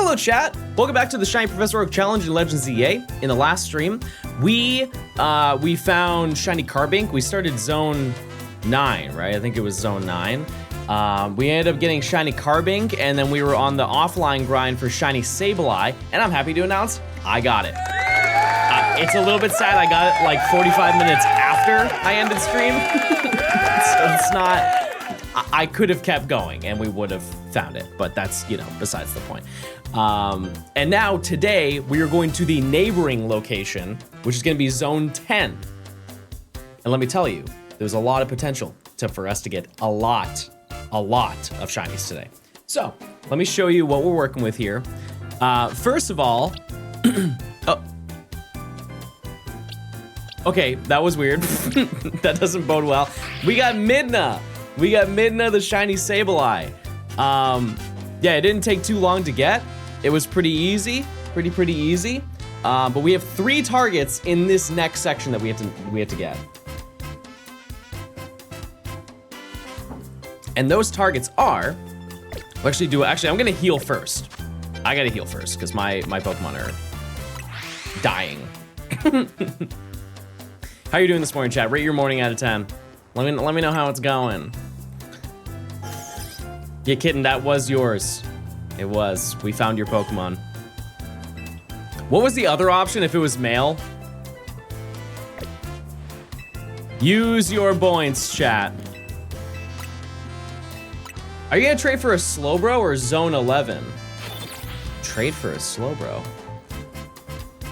Hello chat, welcome back to the Shiny Professor Oak Challenge in Legends EA. In the last stream, we found Shiny Carbink. We started Zone 9, right? I think it was Zone 9. We ended up getting Shiny Carbink, and then we were on the offline grind for Shiny Sableye, and I'm happy to announce I got it. It's a little bit sad I got it like 45 minutes after I ended stream. So it's not, I could have kept going and we would have found it, but that's, you know, besides the point. And now today we are going to the neighboring location, which is gonna be Zone 10. And let me tell you, there's a lot of potential for us to get a lot of shinies today. So let me show you what we're working with here. First of all, oh. Okay, that was weird. That doesn't bode well. We got Midna. We got Midna, the shiny Sableye. Yeah, it didn't take too long to get. It was pretty easy, pretty easy. But we have 3 targets in this next section that we have to get. And those targets are, actually, I'm gonna heal first. I gotta heal first because my Pokemon are dying. How you doing this morning, chat? Rate your morning out of 10. Let me know how it's going. Yeah, kitten, that was yours. It was. We found your Pokemon. What was the other option if it was male? Use your points, chat. Are you gonna trade for a Slowbro or Zone 11? Trade for a Slowbro?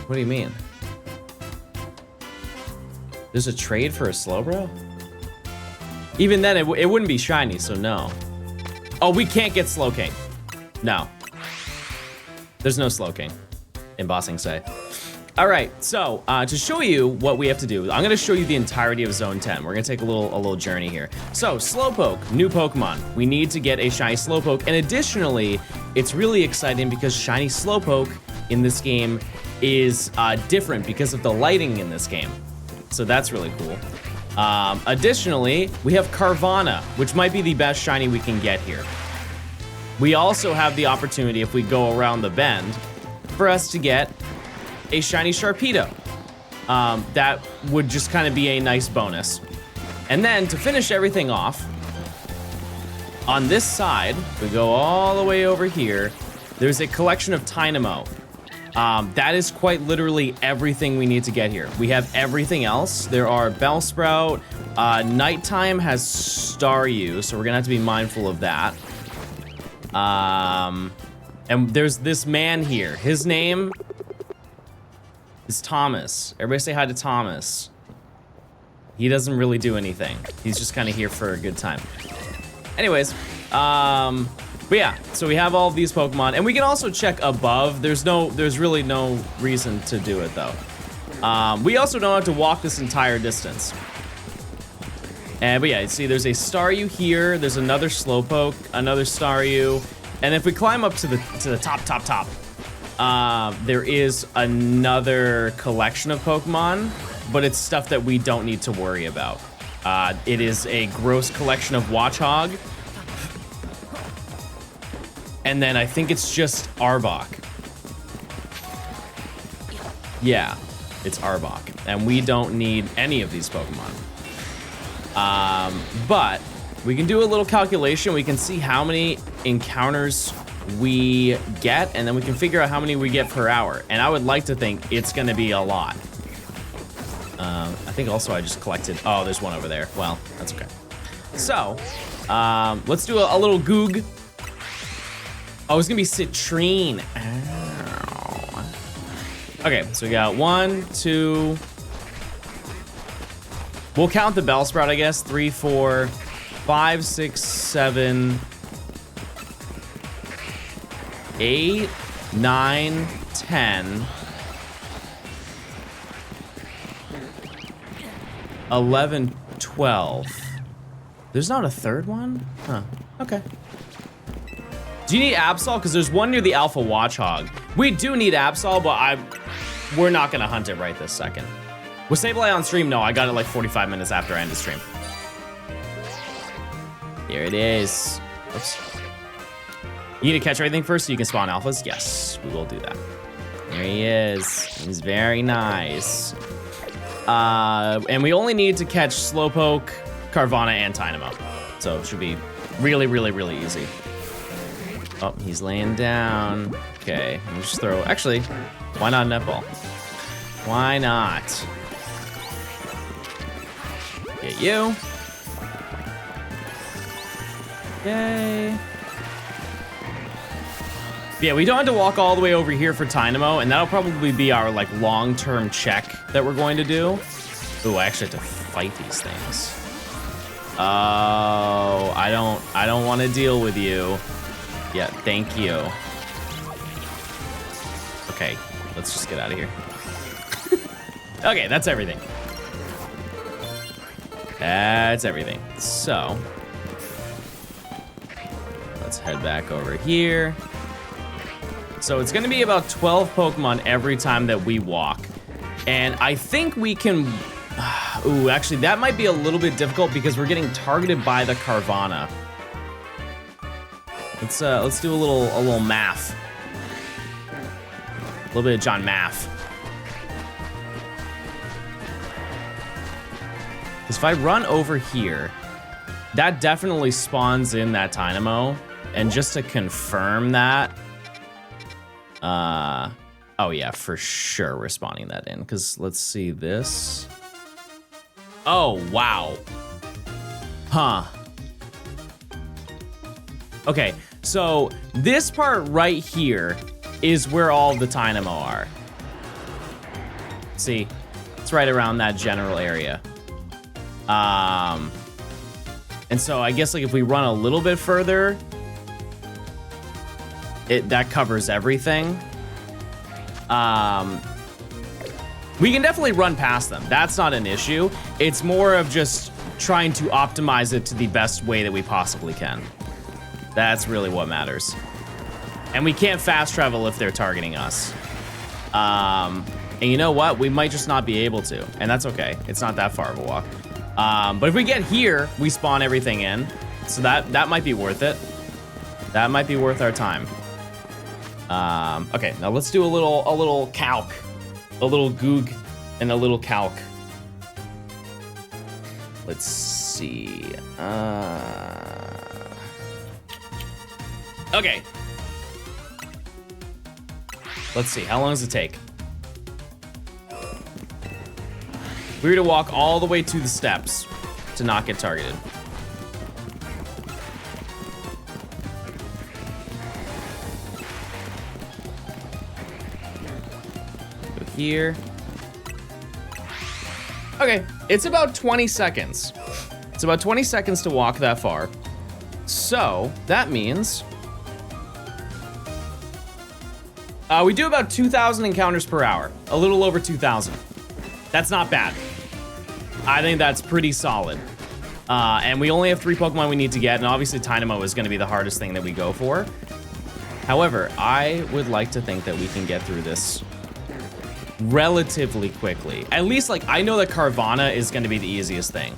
What do you mean? There's a trade for a Slowbro? Even then, it wouldn't be shiny, so no. Oh, we can't get Slowking. No. There's no Slowking in Bossing Say. All right, so to show you what we have to do, I'm gonna show you the entirety of Zone 10. We're gonna take a little journey here. So, Slowpoke, new Pokemon. We need to get a shiny Slowpoke, and additionally, it's really exciting because shiny Slowpoke in this game is different because of the lighting in this game. So that's really cool. Additionally, we have Carvanha, which might be the best shiny we can get here. We also have the opportunity, if we go around the bend, for us to get a shiny Sharpedo. That would just kind of be a nice bonus. And then to finish everything off, on this side, we go all the way over here, there's a collection of Tynamo. That is quite literally everything we need to get here. We have everything else. There are Bellsprout. Nighttime has Staryu, so we're gonna have to be mindful of that. And there's this man here. His name is Thomas. Everybody say hi to Thomas. He doesn't really do anything. He's just kind of here for a good time. Anyways, but yeah, so we have all of these Pokemon, and we can also check above. There's really no reason to do it though. We also don't have to walk this entire distance. But yeah, you see there's a Staryu here, there's another Slowpoke, another Staryu, and if we climb up to the top, there is another collection of Pokemon, but it's stuff that we don't need to worry about. It is a gross collection of Watchog. And then I think it's just Arbok. Yeah, it's Arbok. And we don't need any of these Pokemon. But we can do a little calculation. We can see how many encounters we get, and then we can figure out how many we get per hour. And I would like to think it's gonna be a lot. I think also I just collected, oh, there's one over there. Well, that's okay. So, let's do a little goog. Oh, it's gonna be Citrine. Ow. Okay, so we got 1, 2. We'll count the Bellsprout, I guess. 3, 4, 5, 6, 7, 8, 9, 10, 11, 12. There's not a third one? Huh, okay. Do you need Absol? Because there's one near the Alpha Watchog. We do need Absol, but we're not gonna hunt it right this second. Was Sableye on stream? No, I got it like 45 minutes after I ended stream. Here it is. Oops. You need to catch everything first so you can spawn alphas? Yes, we will do that. There he is. He's very nice. And we only need to catch Slowpoke, Carvanha, and Tynamo. So it should be really, really, really easy. Oh, he's laying down. Okay, I'm just throw. Actually, why not netball? Why not? Get you. Yay. Yeah, we don't have to walk all the way over here for Tynamo, and that'll probably be our like long-term check that we're going to do. Ooh, I actually have to fight these things. Oh, I don't want to deal with you. Yeah, thank you. Okay, let's just get out of here. Okay, that's everything. That's everything. So, let's head back over here. So it's gonna be about 12 Pokemon every time that we walk. And I think we can, ooh, actually that might be a little bit difficult because we're getting targeted by the Carvanha. Let's do a little math. A little bit of John math. Because if I run over here, that definitely spawns in that Tynamo. And just to confirm that, oh yeah, for sure we're spawning that in. Because let's see this. Oh, wow. Huh. Okay, so this part right here is where all the Tynamo are. See, it's right around that general area. And so I guess like if we run a little bit further, that covers everything. We can definitely run past them. That's not an issue. It's more of just trying to optimize it to the best way that we possibly can. That's really what matters. And we can't fast travel if they're targeting us. And you know what? We might just not be able to, and that's okay. It's not that far of a walk. But if we get here, we spawn everything in. So that might be worth it. That might be worth our time. Okay, now let's do a little calc. A little goog and a little calc. Let's see. Okay. Let's see, how long does it take? We were to walk all the way to the steps to not get targeted. Go here. Okay, it's about 20 seconds. It's about 20 seconds to walk that far. So that means we do about 2,000 encounters per hour, a little over 2,000. That's not bad. I think that's pretty solid. And we only have 3 Pokemon we need to get, and obviously Tynamo is gonna be the hardest thing that we go for. However, I would like to think that we can get through this relatively quickly. At least, like, I know that Carvanha is gonna be the easiest thing.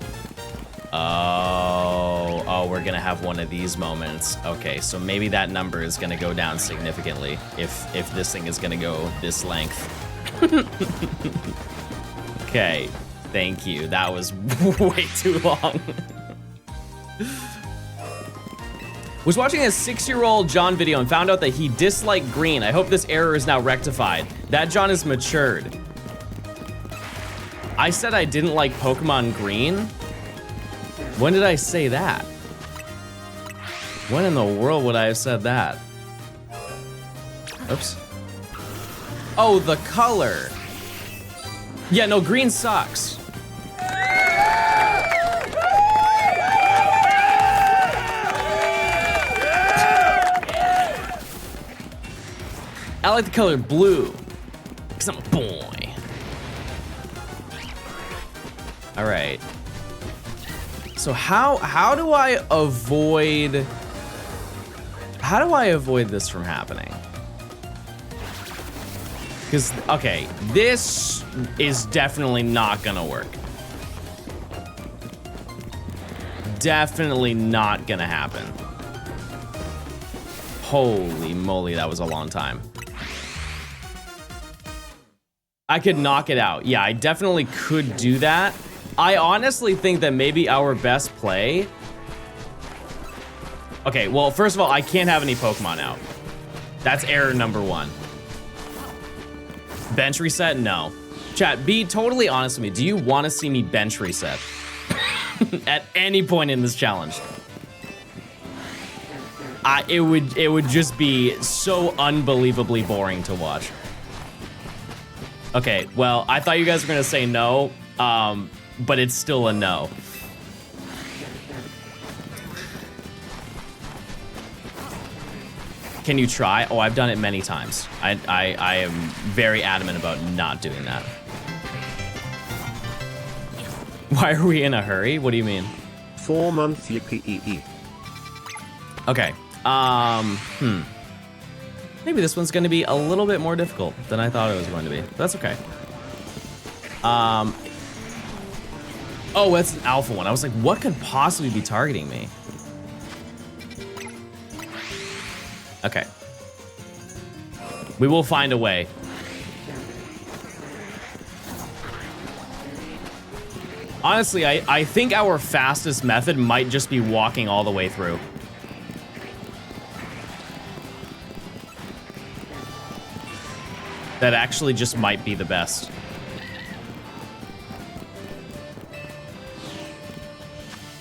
Oh, we're gonna have one of these moments. Okay, so maybe that number is gonna go down significantly if this thing is gonna go this length. Okay, thank you. That was way too long. Was watching a 6-year-old John video and found out that he disliked green. I hope this error is now rectified. That John is matured. I said I didn't like Pokemon Green? When did I say that? When in the world would I have said that? Oops. Oh, the color. Yeah, no, green sucks. I like the color blue, because I'm a boy. All right. So how do I avoid this from happening? Because, okay, this is definitely not gonna work. Definitely not gonna happen. Holy moly, that was a long time. I could knock it out. Yeah, I definitely could do that. I honestly think that maybe our best play... Okay, well, first of all, I can't have any Pokemon out. That's error number 1. Bench reset? No. Chat, be totally honest with me. Do you want to see me bench reset? At any point in this challenge? It would just be so unbelievably boring to watch. Okay, well, I thought you guys were gonna say no, but it's still a no. Can you try? Oh, I've done it many times. I am very adamant about not doing that. Why are we in a hurry? What do you mean? 4-month yippee. Okay. Maybe this one's gonna be a little bit more difficult than I thought it was going to be. That's okay. Oh, that's an alpha one. I was like, what could possibly be targeting me? Okay. We will find a way. Honestly, I think our fastest method might just be walking all the way through. That actually just might be the best.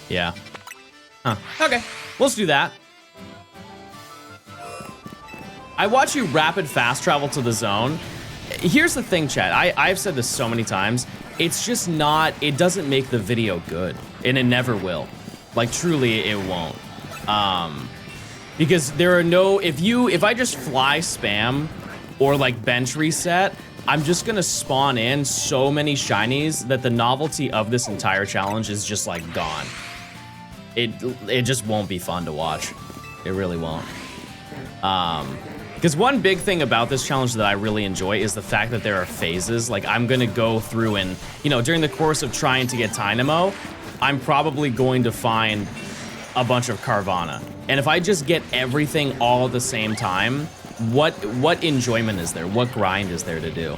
Yeah. Huh. Okay. Let's do that. I watch you rapid fast travel to the zone. Here's the thing, chat. I've said this so many times. It's just not, it doesn't make the video good. And it never will. Like, truly, it won't. Because there are no, if I just fly spam or like bench reset, I'm just gonna spawn in so many shinies that the novelty of this entire challenge is just like gone. It just won't be fun to watch. It really won't. Because one big thing about this challenge that I really enjoy is the fact that there are phases. Like, I'm gonna go through and, you know, during the course of trying to get Tynamo, I'm probably going to find a bunch of Carvanha. And if I just get everything all at the same time, what enjoyment is there? What grind is there to do?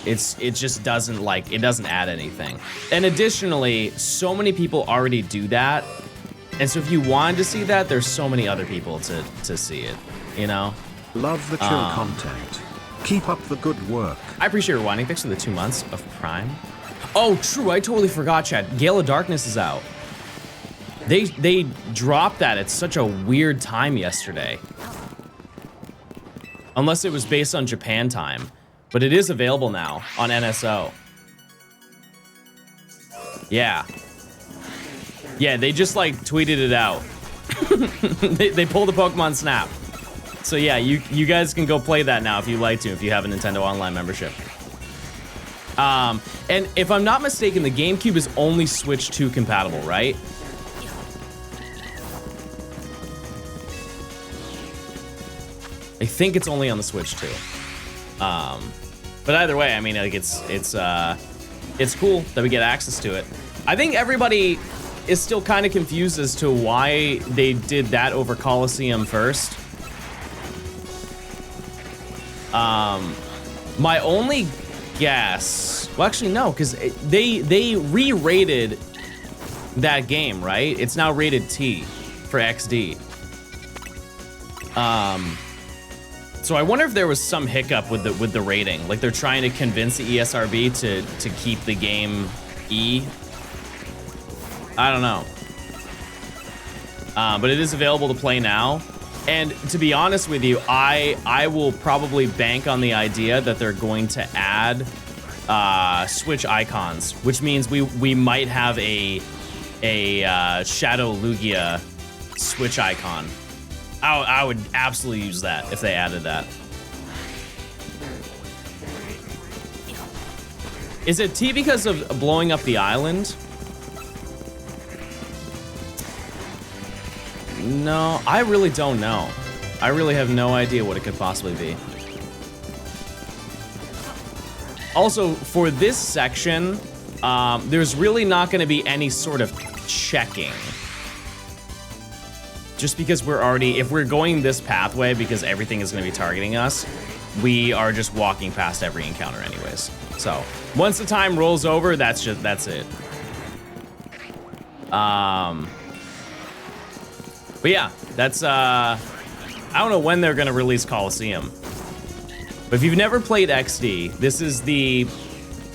It just doesn't, like, it doesn't add anything. And additionally, so many people already do that. And so if you wanted to see that, there's so many other people to see it, you know? Love the chill content. Keep up the good work. I appreciate your rewinding. Thanks for the 2 months of Prime. Oh, true. I totally forgot, chat. Gale of Darkness is out. They dropped that at such a weird time yesterday. Unless it was based on Japan time. But it is available now on NSO. Yeah. Yeah, they just like tweeted it out. they pulled a Pokemon Snap. So yeah, you guys can go play that now if you'd like to, if you have a Nintendo Online membership. And if I'm not mistaken, the GameCube is only Switch 2 compatible, right? I think it's only on the Switch 2. But either way, I mean, like it's cool that we get access to it. I think everybody is still kind of confused as to why they did that over Coliseum first. My only guess, well, actually no, because they re-rated that game, right? It's now rated T for XD. So I wonder if there was some hiccup with the rating, like they're trying to convince the ESRB to keep the game E. I don't know. But it is available to play now. And to be honest with you, I will probably bank on the idea that they're going to add Switch icons, which means we might have a Shadow Lugia Switch icon. I would absolutely use that if they added that. Is it T because of blowing up the island? No, I really don't know. I really have no idea what it could possibly be. Also, for this section, there's really not going to be any sort of checking. just because we're already, if we're going this pathway because everything is going to be targeting us, we are just walking past every encounter anyways. So once the time rolls over, that's it. But yeah, that's, I don't know when they're gonna release Coliseum. But if you've never played XD, this is the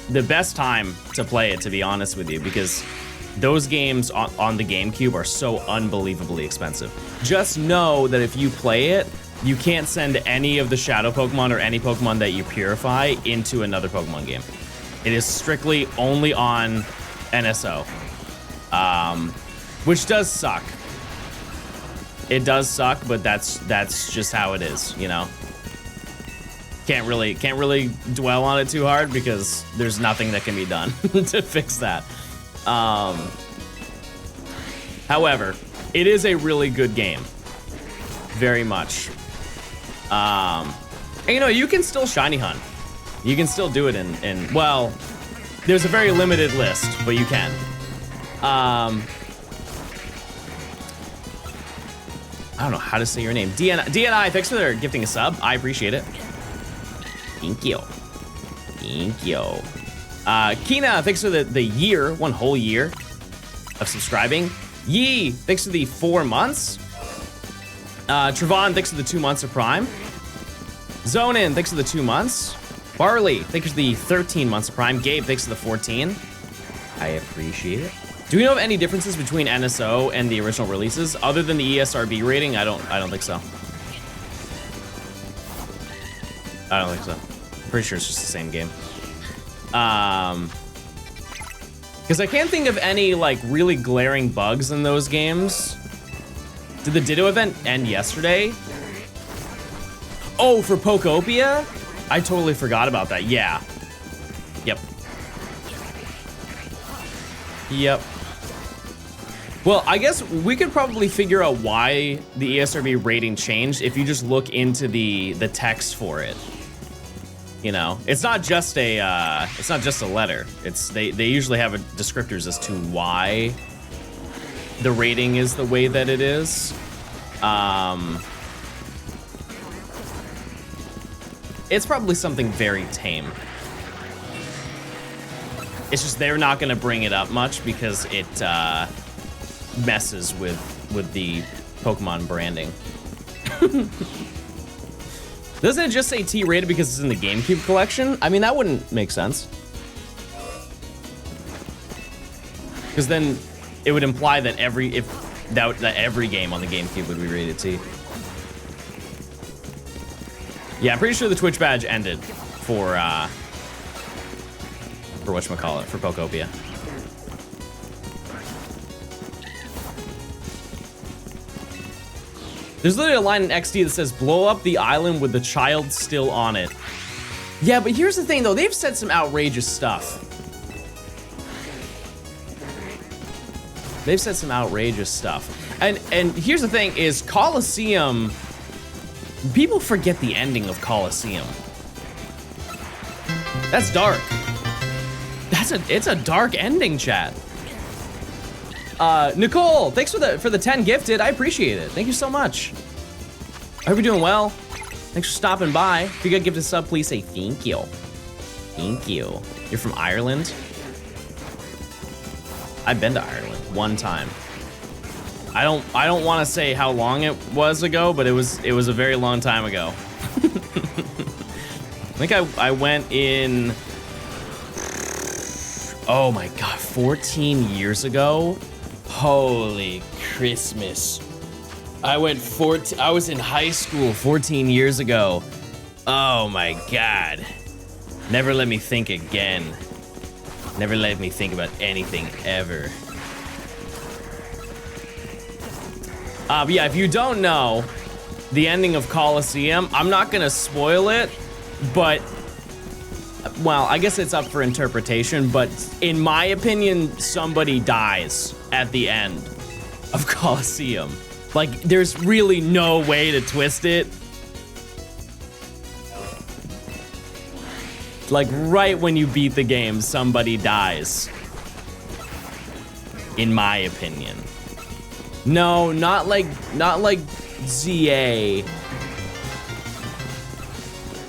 best time to play it, to be honest with you, because those games on the GameCube are so unbelievably expensive. Just know that if you play it, you can't send any of the shadow Pokemon or any Pokemon that you purify into another Pokemon game. It is strictly only on NSO, which does suck. It does suck, but that's just how it is, you know. Can't really dwell on it too hard because there's nothing that can be done to fix that. However, it is a really good game, very much. And, you know, you can still shiny hunt. You can still do it in well, there's a very limited list, but you can. I don't know how to say your name. DNI, thanks for gifting a sub. I appreciate it. Thank you. Thank you. Kina, thanks for the year, 1 whole year of subscribing. Yee, thanks for the 4 months. Trevon, thanks for the 2 months of Prime. Zonin, thanks for the 2 months. Barley, thanks for the 13 months of Prime. Gabe, thanks for the 14. I appreciate it. Do we know of any differences between NSO and the original releases other than the ESRB rating? I don't think so. I don't think so. Pretty sure it's just the same game. Because I can't think of any like really glaring bugs in those games. Did the Ditto event end yesterday? Oh, for Pokopia? I totally forgot about that. Yeah. Yep. Yep. Well, I guess we could probably figure out why the ESRB rating changed if you just look into the text for it. You know, it's not just a letter. It's they usually have descriptors as to why the rating is the way that it is. It's probably something very tame. It's just they're not gonna bring it up much because it messes with the Pokemon branding. Doesn't it just say T-rated because it's in the GameCube collection? I mean, that wouldn't make sense. Because then it would imply that every game on the GameCube would be rated T. Yeah, I'm pretty sure the Twitch badge ended for whatchamacallit, for Pokopia. There's literally a line in XD that says, blow up the island with the child still on it. Yeah, but here's the thing though, they've said some outrageous stuff. They've said some outrageous stuff. And here's the thing is Coliseum, people forget the ending of Coliseum. That's dark. It's a dark ending, chat. Nicole, thanks for the 10 gifted. I appreciate it. Thank you so much. I hope you're doing well. Thanks for stopping by. If you got gifted a sub, please say thank you. Thank you. You're from Ireland? I've been to Ireland 1 time. I don't want to say how long it was ago, but it was a very long time ago. I think I went in, oh my god, 14 years ago. Holy Christmas. I was in high school 14 years ago. Oh my god. Never let me think again. Never let me think about anything ever. But yeah, if you don't know the ending of Coliseum, I'm not gonna spoil it, but well, I guess it's up for interpretation, but in my opinion, somebody dies at the end of Coliseum. Like, there's really no way to twist it. Like, right when you beat the game, somebody dies. In my opinion. No, not like ZA.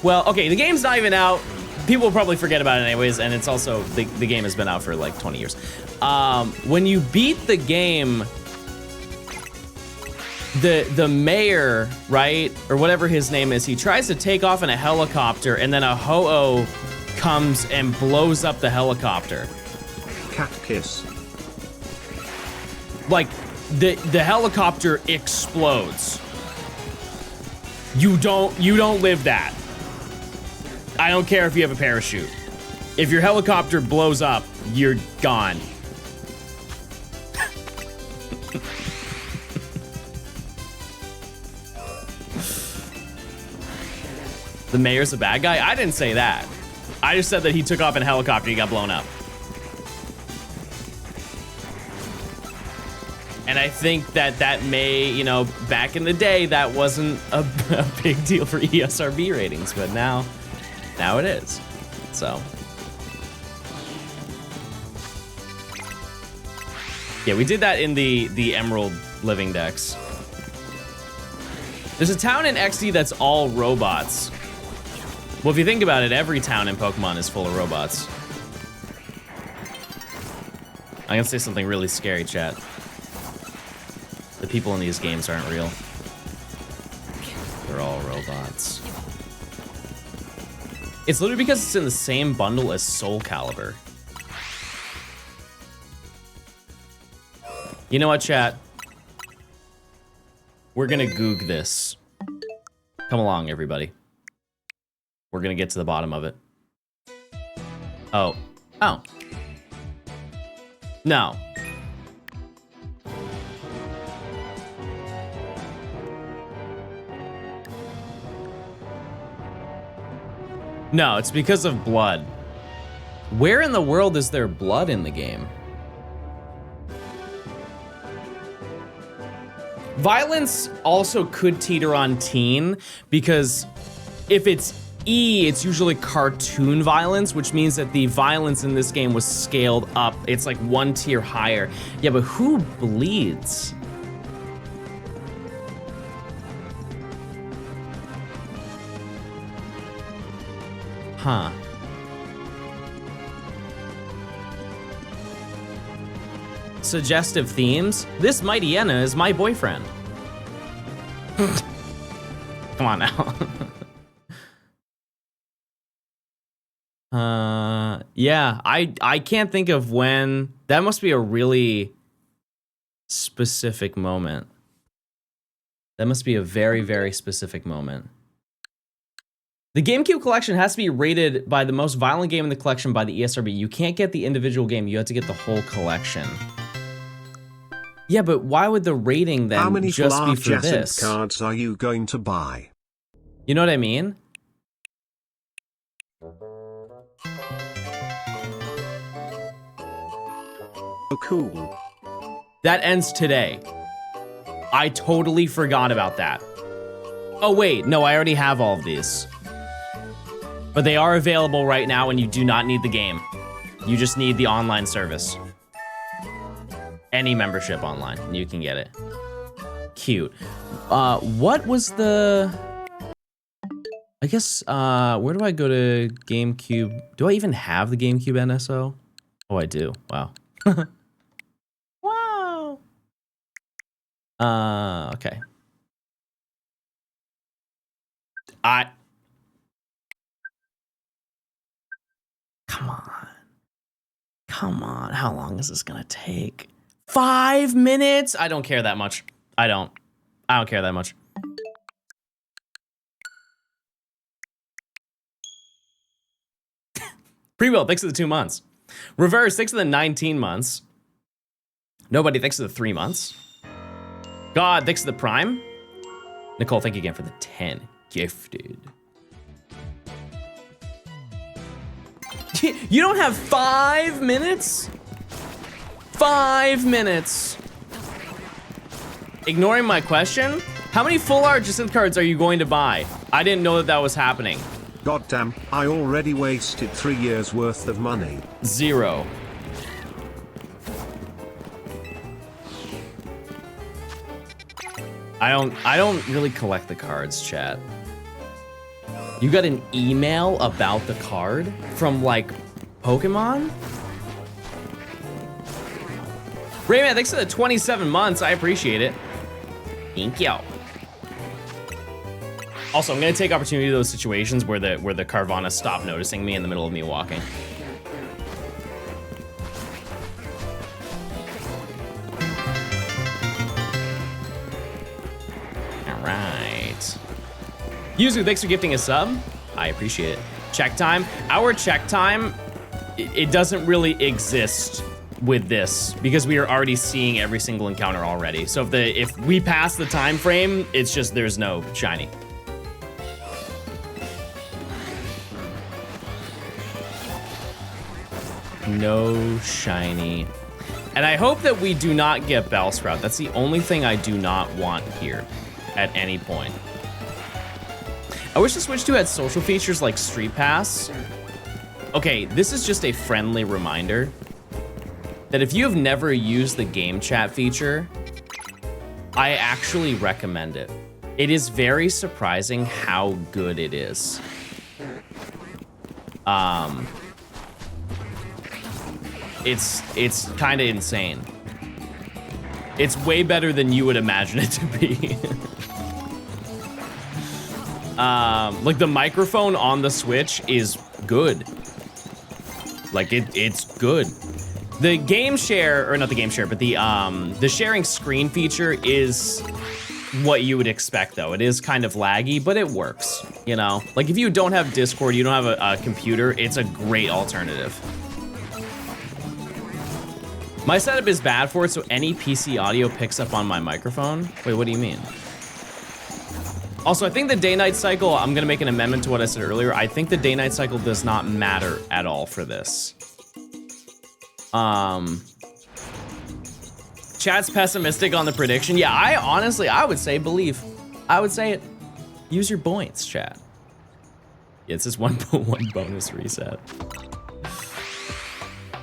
Well, okay, the game's not even out. People will probably forget about it anyways, and it's also, the game has been out for like 20 years. When you beat the game, the mayor, right, or whatever his name is, he tries to take off in a helicopter, and then a ho-oh comes and blows up the helicopter. Cat kiss. Like, the helicopter explodes. You don't live that. I don't care if you have a parachute. If your helicopter blows up, you're gone. The mayor's a bad guy? I didn't say that. I just said that he took off in a helicopter, he got blown up. And I think that may, you know, back in the day, that wasn't a big deal for ESRB ratings, but now it is. So. Yeah, we did that in the Emerald Living Dex. There's a town in XD that's all robots. Well, if you think about it, every town in Pokemon is full of robots. I'm gonna say something really scary, chat. The people in these games aren't real. They're all robots. It's literally because it's in the same bundle as Soul Calibur. You know what, chat? We're gonna goog this. Come along, everybody. We're gonna get to the bottom of it. Oh. Oh. No. No, it's because of blood. Where in the world is there blood in the game? Violence also could teeter on teen, because if it's E, it's usually cartoon violence, which means that the violence in this game was scaled up. It's like one tier higher. Yeah, but who bleeds? Huh. Suggestive themes? This Mightyena is my boyfriend. Come on now. Yeah, I can't think of when. That must be a really specific moment. That must be a very, very specific moment. The GameCube collection has to be rated by the most violent game in the collection by the ESRB. You can't get the individual game, you have to get the whole collection. Yeah, but why would the rating then just be for this? How many cards are you going to buy? You know what I mean? Oh, cool. That ends today. I totally forgot about that. Oh wait, no, I already have all of these. But they are available right now and you do not need the game. You just need the online service. Any membership online, and you can get it. Cute. What was the... I guess, where do I go to GameCube? Do I even have the GameCube NSO? Oh, I do. Wow. Wow. Okay. Come on. Come on. How long is this gonna take? 5 minutes? I don't care that much. I don't care that much. Pre-will, thanks for the 2 months. Reverse, thanks for the 19 months. Nobody, thanks for the 3 months. God, thanks for the Prime. Nicole, thank you again for the 10. Gifted. You don't have 5 minutes? 5 minutes. Ignoring my question? How many full art Jacinth cards are you going to buy? I didn't know that was happening. Goddamn, I already wasted 3 years worth of money. 0. I don't really collect the cards, chat. You got an email about the card from like Pokemon? Rayman, thanks for the 27 months. I appreciate it. Thank you. Also, I'm gonna take opportunity of those situations where the Carvanha stop noticing me in the middle of me walking. All right. Yuzu, thanks for gifting a sub. I appreciate it. Check time. Our check time, it doesn't really exist with this because we are already seeing every single encounter already. So if we pass the time frame, it's just there's no shiny. No shiny. And I hope that we do not get Bellsprout. That's the only thing I do not want here at any point. I wish the Switch 2 had social features like Street Pass. Okay, this is just a friendly reminder that if you have never used the game chat feature, I actually recommend it. It is very surprising how good it is. It's kind of insane. It's way better than you would imagine it to be. Like the microphone on the Switch is good. Like it's good. The game share, or not the game share, but the sharing screen feature is what you would expect though. It is kind of laggy, but it works, you know? Like if you don't have Discord, you don't have a computer, it's a great alternative. My setup is bad for it, so any PC audio picks up on my microphone. Wait, what do you mean? Also, I think the day-night cycle, I'm gonna make an amendment to what I said earlier. I think the day-night cycle does not matter at all for this. Chat's pessimistic on the prediction. Yeah, I would say believe. I would say it. Use your points, chat. Yeah, it's just one bonus reset.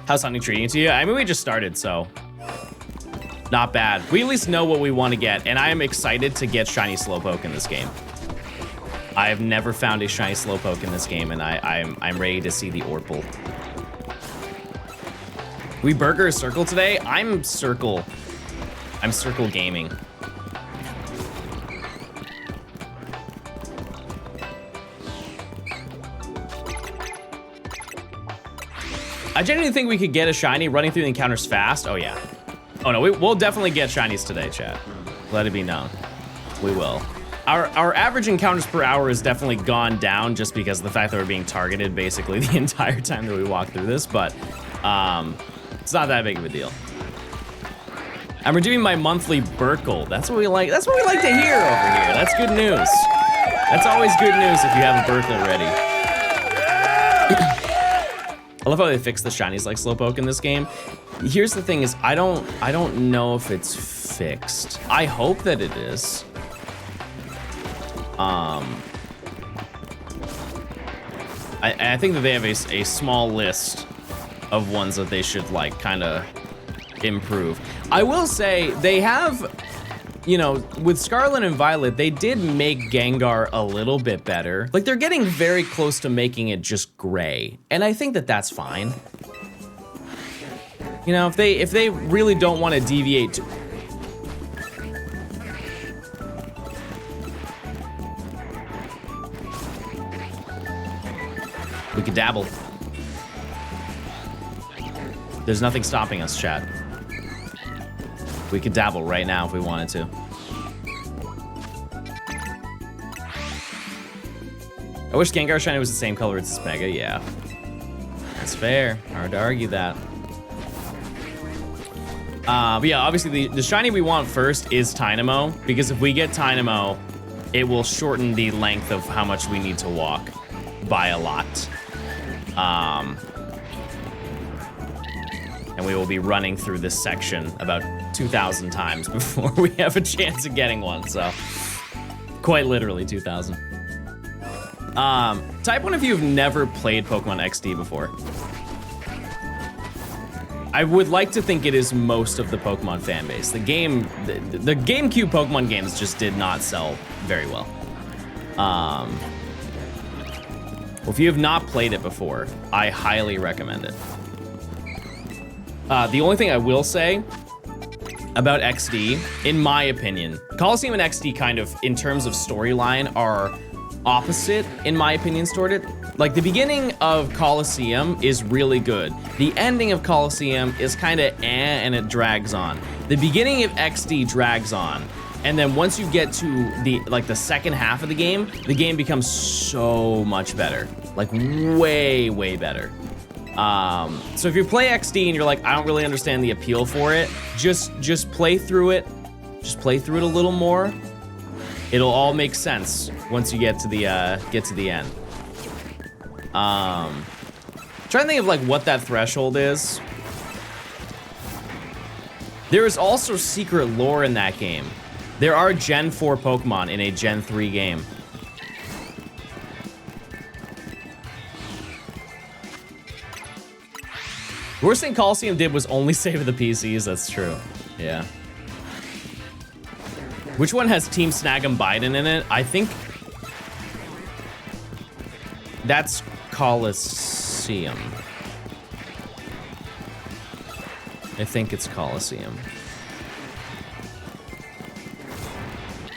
How's hunting treating to you? I mean, we just started, so not bad. We at least know what we want to get, and I am excited to get shiny Slowpoke in this game. I have never found a shiny Slowpoke in this game, and I'm ready to see the Orpal. We burger a circle today? I'm circle gaming. I genuinely think we could get a shiny running through the encounters fast. Oh yeah. Oh no, we'll definitely get shinies today, chat. Let it be known. We will. Our average encounters per hour has definitely gone down just because of the fact that we're being targeted basically the entire time that we walk through this, but it's not that big of a deal. I'm redoing my monthly Burkle. That's what we like. That's what we like to hear over here. That's good news. That's always good news if you have a Burkle ready. I love how they fix the shinies like Slowpoke in this game. Here's the thing is, I don't know if it's fixed. I hope that it is. I think that they have a small list of ones that they should like kind of improve. I will say they have, you know, with Scarlet and Violet, they did make Gengar a little bit better. Like they're getting very close to making it just gray. And I think that that's fine. You know, if they really don't want to deviate to, we could dabble. There's nothing stopping us, chat. We could dabble right now if we wanted to. I wish Gengar Shiny was the same color as its Mega, yeah. That's fair, hard to argue that. But yeah, obviously the Shiny we want first is Tynamo, because if we get Tynamo, it will shorten the length of how much we need to walk by a lot. And we will be running through this section about 2,000 times before we have a chance of getting one, so quite literally 2,000. Type 1 if you've never played Pokemon XD before. I would like to think it is most of the Pokemon fan base. The GameCube Pokemon games just did not sell very well. Well, if you have not played it before, I highly recommend it. The only thing I will say about XD, in my opinion, Coliseum and XD kind of, in terms of storyline, are opposite, in my opinion, toward it. Like, the beginning of Coliseum is really good. The ending of Coliseum is kind of and it drags on. The beginning of XD drags on. And then once you get to the second half of the game becomes so much better. Like, way, way better. So if you play XD and you're like, I don't really understand the appeal for it, just play through it. Just play through it a little more. It'll all make sense once you get to the end. Trying to think of like what that threshold is. There is also secret lore in that game. There are Gen 4 Pokemon in a Gen 3 game. The worst thing Coliseum did was only save the PCs, that's true. Yeah. Which one has Team Snag'em Biden in it? I think that's Coliseum. I think it's Coliseum.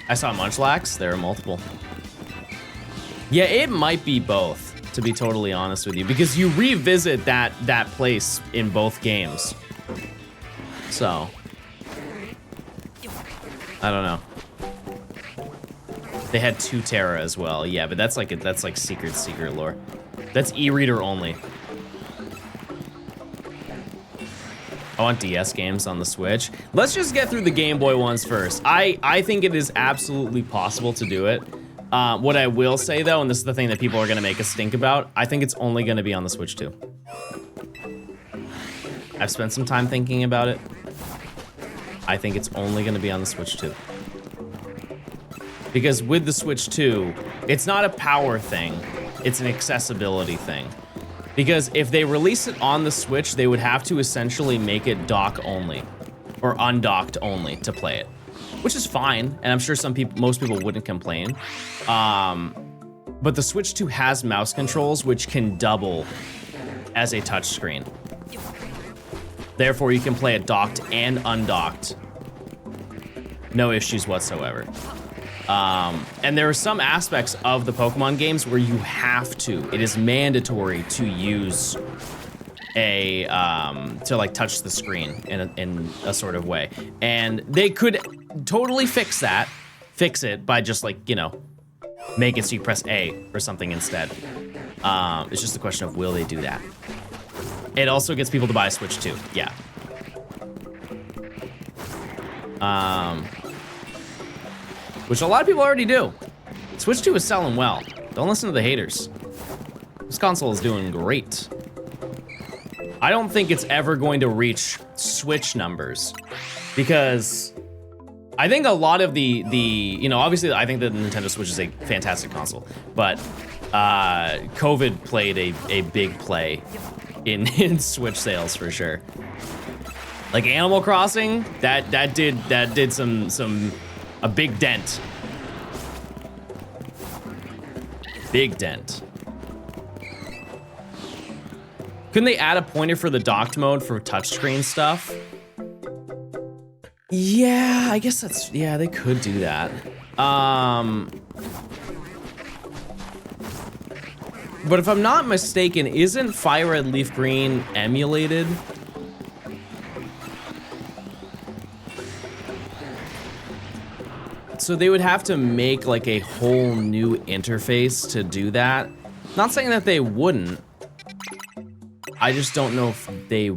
I saw Munchlax, there are multiple. Yeah, it might be both, to be totally honest with you, because you revisit that place in both games. So, I don't know. They had 2 Terra as well. Yeah, but that's like secret lore. That's e-reader only. I want DS games on the Switch. Let's just get through the Game Boy ones first. I think it is absolutely possible to do it. What I will say though, and this is the thing that people are gonna make a stink about, I think it's only gonna be on the Switch 2. I've spent some time thinking about it. I think it's only gonna be on the Switch 2. Because with the Switch 2, it's not a power thing, it's an accessibility thing. Because if they release it on the Switch, they would have to essentially make it dock only, or undocked only to play it, which is fine, and I'm sure most people wouldn't complain. But the Switch 2 has mouse controls, which can double as a touchscreen. Therefore, you can play it docked and undocked. No issues whatsoever. And there are some aspects of the Pokemon games where you have to, it is mandatory to use to like touch the screen in a sort of way. And they could totally fix it by just like, you know, make it so you press A or something instead. It's just a question of will they do that? It also gets people to buy a Switch 2, yeah. Which a lot of people already do. Switch 2 is selling well. Don't listen to the haters. This console is doing great. I don't think it's ever going to reach Switch numbers because I think a lot of you know, obviously I think the Nintendo Switch is a fantastic console, but COVID played a big play in Switch sales for sure. Like Animal Crossing, that did a big dent. Big dent. Couldn't they add a pointer for the docked mode for touchscreen stuff? Yeah, I guess yeah, they could do that. But if I'm not mistaken, isn't Fire Red Leaf Green emulated? So they would have to make like a whole new interface to do that. Not saying that they wouldn't. I just don't know if they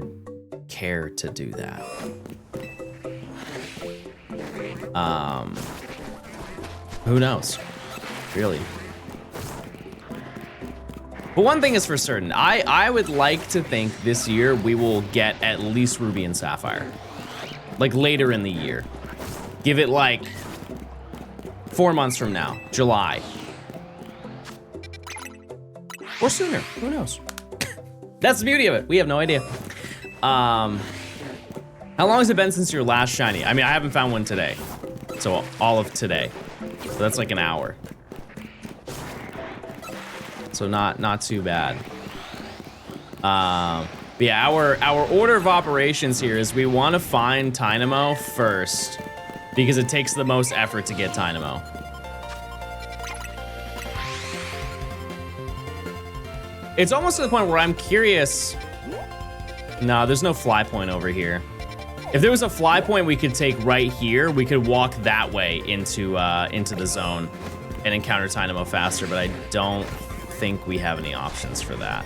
care to do that. Who knows? Really. But one thing is for certain, I would like to think this year we will get at least Ruby and Sapphire. Like later in the year. Give it like 4 months from now, July. Or sooner, who knows? That's the beauty of it, we have no idea. How long has it been since your last shiny? I mean, I haven't found one today. So all of today. So that's like an hour. So not too bad. But yeah, our order of operations here is we want to find Tynamo first because it takes the most effort to get Tynamo. It's almost to the point where I'm curious. No, there's no fly point over here. If there was a fly point we could take right here, we could walk that way into the zone and encounter Tynamo faster, but I don't think we have any options for that.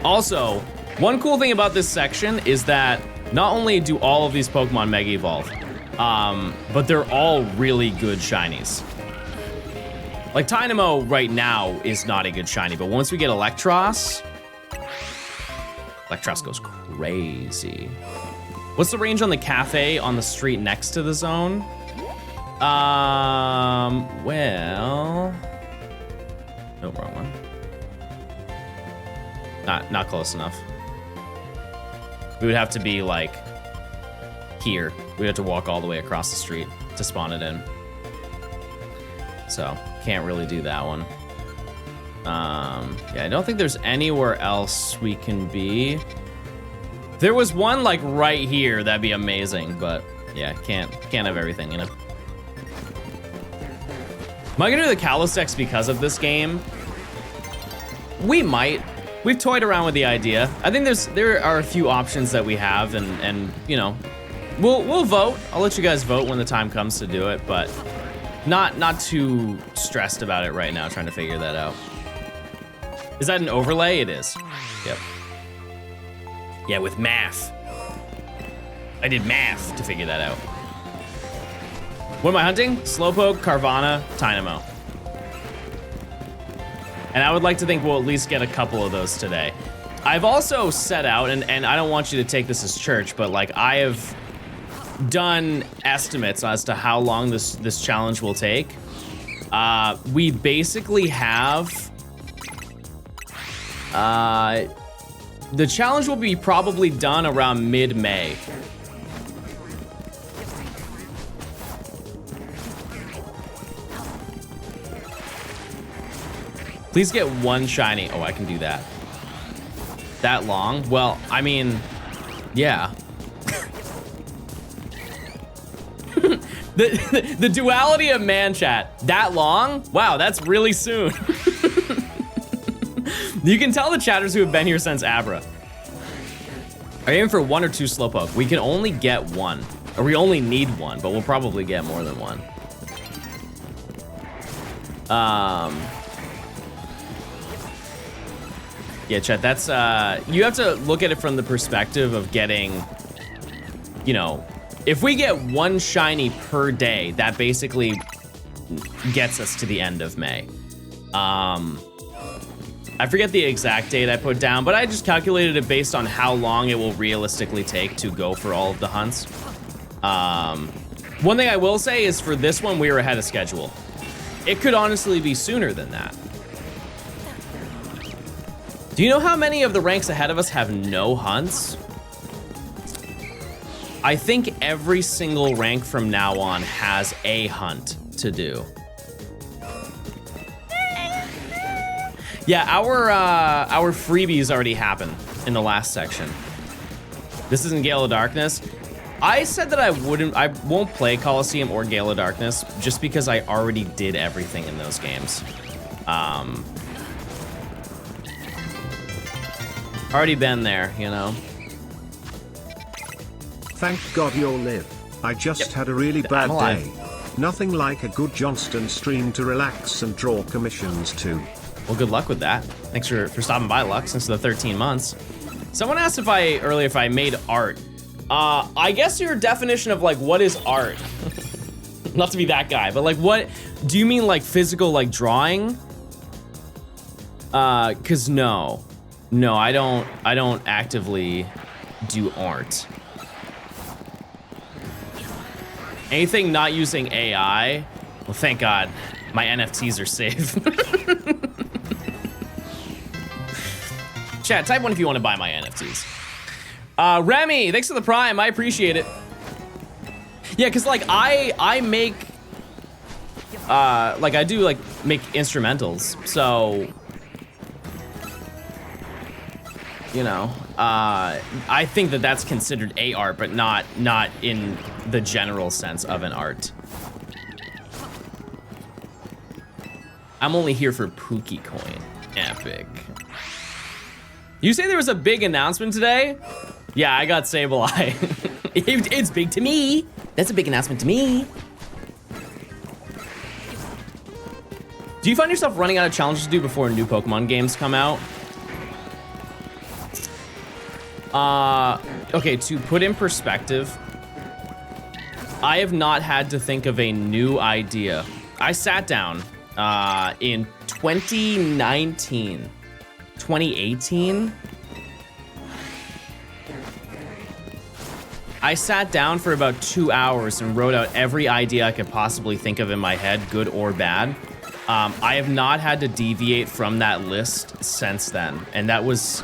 Also, one cool thing about this section is that not only do all of these Pokemon Mega Evolve, but they're all really good shinies. Like Tynamo right now is not a good shiny, but once we get Electros goes crazy. What's the range on the cafe on the street next to the zone? Well, no, wrong one. Not close enough. We would have to be like here. We'd have to walk all the way across the street to spawn it in. So can't really do that one. Yeah, I don't think there's anywhere else we can be. If there was one like right here, that'd be amazing, but yeah, can't have everything, you know. Am I gonna do the Calistex because of this game? We might. We've toyed around with the idea. I think there are a few options that we have, and you know, we'll vote. I'll let you guys vote when the time comes to do it, but not too stressed about it right now, trying to figure that out. Is that an overlay? It is. Yep. Yeah, with math. I did math to figure that out. What am I hunting? Slowpoke, Carvanha, Tynamo. And I would like to think we'll at least get a couple of those today. I've also set out, and I don't want you to take this as church, but like I have done estimates as to how long this challenge will take. We basically have the challenge will be probably done around mid-May. Please get one shiny. Oh, I can do that. That long? Well, I mean, yeah. The duality of man chat. That long? Wow, that's really soon. You can tell the chatters who have been here since Abra. Are you aiming for 1 or 2 Slowpoke? We can only get 1. Or we only need 1, but we'll probably get more than 1. Yeah, chat, that's, you have to look at it from the perspective of getting, you know, if we get 1 shiny per day, that basically gets us to the end of May. I forget the exact date I put down, but I just calculated it based on how long it will realistically take to go for all of the hunts. One thing I will say is for this one, we were ahead of schedule. It could honestly be sooner than that. Do you know how many of the ranks ahead of us have no hunts? I think every single rank from now on has a hunt to do. Yeah, our freebies already happened in the last section. This isn't Gale of Darkness. I said that I won't play Coliseum or Gale of Darkness just because I already did everything in those games. Already been there, you know. Thank God you'll live. I just had a really bad day. Nothing like a good Johnstone stream to relax and draw commissions too. Well, good luck with that. Thanks for stopping by, Lux, since the 13 months. Someone asked earlier if I made art. I guess your definition of like, what is art? Not to be that guy, but like what, do you mean like physical, like drawing? Cause no, I don't actively do art. Anything not using AI, well, thank God, my NFTs are safe. Chat, type 1 if you want to buy my NFTs. Remy, thanks for the Prime. I appreciate it. Yeah, because, like, I make... like, I do, like, make instrumentals. So... You know, I think that that's considered a art, but not in the general sense of an art. I'm only here for Pookie Coin. Epic. You say there was a big announcement today? Yeah, I got Sableye. It's big to me. That's a big announcement to me. Do you find yourself running out of challenges to do before new Pokemon games come out? Okay, to put in perspective, I have not had to think of a new idea. I sat down in 2019, 2018. I sat down for about 2 hours and wrote out every idea I could possibly think of in my head, good or bad. I have not had to deviate from that list since then, and that was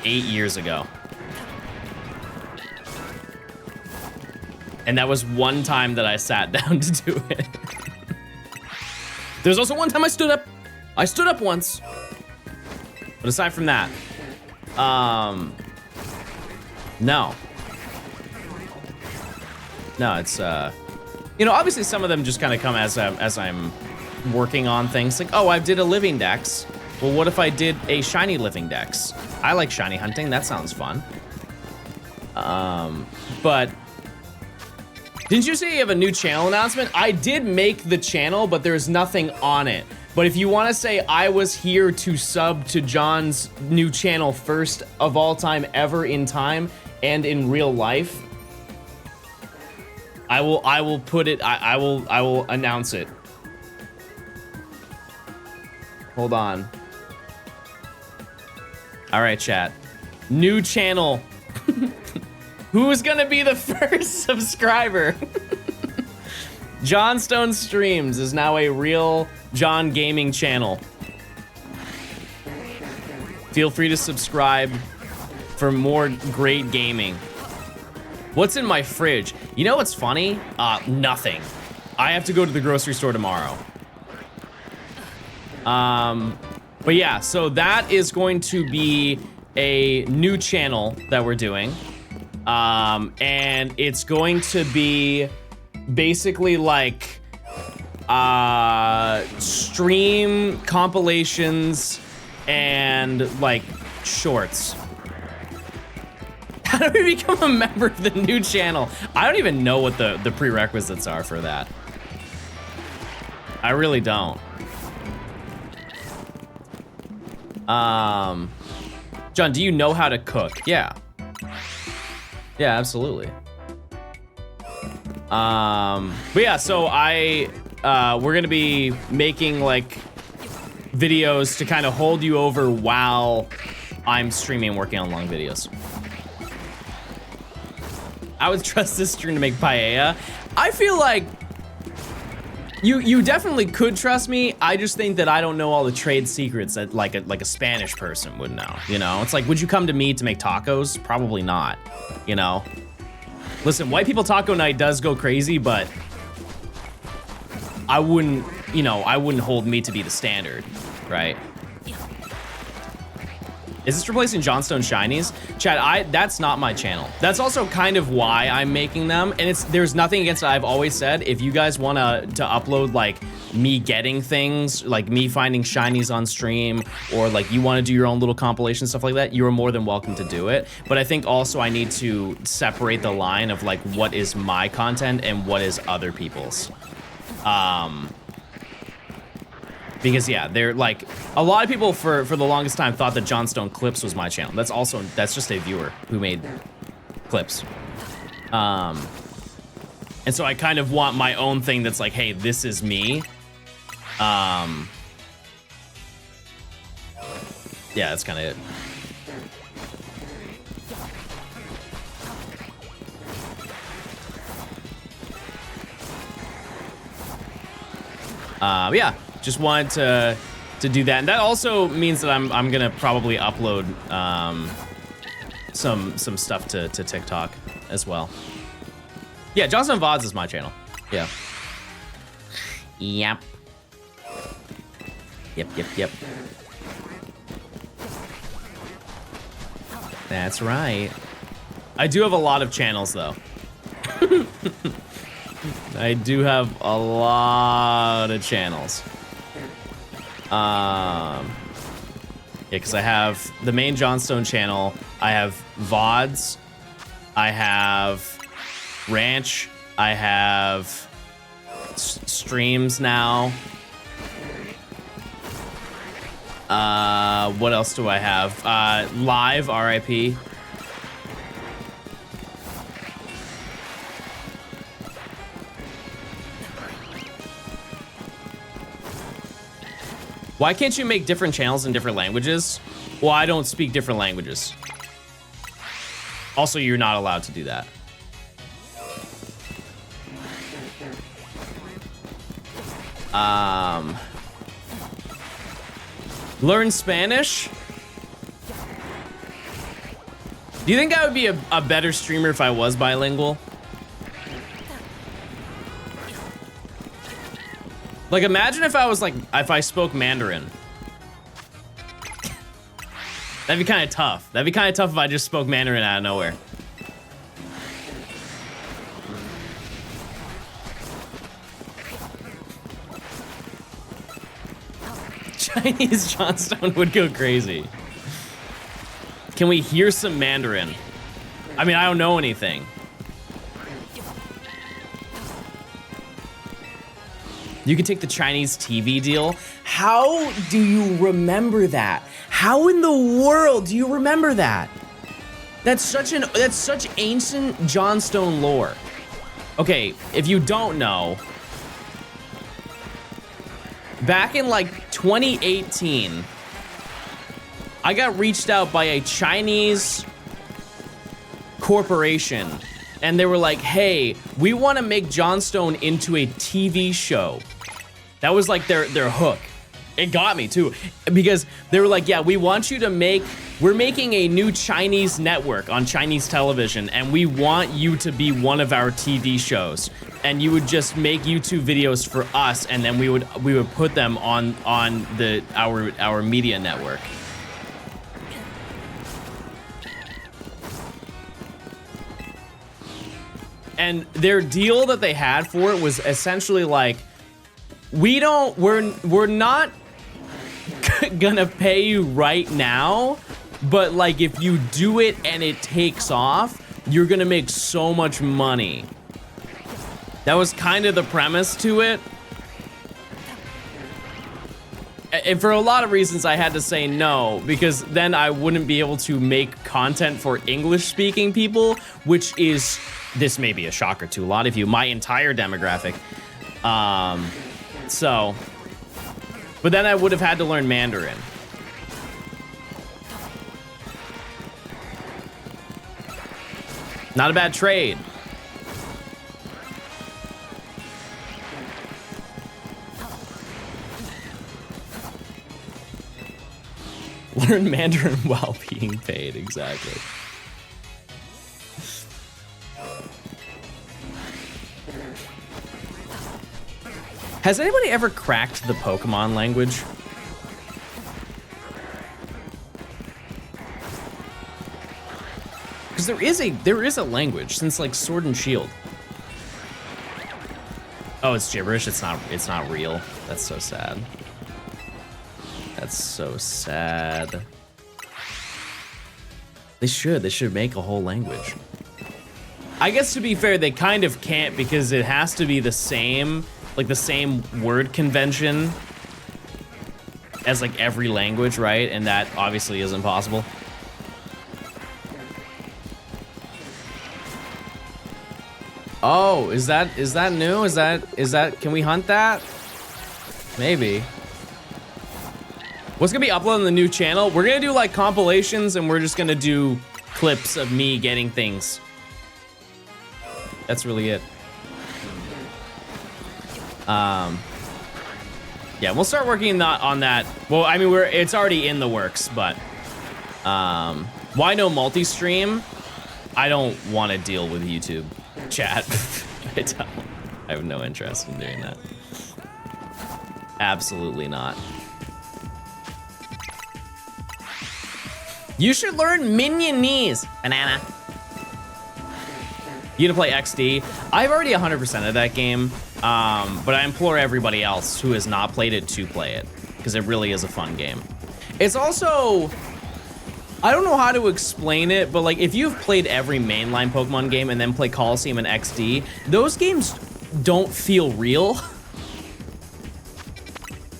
8 years ago. And that was one time that I sat down to do it. There's also one time I stood up. I stood up once. But aside from that, no. No, it's, you know, obviously some of them just kind of come as I'm working on things. Like, oh, I did a living dex. Well, what if I did a shiny living dex? I like shiny hunting. That sounds fun. But didn't you say you have a new channel announcement? I did make the channel, but there's nothing on it. But if you want to say I was here to sub to John's new channel first of all time ever in time and in real life, I will put it. I will announce it. Hold on. All right, chat. New channel. Who's gonna be the first subscriber? Johnstone Streams is now a real John gaming channel. Feel free to subscribe for more great gaming. What's in my fridge? You know what's funny? Nothing. I have to go to the grocery store tomorrow. But yeah, so that is going to be a new channel that we're doing. And it's going to be basically like stream compilations and like shorts. How do we become a member of the new channel? I don't even know what the prerequisites are for that. I really don't. John, do you know how to cook? Yeah. Yeah, absolutely. But yeah, so we're gonna be making like videos to kind of hold you over while I'm streaming and working on long videos. I would trust this stream to make paella. I feel like you definitely could trust me. I just think that I don't know all the trade secrets that like a Spanish person would know. You know, it's like, would you come to me to make tacos? Probably not. You know, listen, white people taco night does go crazy, but I wouldn't, you know, I wouldn't hold me to be the standard, right? Is this replacing Johnstone Shinies? Chad, that's not my channel. That's also kind of why I'm making them. And there's nothing against it. I've always said, if you guys want to upload like me getting things, like me finding shinies on stream, or like you want to do your own little compilation, stuff like that, you are more than welcome to do it. But I think also I need to separate the line of like what is my content and what is other people's. Because yeah, they're like, a lot of people for the longest time thought that Johnstone Clips was my channel. That's just a viewer who made clips. And so I kind of want my own thing that's like, hey, this is me. Yeah, that's kind of it. Yeah, just wanted to do that. And that also means that I'm gonna probably upload some stuff to TikTok as well. Yeah, Johnstone VODs is my channel. Yeah. Yep. Yep. That's right. I do have a lot of channels though. I do have a lot of channels. Yeah, because I have the main Johnstone channel. I have VODs. I have Ranch. I have streams now. What else do I have? Live, RIP. Why can't you make different channels in different languages? Well, I don't speak different languages. Also, you're not allowed to do that. Learn Spanish? Do you think I would be a better streamer if I was bilingual? Like, imagine if I was like, if I spoke Mandarin. That'd be kind of tough. That'd be kind of tough if I just spoke Mandarin out of nowhere. Chinese Johnstone would go crazy. Can we hear some Mandarin? I mean, I don't know anything. You can take the Chinese TV deal. How do you remember that? How in the world do you remember that? That's such ancient Johnstone lore. Okay, if you don't know, back in like 2018, I got reached out by a Chinese corporation, and they were like, hey, we want to make Johnstone into a TV show. That was like their hook. It got me too, because they were like, yeah, we want you to we're making a new Chinese network on Chinese television, and we want you to be one of our TV shows. And you would just make YouTube videos for us, and then we would put them on our media network. And their deal that they had for it was essentially like, we're not gonna pay you right now, but like if you do it and it takes off, you're gonna make so much money. That was kind of the premise to it. And for a lot of reasons, I had to say no, because then I wouldn't be able to make content for English-speaking people, which is, this may be a shocker to a lot of you, my entire demographic. But then I would have had to learn Mandarin. Not a bad trade. Learn Mandarin while being paid, exactly. Has anybody ever cracked the Pokemon language? Because there is a language since like Sword and Shield. Oh, it's gibberish. It's not real. That's so sad. That's so sad. They should make a whole language. I guess to be fair, they kind of can't, because it has to be the same, like the same word convention as like every language, right? And that obviously isn't possible. Oh, is that new? Is that can we hunt that? Maybe. What's gonna be uploaded on the new channel? We're gonna do like compilations, and we're just gonna do clips of me getting things. That's really it. Yeah, we'll start working on that. Well, I mean, it's already in the works, but why no multi-stream? I don't want to deal with YouTube chat. I don't. I have no interest in doing that. Absolutely not. You should learn Minionese, banana. You gonna play XD? I've already 100% of that game, but I implore everybody else who has not played it to play it, because it really is a fun game. It's also, I don't know how to explain it, but like if you've played every mainline Pokemon game and then play Coliseum and XD, those games don't feel real.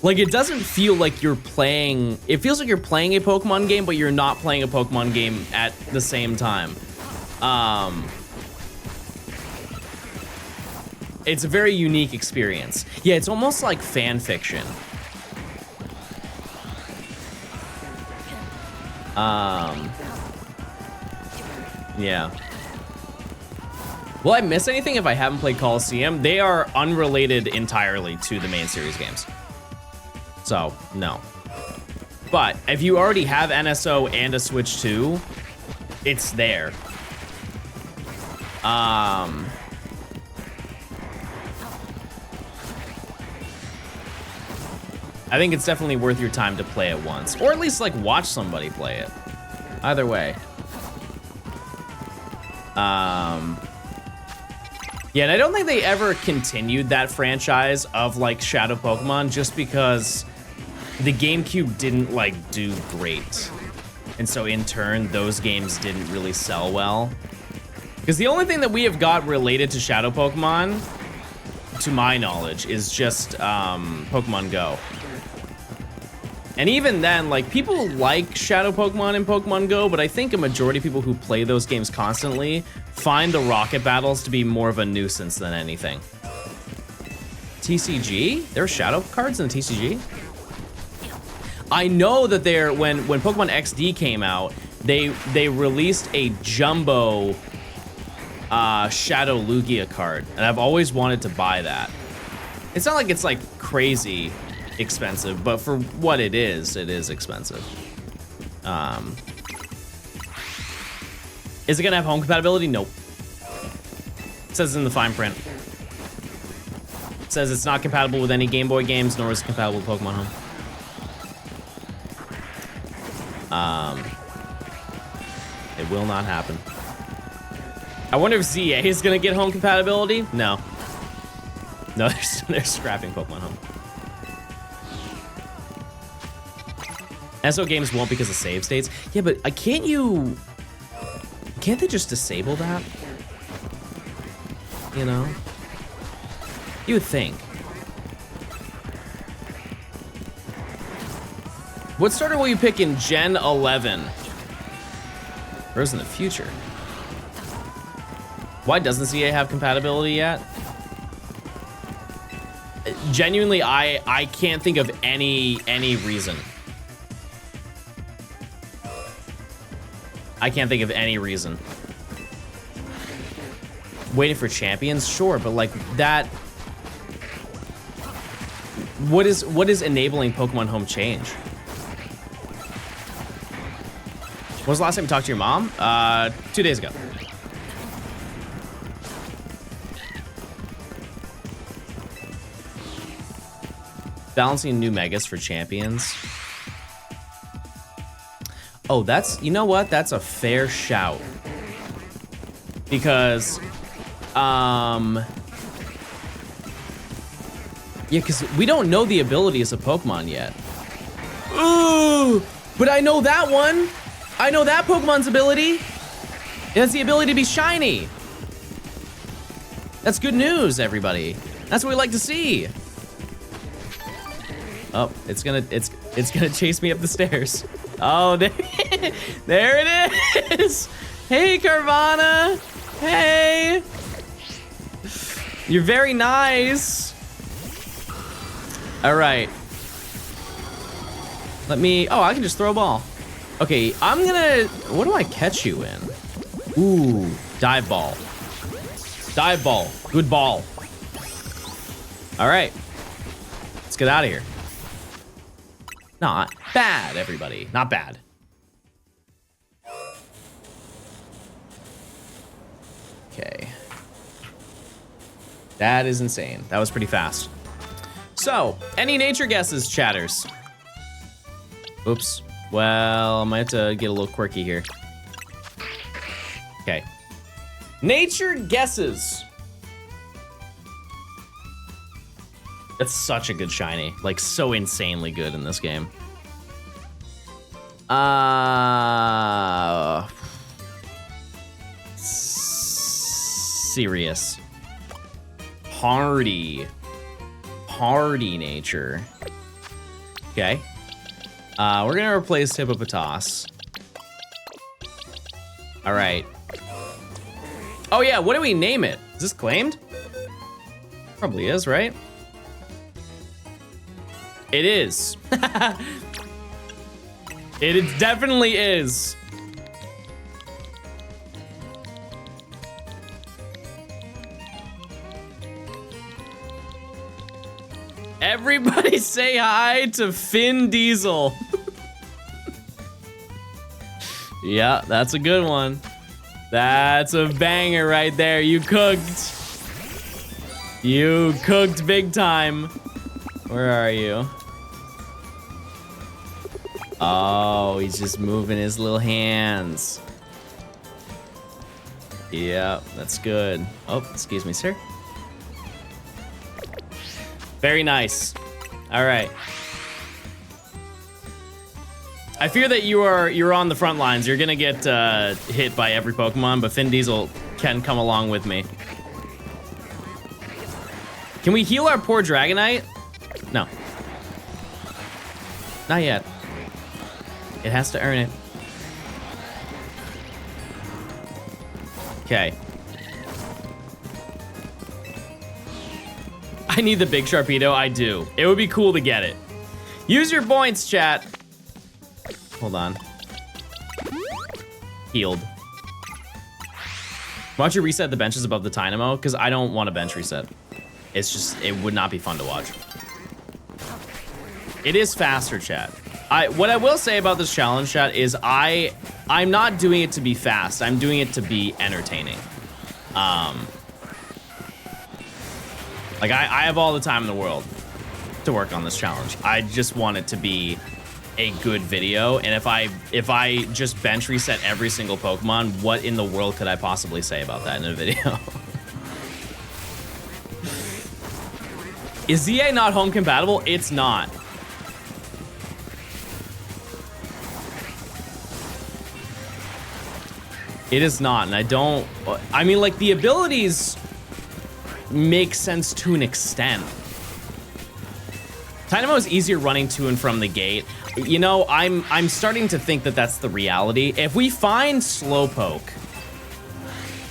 Like it doesn't feel like you're playing, it feels like you're playing a Pokemon game, but you're not playing a Pokemon game at the same time. It's a very unique experience. Yeah, it's almost like fan fiction. Yeah. Will I miss anything if I haven't played Coliseum? They are unrelated entirely to the main series games. So, no. But if you already have NSO and a Switch 2, it's there. I think it's definitely worth your time to play it once, or at least like watch somebody play it. Either way. Yeah, and I don't think they ever continued that franchise of like Shadow Pokemon just because the GameCube didn't like do great. And so in turn, those games didn't really sell well. Because the only thing that we have got related to Shadow Pokemon, to my knowledge, is just Pokemon Go. And even then, like, people like Shadow Pokemon and Pokemon Go, but I think a majority of people who play those games constantly find the rocket battles to be more of a nuisance than anything. TCG? There are Shadow cards in the TCG? I know that when Pokemon XD came out, they released a jumbo Shadow Lugia card, and I've always wanted to buy that. It's not like it's like crazy expensive, but for what it is expensive. Is it gonna have home compatibility? Nope. It says in the fine print. It says it's not compatible with any Game Boy games, nor is it compatible with Pokemon Home. It will not happen. I wonder if ZA is gonna get home compatibility? No. No, they're scrapping Pokemon Home. SO games won't because of save states. Yeah, but can't they just disable that? You know? You would think. What starter will you pick in Gen 11? Rose in the future. Why doesn't ZA have compatibility yet? Genuinely, I can't think of any reason. I can't think of any reason. Waiting for champions? Sure, but like that... What is enabling Pokemon Home change? When was the last time you talked to your mom? 2 days ago. Balancing new megas for champions. Oh, you know what? That's a fair shout. Because, yeah, because we don't know the abilities of Pokemon yet. Ooh, but I know that one. I know that Pokemon's ability. It has the ability to be shiny. That's good news, everybody. That's what we like to see. Oh, it's gonna chase me up the stairs. Oh, there it is. Hey, Carvanha. Hey. You're very nice. All right. Oh, I can just throw a ball. Okay, what do I catch you in? Ooh, dive ball. Dive ball, good ball. All right, let's get out of here. Not bad, everybody. Not bad. Okay. That is insane. That was pretty fast. So, any nature guesses, chatters? Oops. Well, I might have to get a little quirky here. Okay. Nature guesses. It's such a good shiny. Like, so insanely good in this game. Serious. Hardy nature. Okay. We're gonna replace Hippopotas. All right. Oh yeah, what do we name it? Is this claimed? Probably is, right? It is. It definitely is. Everybody say hi to Vin Diesel. Yeah, that's a good one. That's a banger right there. You cooked. You cooked big time. Where are you? Oh, he's just moving his little hands. Yeah, that's good. Oh, excuse me, sir. Very nice. All right. I fear that you're on the front lines. You're gonna get hit by every Pokemon, but Vin Diesel can come along with me. Can we heal our poor Dragonite? No. Not yet. It has to earn it. Okay. I need the big Sharpedo. I do. It would be cool to get it. Use your points, chat. Hold on. Healed. Why don't you reset the benches above the Tynamo? Because I don't want a bench reset. It's just, it would not be fun to watch. It is faster, chat. What I will say about this challenge, chat, is I'm not doing it to be fast. I'm doing it to be entertaining. Like I have all the time in the world to work on this challenge. I just want it to be a good video, and if I just bench reset every single Pokemon, what in the world could I possibly say about that in a video? Is ZA not home compatible? It's not. It is not, and I mean, like, the abilities make sense to an extent. Tynamo is easier running to and from the gate. You know, I'm starting to think that that's the reality. If we find Slowpoke,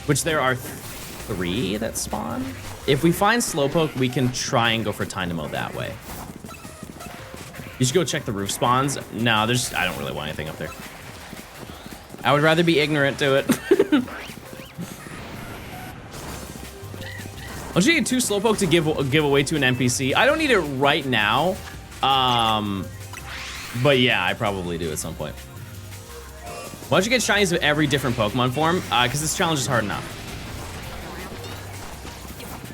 which there are 3 that spawn, if we find Slowpoke, we can try and go for Tynamo that way. You should go check the roof spawns. No, I don't really want anything up there. I would rather be ignorant to it. I'll just get 2 Slowpoke to give away to an NPC. I don't need it right now. But yeah, I probably do at some point. Why don't you get shinies of every different Pokemon form? Because this challenge is hard enough.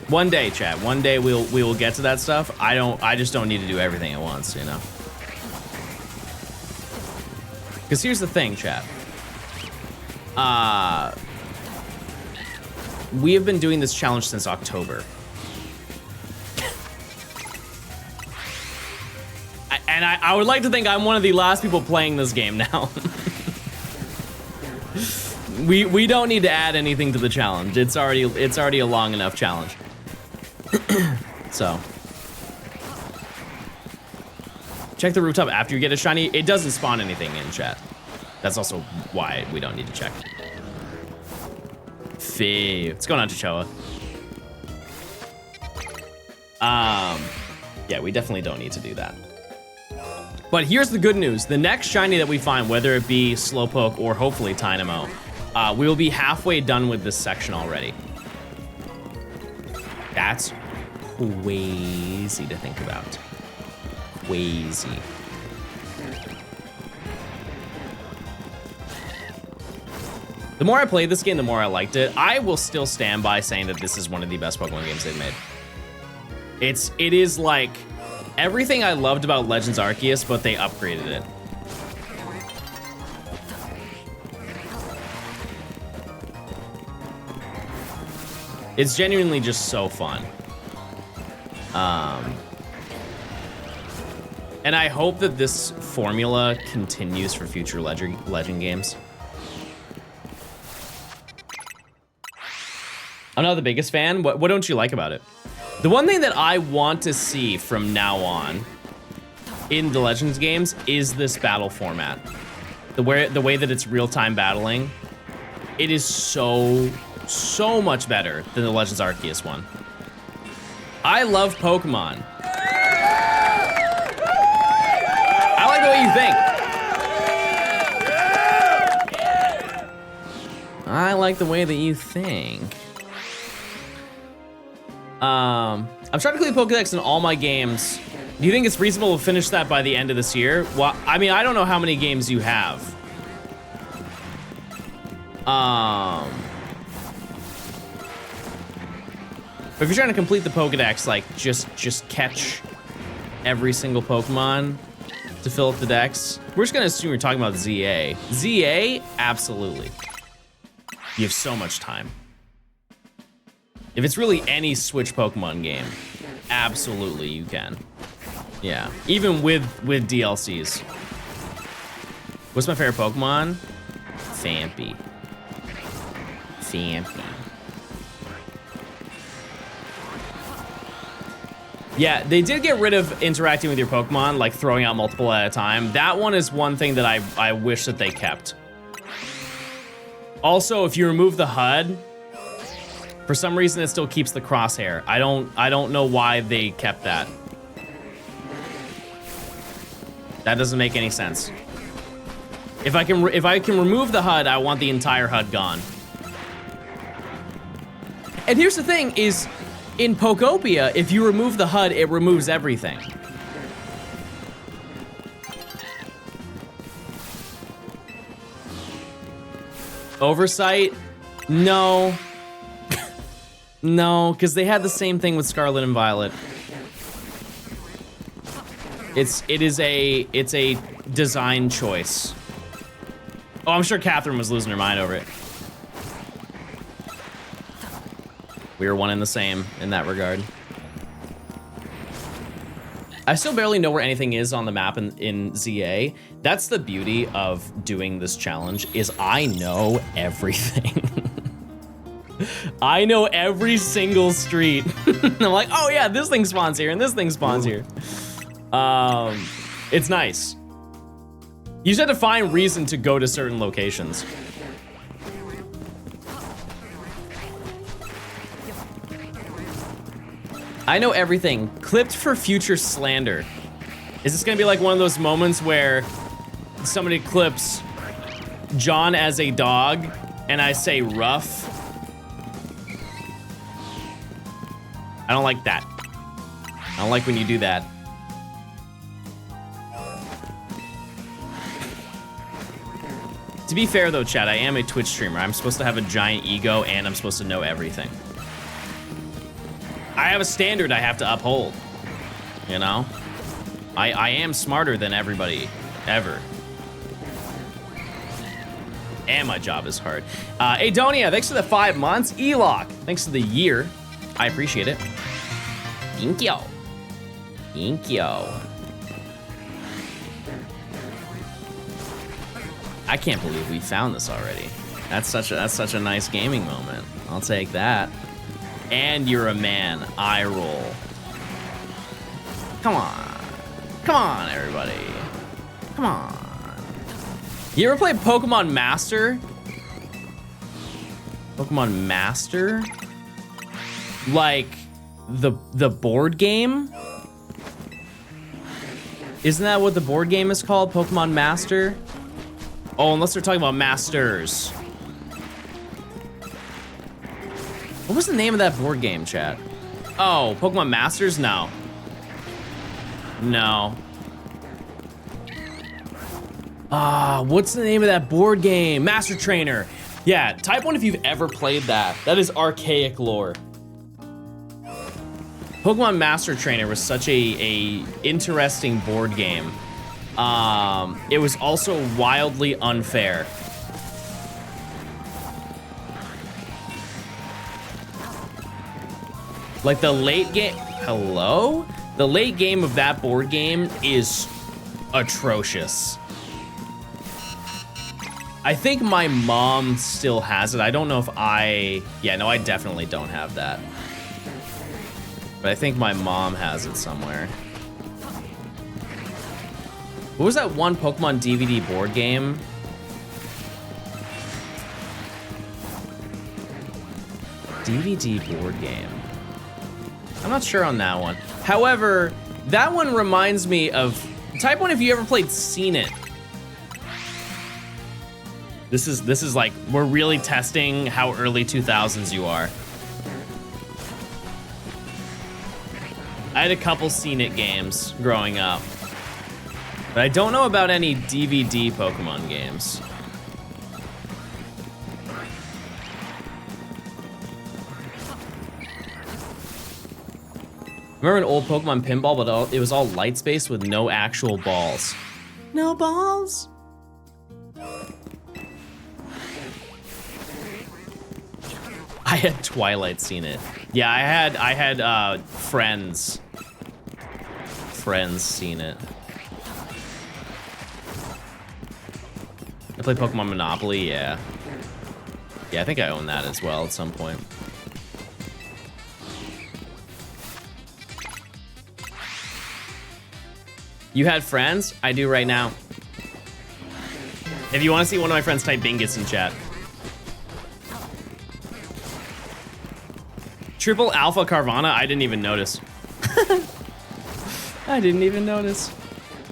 One day, chat. One day we will get to that stuff. I just don't need to do everything at once, you know. Because here's the thing, chat. We have been doing this challenge since October. And I would like to think I'm one of the last people playing this game now. We don't need to add anything to the challenge. It's already a long enough challenge. So. Check the rooftop after you get a shiny. It doesn't spawn anything in chat. That's also why we don't need to check. Fee. What's going on, Chichoa? Yeah, we definitely don't need to do that. But here's the good news. The next shiny that we find, whether it be Slowpoke or hopefully Tynamo, we will be halfway done with this section already. That's crazy to think about. Crazy. The more I played this game, the more I liked it. I will still stand by saying that this is one of the best Pokemon games they've made. It is like everything I loved about Legends Arceus, but they upgraded it. It's genuinely just so fun. And I hope that this formula continues for future Legend games. I'm not the biggest fan. What don't you like about it? The one thing that I want to see from now on in the Legends games is this battle format. The way that it's real-time battling. It is so much better than the Legends Arceus one. I love Pokemon. I like the way you think. I like the way that you think. I'm trying to complete Pokédex in all my games. Do you think it's reasonable to finish that by the end of this year? Well, I mean, I don't know how many games you have. But if you're trying to complete the Pokédex, like just catch every single Pokemon to fill up the Dex. We're just gonna assume you're talking about ZA. ZA, absolutely. You have so much time. If it's really any Switch Pokemon game, absolutely you can. Yeah, even with DLCs. What's my favorite Pokemon? Phanpy. Yeah, they did get rid of interacting with your Pokemon, like throwing out multiple at a time. That one is one thing that I wish that they kept. Also, if you remove the HUD, for some reason it still keeps the crosshair. I don't know why they kept that. That doesn't make any sense. If I can remove the HUD, I want the entire HUD gone. And here's the thing is, in Pokopia, if you remove the HUD, it removes everything. Oversight? No. No, because they had the same thing with Scarlet and Violet. It's a design choice. Oh, I'm sure Catherine was losing her mind over it. We were one and the same in that regard. I still barely know where anything is on the map in ZA. That's the beauty of doing this challenge, is I know everything. I know every single street. I'm like, oh yeah, this thing spawns here and this thing spawns here. It's nice. You just have to find reason to go to certain locations. I know everything. Clipped for future slander. Is this gonna be like one of those moments where somebody clips John as a dog and I say rough? I don't like that. I don't like when you do that. To be fair though, Chad, I am a Twitch streamer. I'm supposed to have a giant ego and I'm supposed to know everything. I have a standard I have to uphold, you know? I am smarter than everybody, ever. And my job is hard. Adonia, thanks for the 5 months. Eloc, thanks for the year. I appreciate it. Thank you. Thank you. I can't believe we found this already. That's such a nice gaming moment. I'll take that. And you're a man. Eye roll. Come on. Come on, everybody. Come on. You ever played Pokemon Master? Pokemon Master? Like the board game? Isn't that what the board game is called? Pokemon Master? Oh, unless they're talking about Masters. What was the name of that board game, chat? Oh, Pokemon Masters? No. No. What's the name of that board game? Master Trainer. Yeah, type 1 if you've ever played that. That is archaic lore. Pokemon Master Trainer was such a interesting board game. It was also wildly unfair. Like the late game, hello? The late game of that board game is atrocious. I think my mom still has it. I don't know if yeah, no, I definitely don't have that. But I think my mom has it somewhere. What was that one Pokemon DVD board game? DVD board game. I'm not sure on that one. However, that one reminds me of type 1 if you ever played Seen It. This is like, we're really testing how early 2000s you are. I had a couple Seen It games growing up, but I don't know about any DVD Pokemon games. Remember an old Pokemon pinball, but it was all light space with no actual balls. No balls? I had Twilight Seen It. Yeah, I had friends seen it. I played Pokemon Monopoly, yeah. Yeah, I think I own that as well at some point. You had friends? I do right now. If you want to see one of my friends, type Bingus in chat. Triple Alpha Carvanha? I didn't even notice. I didn't even notice.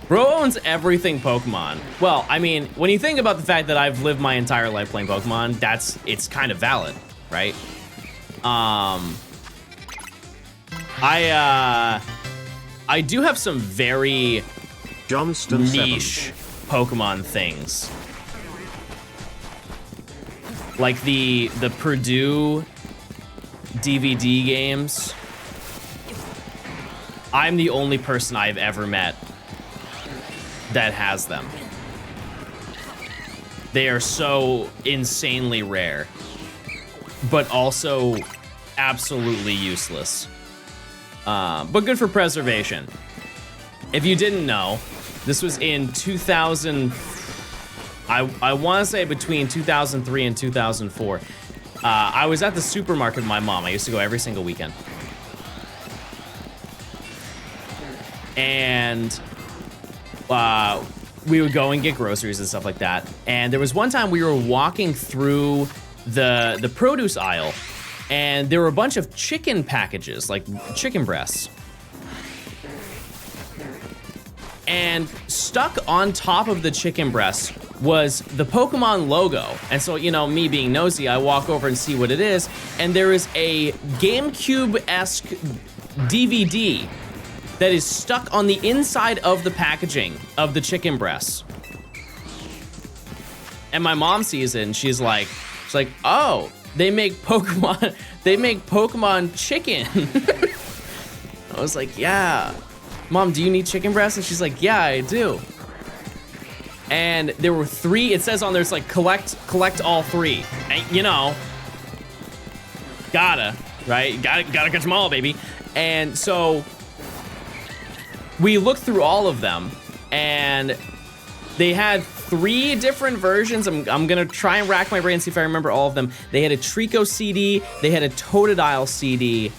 Bro owns everything Pokemon. Well, I mean, when you think about the fact that I've lived my entire life playing Pokemon, it's kind of valid, right? I do have some very Johnstone niche 7. Pokemon things. Like the Purdue DVD games. I'm the only person I've ever met that has them. They are so insanely rare, but also absolutely useless. But good for preservation. If you didn't know, this was in 2000. I want to say between 2003 and 2004. I was at the supermarket with my mom. I used to go every single weekend. And we would go and get groceries and stuff like that. And there was one time we were walking through the produce aisle, and there were a bunch of chicken packages, like chicken breasts. And stuck on top of the chicken breast was the Pokemon logo. And so, you know, me being nosy, I walk over and see what it is. And there is a GameCube-esque DVD that is stuck on the inside of the packaging of the chicken breasts. And my mom sees it and she's like, oh, they make Pokemon chicken. I was like, yeah. Mom, do you need chicken breasts? And she's like, yeah, I do. And there were 3, it says on there, it's like collect all 3. And, you know, gotta, right? Gotta catch them all, baby. And so we looked through all of them, and they had 3 different versions. I'm gonna try and rack my brain and see if I remember all of them. They had a Trico CD, they had a Totodile CD,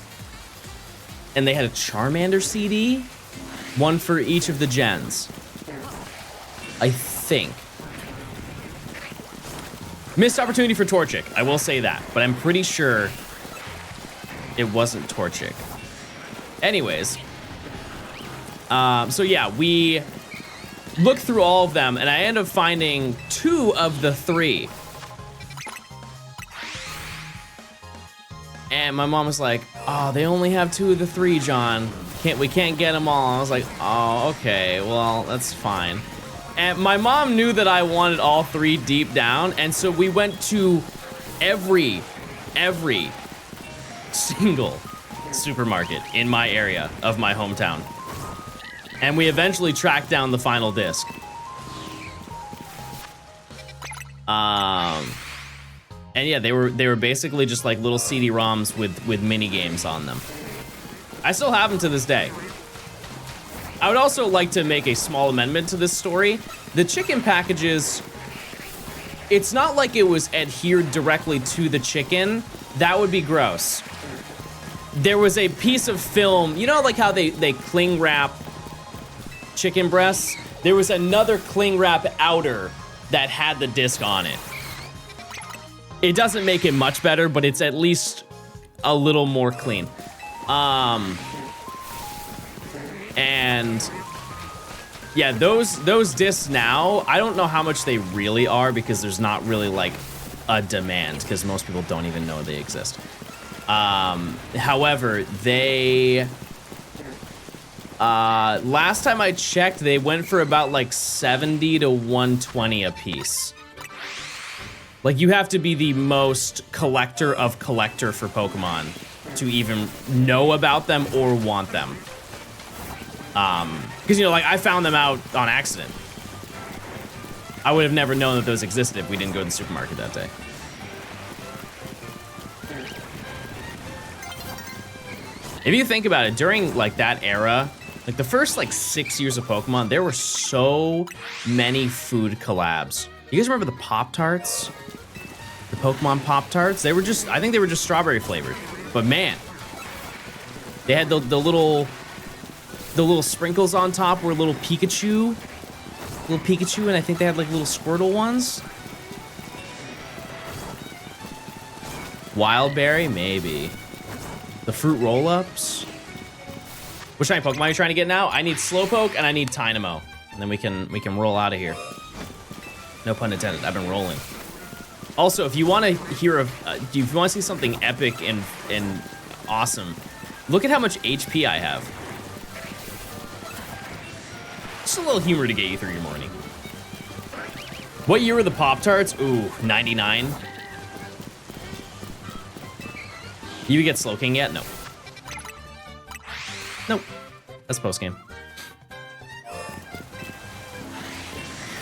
and they had a Charmander CD. One for each of the gens, I think. Missed opportunity for Torchic, I will say that, but I'm pretty sure it wasn't Torchic. Anyways, so yeah, we looked through all of them, and I ended up finding 2 of the 3. And my mom was like, oh, they only have 2 of the 3, John. We can't get them all. I was like, oh, okay, well, that's fine. And my mom knew that I wanted all 3 deep down, and so we went to every single supermarket in my area of my hometown. And we eventually tracked down the final disc. And yeah, they were basically just like little CD-ROMs with mini games on them. I still have them to this day. I would also like to make a small amendment to this story. The chicken packages, it's not like it was adhered directly to the chicken. That would be gross. There was a piece of film, you know like how they cling wrap chicken breasts? There was another cling wrap outer that had the disc on it. It doesn't make it much better, but it's at least a little more clean. And yeah, those discs now, I don't know how much they really are because there's not really like a demand because most people don't even know they exist. However, they, last time I checked, they went for about like 70 to 120 a piece. Like you have to be the most collector of collector for Pokemon to even know about them or want them. Because you know, like I found them out on accident. I would have never known that those existed if we didn't go to the supermarket that day. If you think about it, during like that era, like the first like 6 years of Pokemon, there were so many food collabs. You guys remember the Pop-Tarts? The Pokemon Pop-Tarts? They were just, I think they were just strawberry flavored. But man, they had the little sprinkles on top were little Pikachu, and I think they had like little Squirtle ones. Wild Berry, maybe. The fruit roll-ups. Which kind of Pokemon are you trying to get now? I need Slowpoke and I need Tynamo, and then we can roll out of here. No pun intended. I've been rolling. Also, if you want to hear of, if you want to see something epic and awesome, look at how much HP I have. Just a little humor to get you through your morning. What year were the Pop-Tarts? Ooh, 99. You get Slowking yet? No. Nope. That's post-game.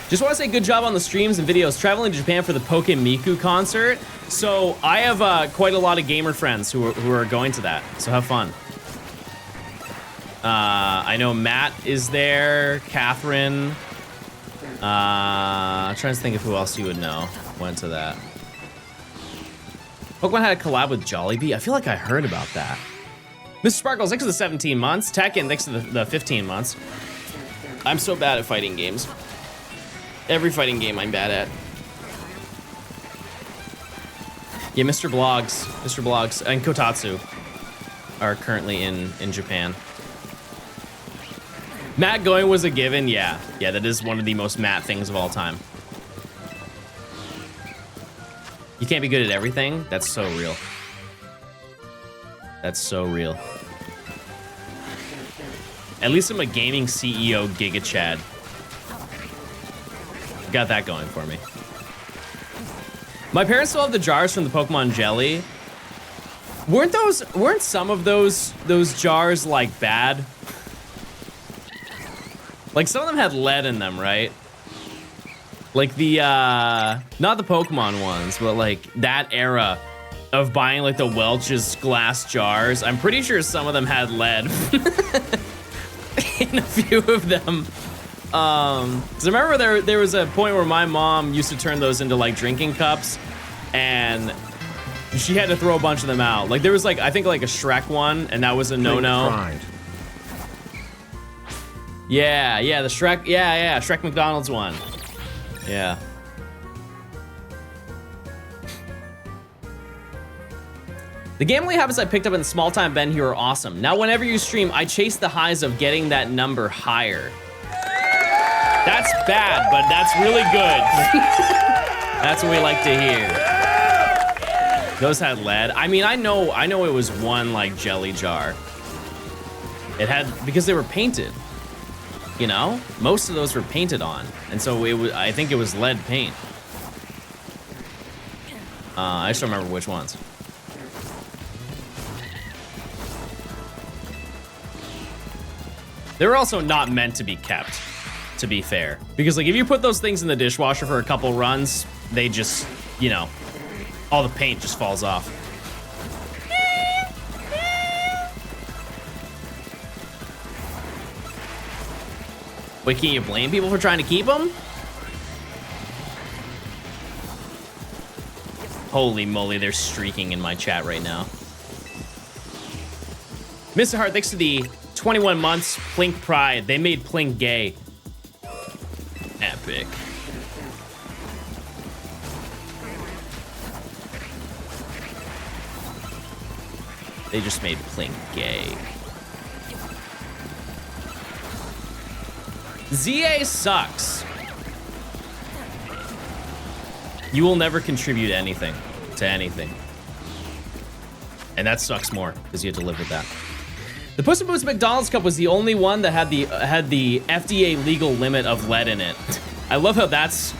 Just want to say good job on the streams and videos. Traveling to Japan for the Pok&eacute concert. So I have quite a lot of gamer friends who are going to that. So have fun. I know Matt is there. Catherine. I'm trying to think of who else you would know went to that. Pokemon had a collab with Jollibee. I feel like I heard about that. Mr. Sparkles, thanks for the 17 months. Tekken, thanks to the 15 months. I'm so bad at fighting games. Every fighting game I'm bad at. Yeah, Mr. Blogs and Kotatsu are currently in Japan. Matt going was a given, yeah. Yeah, that is one of the most Matt things of all time. You can't be good at everything? That's so real. That's so real. At least I'm a gaming CEO, Giga Chad. Got that going for me. My parents still have the jars from the Pokemon Jelly. Weren't some of those jars like bad? Like some of them had lead in them, right? Like the not the Pokemon ones, but like that era of buying like the Welch's glass jars. I'm pretty sure some of them had lead in a few of them. Cause I remember there was a point where my mom used to turn those into like drinking cups, and she had to throw a bunch of them out. Like there was like, I think like a Shrek one, and that was a no-no. Yeah, the Shrek, yeah, Shrek McDonald's one. Yeah. The gambling habits I picked up in small time Ben here are awesome. Now whenever you stream, I chase the highs of getting that number higher. That's bad, but that's really good. That's what we like to hear. Those had lead. I mean, I know it was one like jelly jar. It had, because they were painted. You know, most of those were painted on, and so it was. I think it was lead paint. I just don't remember which ones. They're also not meant to be kept, to be fair. Because like if you put those things in the dishwasher for a couple runs, they just, you know, all the paint just falls off. Wait, can you blame people for trying to keep them? Holy moly, they're streaking in my chat right now. Mr. Hart, thanks to the 21 months, Plink Pride. They made Plink gay. Epic. They just made Plink gay. ZA sucks. You will never contribute anything to anything. And that sucks more, because you had to live with that. The Puss in Boots McDonald's cup was the only one that had the FDA legal limit of lead in it. I love how that's...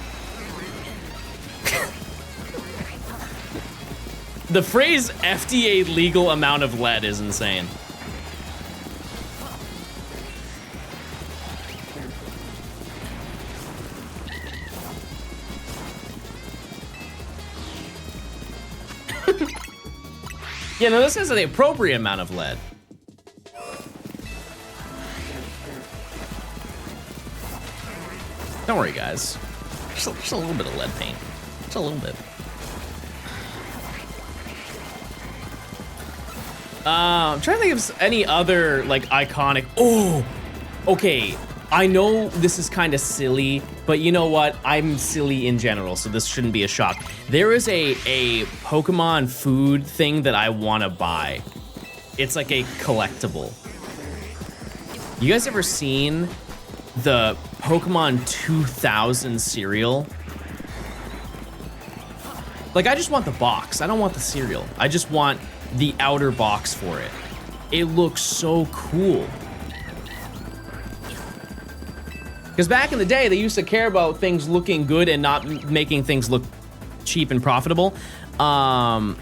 The phrase FDA legal amount of lead is insane. Yeah, no, this is the appropriate amount of lead. Don't worry, guys. Just a little bit of lead paint. Just a little bit. I'm trying to think of any other, like, iconic... Oh! Okay, I know this is kind of silly, but you know what? I'm silly in general, so this shouldn't be a shock. There is a Pokemon food thing that I want to buy. It's like a collectible. You guys ever seen the Pokemon 2000 cereal? Like, I just want the box. I don't want the cereal. I just want the outer box for it. It looks so cool. Because back in the day, they used to care about things looking good and not making things look cheap and profitable. And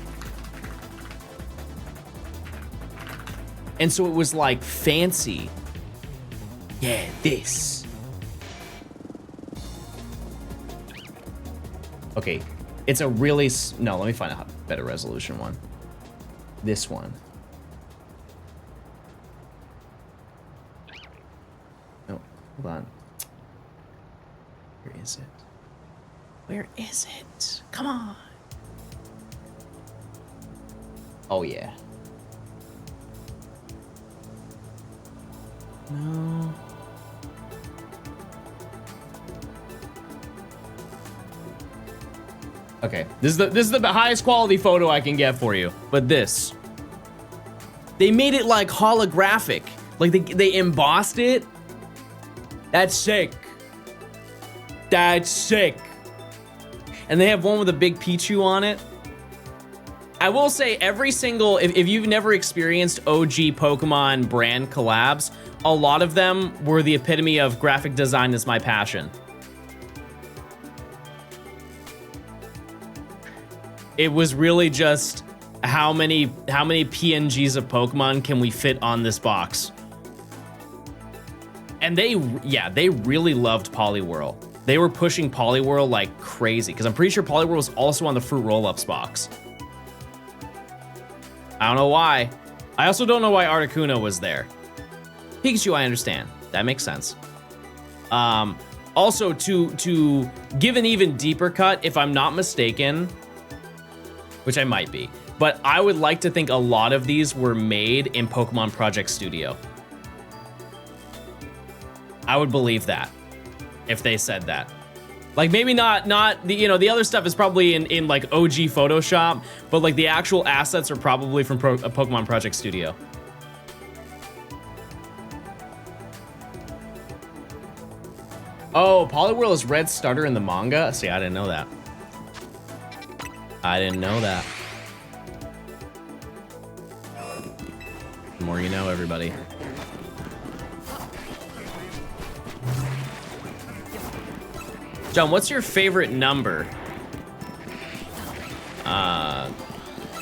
so it was like fancy. Yeah, this. Okay, it's a really, no, let me find a better resolution one. This one. No, hold on. Where is it? Where is it? Come on. Oh, yeah. No. Okay, this is the highest quality photo I can get for you. But this, they made it like holographic, like they embossed it. That's sick. That's sick. And they have one with a big Pichu on it. I will say every single, if you've never experienced OG Pokemon brand collabs, a lot of them were the epitome of graphic design is my passion. It was really just how many PNGs of Pokemon can we fit on this box? And they really loved Poliwhirl. They were pushing Poliwhirl like crazy, because I'm pretty sure Poliwhirl was also on the Fruit Roll-Ups box. I don't know why. I also don't know why Articuno was there. Pikachu, I understand. That makes sense. Also, to give an even deeper cut, if I'm not mistaken, which I might be, but I would like to think a lot of these were made in Pokemon Project Studio. I would believe that if they said that. Like maybe not the, you know, the other stuff is probably in like OG Photoshop, but like the actual assets are probably from Pokemon Project Studio. Oh, Poliwhirl is Red Starter in the manga? See, I didn't know that. I didn't know that. The more you know, everybody. John, what's your favorite number?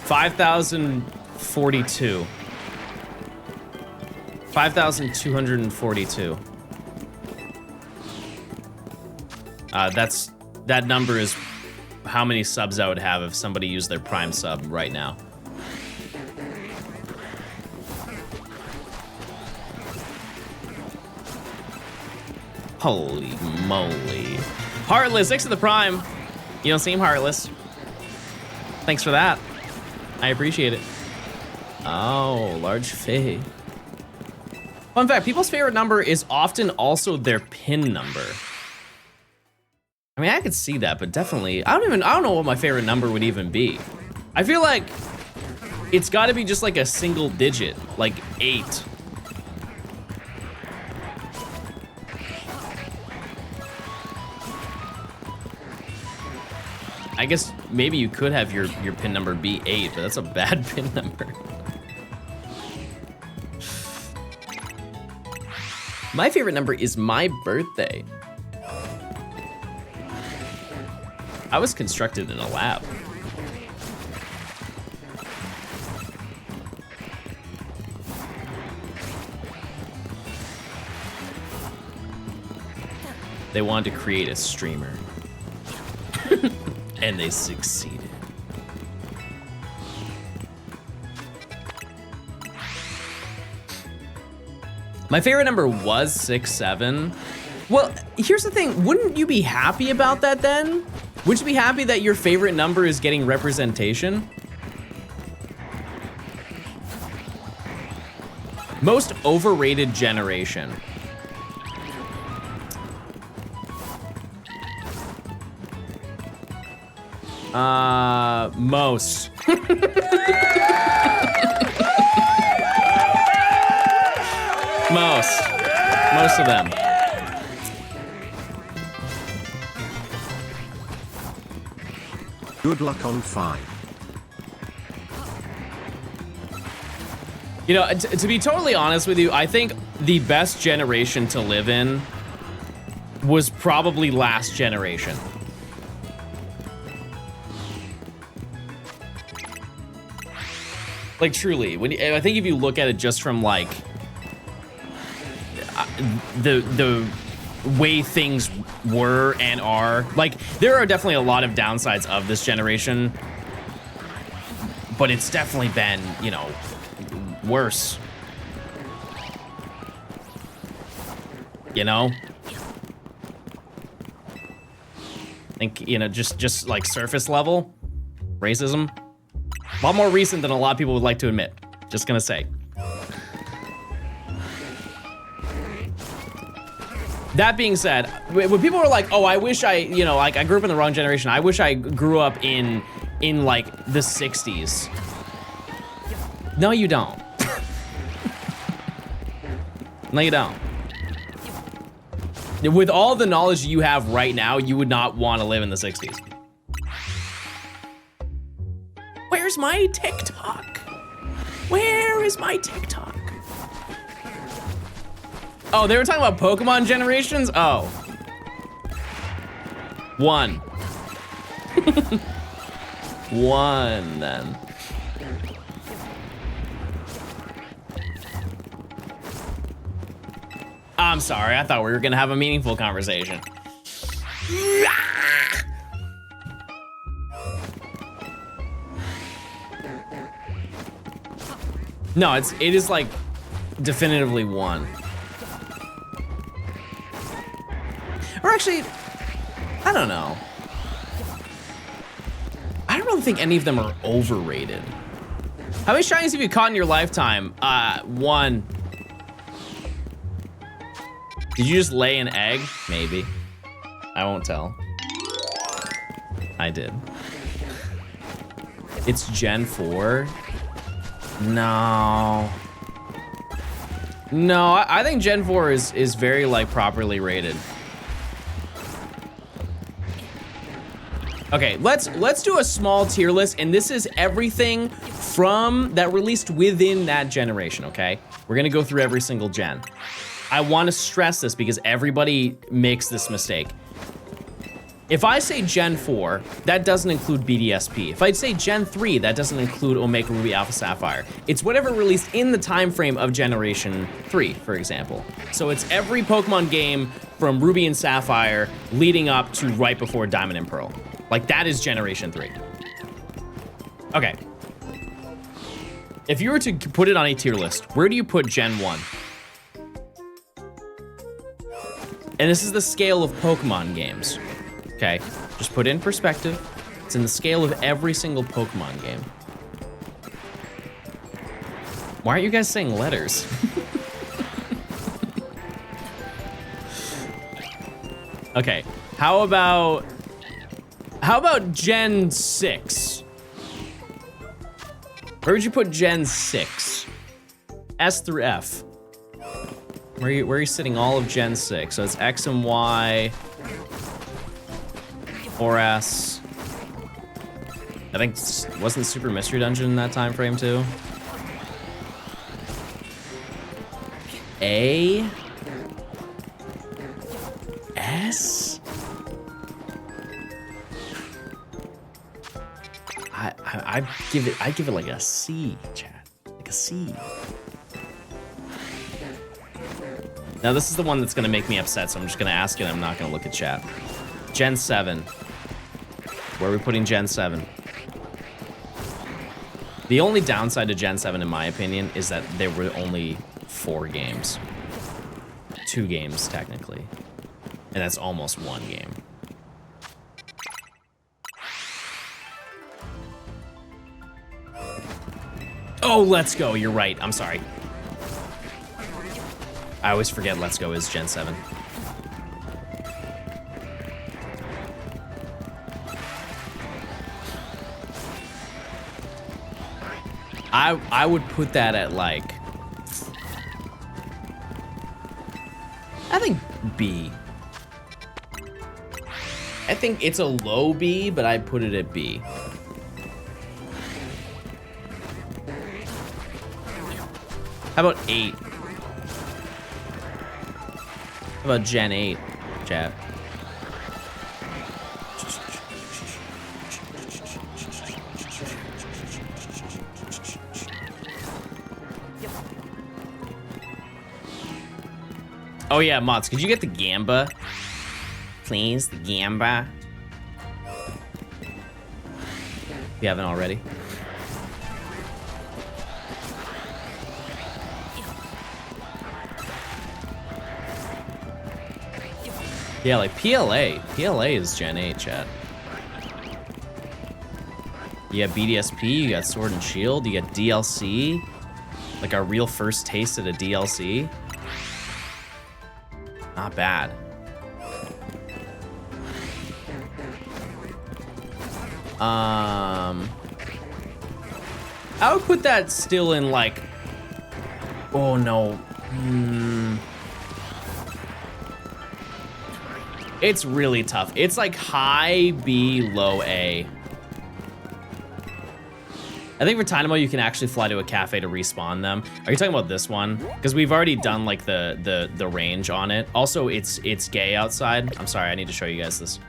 5,042. 5,242. That number is how many subs I would have if somebody used their Prime sub right now. Holy moly. Heartless, thanks for the Prime. You don't seem heartless. Thanks for that. I appreciate it. Oh, large fee. Fun fact, people's favorite number is often also their PIN number. I mean, I could see that, but definitely, I don't know what my favorite number would even be. I feel like it's gotta be just like a single digit, like 8. I guess maybe you could have your PIN number be 8, but that's a bad PIN number. My favorite number is my birthday. I was constructed in a lab. They wanted to create a streamer. And they succeeded. My favorite number was 6'7". Well, here's the thing. Wouldn't you be happy about that then? Wouldn't you be happy that your favorite number is getting representation? Most overrated generation. Most. Most of them. Good luck on 5. You know, to be totally honest with you, I think the best generation to live in was probably last generation. Like truly, I think if you look at it just from like the way things were and are, like there are definitely a lot of downsides of this generation, but it's definitely been, you know, worse. You know? I think, you know, just like surface level racism. A lot more recent than a lot of people would like to admit. Just gonna say. That being said, when people are like, oh, I wish I, you know, like I grew up in the wrong generation. I wish I grew up in like the 60s. No, you don't. No, you don't. With all the knowledge you have right now, you would not want to live in the 60s. Where's my TikTok? Where is my TikTok? Oh, they were talking about Pokemon generations? Oh. 1. 1 then. I'm sorry, I thought we were gonna have a meaningful conversation. No, it is like definitively 1. Or actually, I don't know. I don't really think any of them are overrated. How many shinies have you caught in your lifetime? 1. Did you just lay an egg? Maybe. I won't tell. I did. It's Gen 4? No. No, I think Gen 4 is very like properly rated. Okay, let's do a small tier list, and this is everything from that released within that generation, okay? We're gonna go through every single gen. I wanna stress this because everybody makes this mistake. If I say Gen 4, that doesn't include BDSP. If I say Gen 3, that doesn't include Omega Ruby Alpha Sapphire. It's whatever released in the time frame of Generation 3, for example. So it's every Pokemon game from Ruby and Sapphire leading up to right before Diamond and Pearl. Like, that is Generation 3. Okay. If you were to put it on a tier list, where do you put Gen 1? And this is the scale of Pokemon games. Okay, just put it in perspective. It's in the scale of every single Pokemon game. Why aren't you guys saying letters? Okay, how about Gen 6? Where would you put Gen 6? S through F. Where are you sitting all of Gen 6? So it's X and Y. 4S. I think, wasn't Super Mystery Dungeon in that time frame too? A? S? I'd give it like a C, chat. Like a C. Now this is the one that's gonna make me upset, so I'm just gonna ask it, I'm not gonna look at chat. Gen 7. Where are we putting Gen 7? The only downside to Gen 7, in my opinion, is that there were only 4 games. 2 games, technically. And that's almost 1 game. Oh, Let's Go, you're right, I'm sorry. I always forget Let's Go is Gen 7. I would put that at like, I think B. I think it's a low B, but I'd put it at B. How about 8? How about Gen 8, chat? Oh yeah, mods, could you get the Gamba? Please, the Gamba. If you haven't already. Yeah, like PLA. PLA is Gen 8, chat. You got BDSP, you got Sword and Shield, you got DLC. Like our real first taste at a DLC. Not bad. I would put that still in like, oh no. It's really tough. It's like high B, low A. I think for Tynamo, you can actually fly to a cafe to respawn them. Are you talking about this one? Because we've already done like the range on it. Also, it's gay outside. I'm sorry, I need to show you guys this.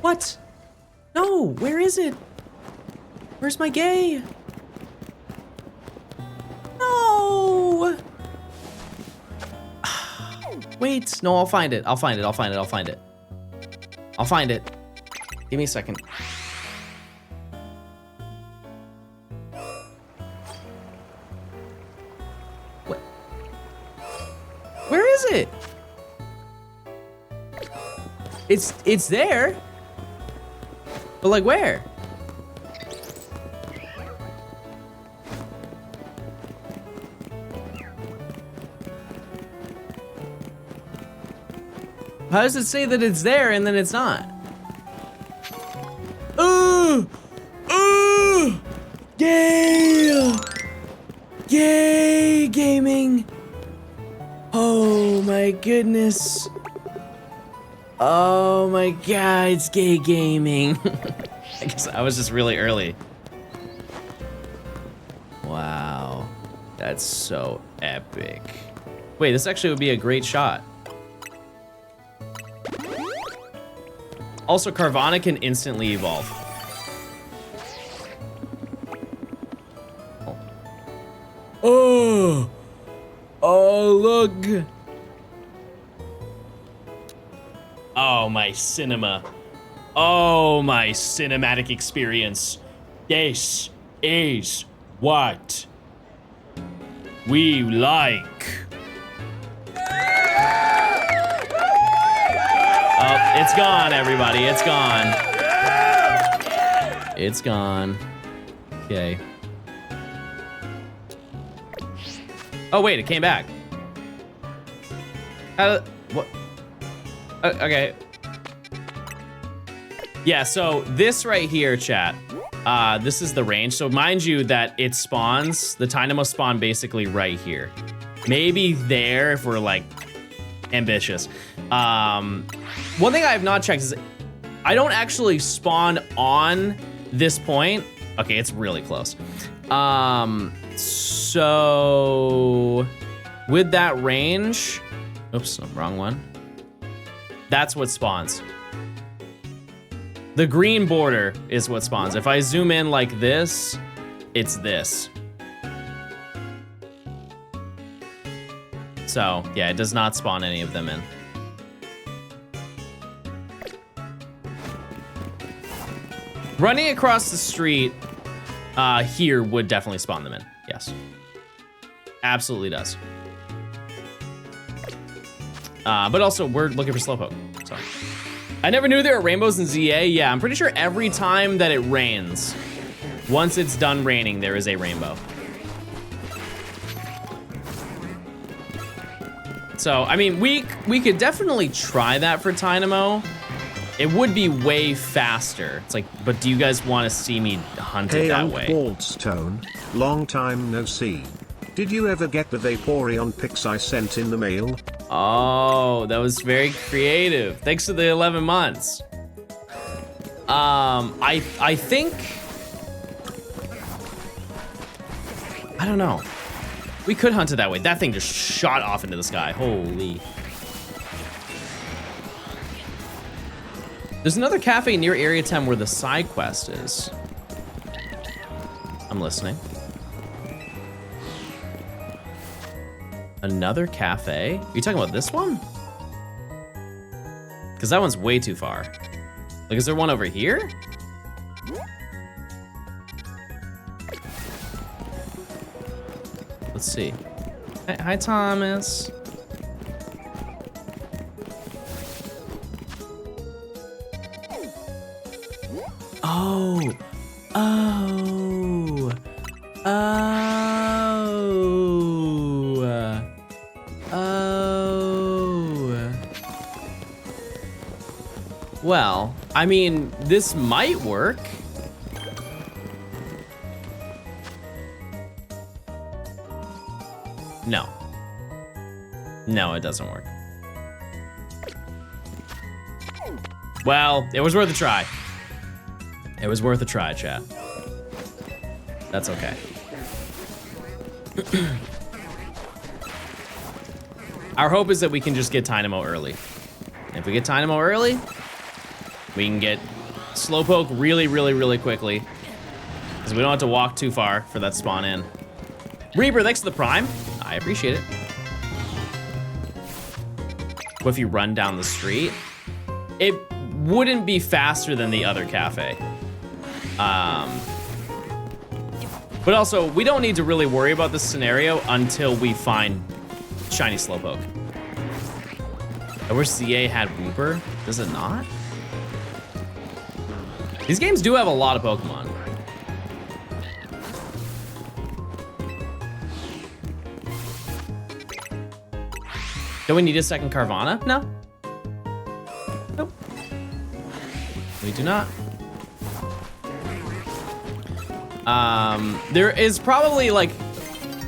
What? No, where is it? Where's my gay? No! Wait, no, I'll find it. I'll find it. I'll find it. I'll find it. I'll find it. Give me a second. What? Where is it? It's there. But like where? How does it say that it's there and then it's not? Ooh! Ooh! Gay! Gay gaming! Oh my goodness. Oh my god, it's gay gaming. I guess I was just really early. Wow. That's so epic. Wait, this actually would be a great shot. Also, Carvanha can instantly evolve. Oh, look. Oh, my cinema. Oh, my cinematic experience. This is what we like. Oh, it's gone, everybody. It's gone. It's gone. Okay. Oh, wait, it came back. What? Okay. Yeah, so this right here, chat, this is the range. So mind you that it spawns, the Tynamo spawn basically right here. Maybe there if we're like ambitious. One thing I have not checked is I don't actually spawn on this point. Okay, it's really close. So with that range, oops, no, wrong one. That's what spawns. The green border is what spawns. If I zoom in like this, it's this. So yeah, it does not spawn any of them in. Running across the street here would definitely spawn them in. Yes. Absolutely does. But also, we're looking for Slowpoke. So. I never knew there were rainbows in ZA. Yeah, I'm pretty sure every time that it rains, once it's done raining, there is a rainbow. So, I mean, we could definitely try that for Tynamo. It would be way faster. It's like, but do you guys want to see me hunt it that way? Hey, Johnstone, long time no see. Did you ever get the Vaporeon pics I sent in the mail? Oh, that was very creative. Thanks for the 11 months. I think, I don't know. We could hunt it that way. That thing just shot off into the sky. Holy. There's another cafe near Area 10 where the side quest is. I'm listening. Another cafe? Are you talking about this one? Because that one's way too far. Like, is there one over here? Let's see. Hi, Thomas. Oh. Oh. Oh. Oh. Well, I mean, this might work. No. No, it doesn't work. Well, it was worth a try. It was worth a try, chat. That's okay. Our hope is that we can just get Tynamo early. If we get Tynamo early, we can get Slowpoke really, really, really quickly. Because we don't have to walk too far for that spawn in. Reaper, thanks for the prime. I appreciate it. What if you run down the street? It wouldn't be faster than the other cafe. But also, we don't need to really worry about this scenario until we find shiny Slowpoke. I wish ZA had Reaper. Does it not? These games do have a lot of Pokemon. Do we need a second Carvanha? No. Nope. We do not. There is probably like,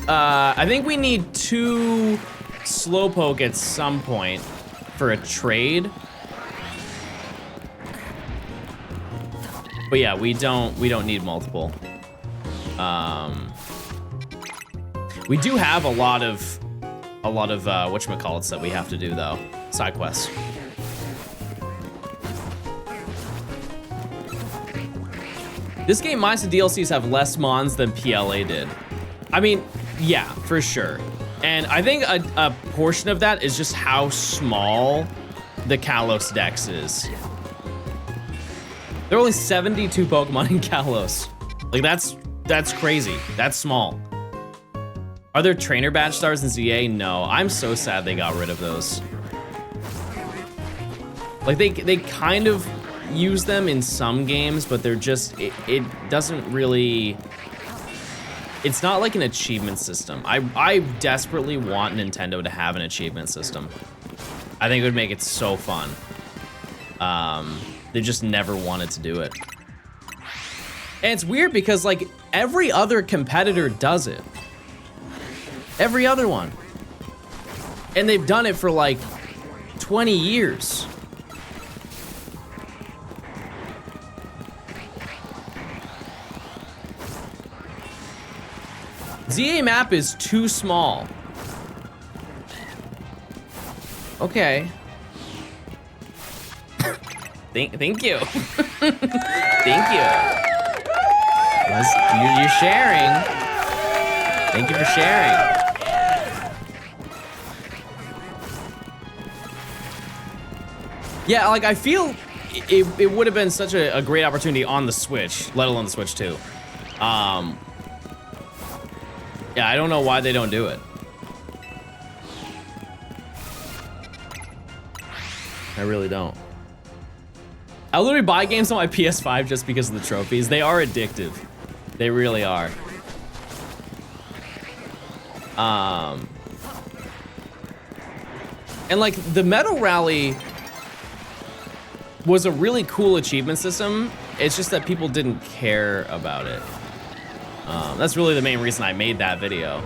I think we need 2 Slowpoke at some point for a trade. But yeah, we don't need multiple. We do have a lot of whatchamacallits that we have to do though. Side quests. This game minus the DLCs have less mons than PLA did. I mean, yeah, for sure. And I think a portion of that is just how small the Kalos Dex is. There are only 72 Pokemon in Kalos. Like that's crazy. That's small. Are there trainer badge stars in ZA? No, I'm so sad they got rid of those. Like they kind of use them in some games, but they're just, it doesn't really, it's not like an achievement system. I desperately want Nintendo to have an achievement system. I think it would make it so fun. They just never wanted to do it. And it's weird because like every other competitor does it. Every other one. And they've done it for like 20 years. ZA map is too small. Okay. Thank you. Thank you. You're sharing. Thank you for sharing. Yeah, like I feel it would have been such a great opportunity on the Switch, let alone the Switch 2. Yeah, I don't know why they don't do it. I really don't. I literally buy games on my PS5 just because of the trophies. They are addictive. They really are. And like the Medal Rally was a really cool achievement system. It's just that people didn't care about it. That's really the main reason I made that video.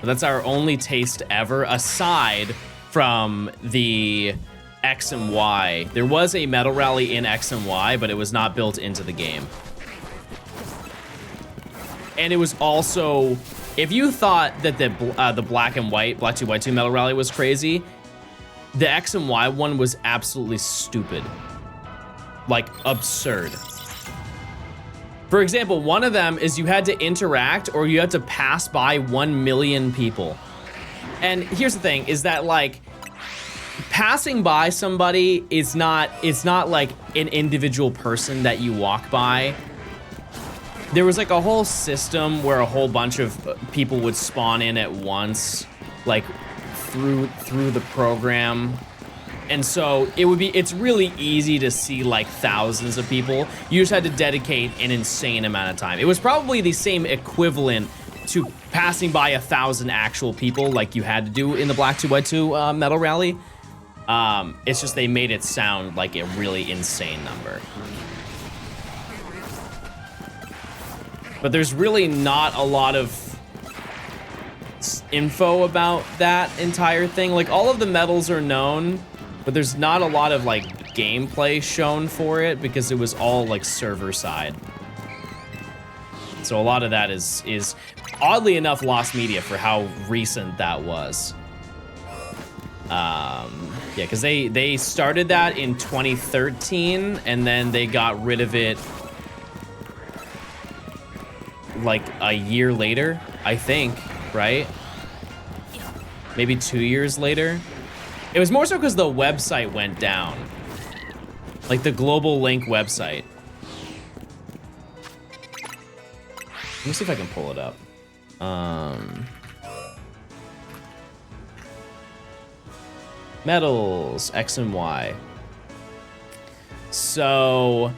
But that's our only taste ever, aside from the X and Y. There was a Medal Rally in X and Y, but it was not built into the game. And it was also, if you thought that the Black 2 White 2 Medal Rally was crazy, the X and Y one was absolutely stupid. Like, absurd. For example, one of them is you had to interact or you had to pass by 1 million people. And here's the thing, is that like, passing by somebody is not, it's not like an individual person that you walk by. There was like a whole system where a whole bunch of people would spawn in at once, like through the program. And so it's really easy to see like thousands of people. You just had to dedicate an insane amount of time. It was probably the same equivalent to passing by 1,000 actual people like you had to do in the Black 2 White 2 Medal Rally. It's just they made it sound like a really insane number. But there's really not a lot of info about that entire thing. Like all of the medals are known, but there's not a lot of like gameplay shown for it because it was all like server side. So a lot of that is oddly enough lost media for how recent that was. Yeah, because they started that in 2013 and then they got rid of it like a year later, I think, right? Maybe 2 years later. It was more so because the website went down. Like the Global Link website. Let me see if I can pull it up. Medals, X and Y. So,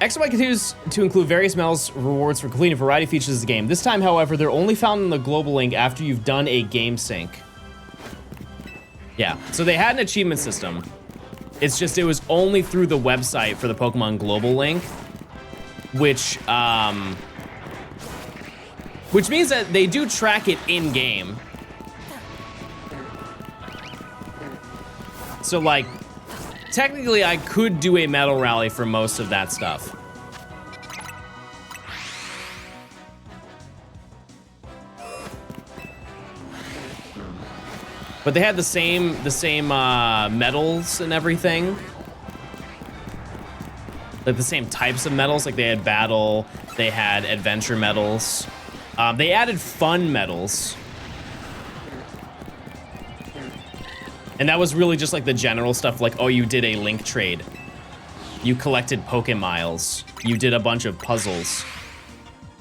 X and Y continues to include various medals rewards for completing a variety of features of the game. This time, however, they're only found in the Global Link after you've done a game sync. Yeah, so they had an achievement system. It's just it was only through the website for the Pokemon Global Link, which means that they do track it in-game. So, like, technically I could do a Medal Rally for most of that stuff. But they had the same medals and everything. Like the same types of medals. Like they had battle, they had adventure medals. They added fun medals. And that was really just like the general stuff, like, oh, you did a link trade. You collected Pokemiles. You did a bunch of puzzles.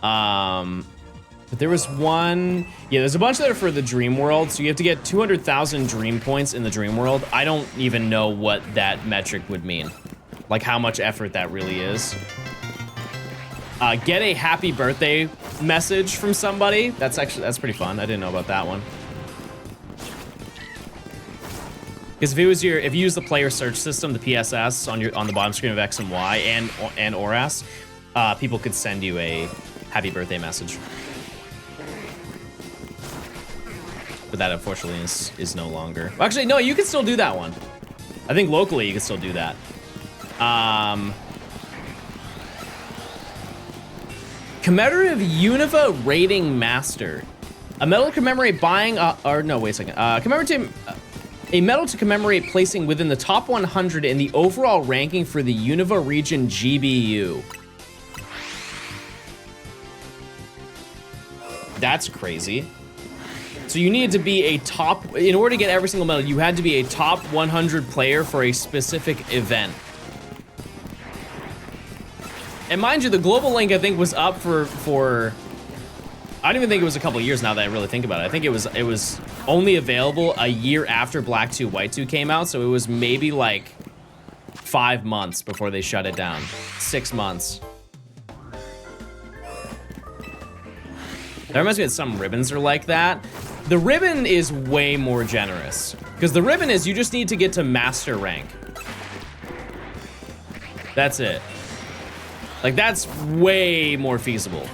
But there was one, yeah, there's a bunch that are for the Dream World. So you have to get 200,000 Dream Points in the Dream World. I don't even know what that metric would mean. Like how much effort that really is. Get a happy birthday message from somebody. That's pretty fun. I didn't know about that one. Because if you use the player search system, the PSS on the bottom screen of X and Y and ORAS, people could send you a happy birthday message. But that unfortunately is no longer. Well, actually, no, you can still do that one. I think locally you can still do that. Commemorative Univa Rating Master. A medal to commemorate buying, a medal to commemorate placing within the top 100 in the overall ranking for the Univa region GBU. That's crazy. So you needed to be a top, in order to get every single medal, you had to be a top 100 player for a specific event. And mind you, the global link I think was up for I don't even think it was a couple years now that I really think about it. I think it was only available a year after Black 2 White 2 came out, so it was maybe like 5 months before they shut it down. 6 months. That reminds me that some ribbons are like that. The ribbon is way more generous. Because the ribbon is you just need to get to master rank. That's it. Like that's way more feasible.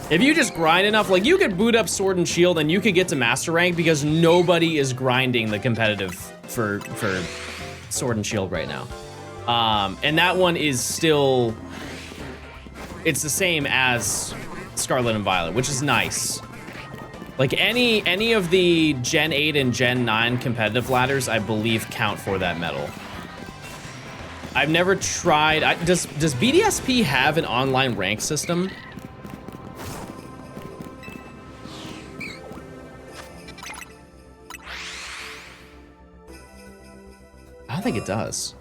If you just grind enough, like you could boot up Sword and Shield and you could get to master rank because nobody is grinding the competitive for Sword and Shield right now. And that one is still, it's the same as Scarlet and Violet, which is nice. Like any of the Gen 8 and Gen 9 competitive ladders, I believe count for that medal. I've never tried, does BDSP have an online rank system? I don't think it does.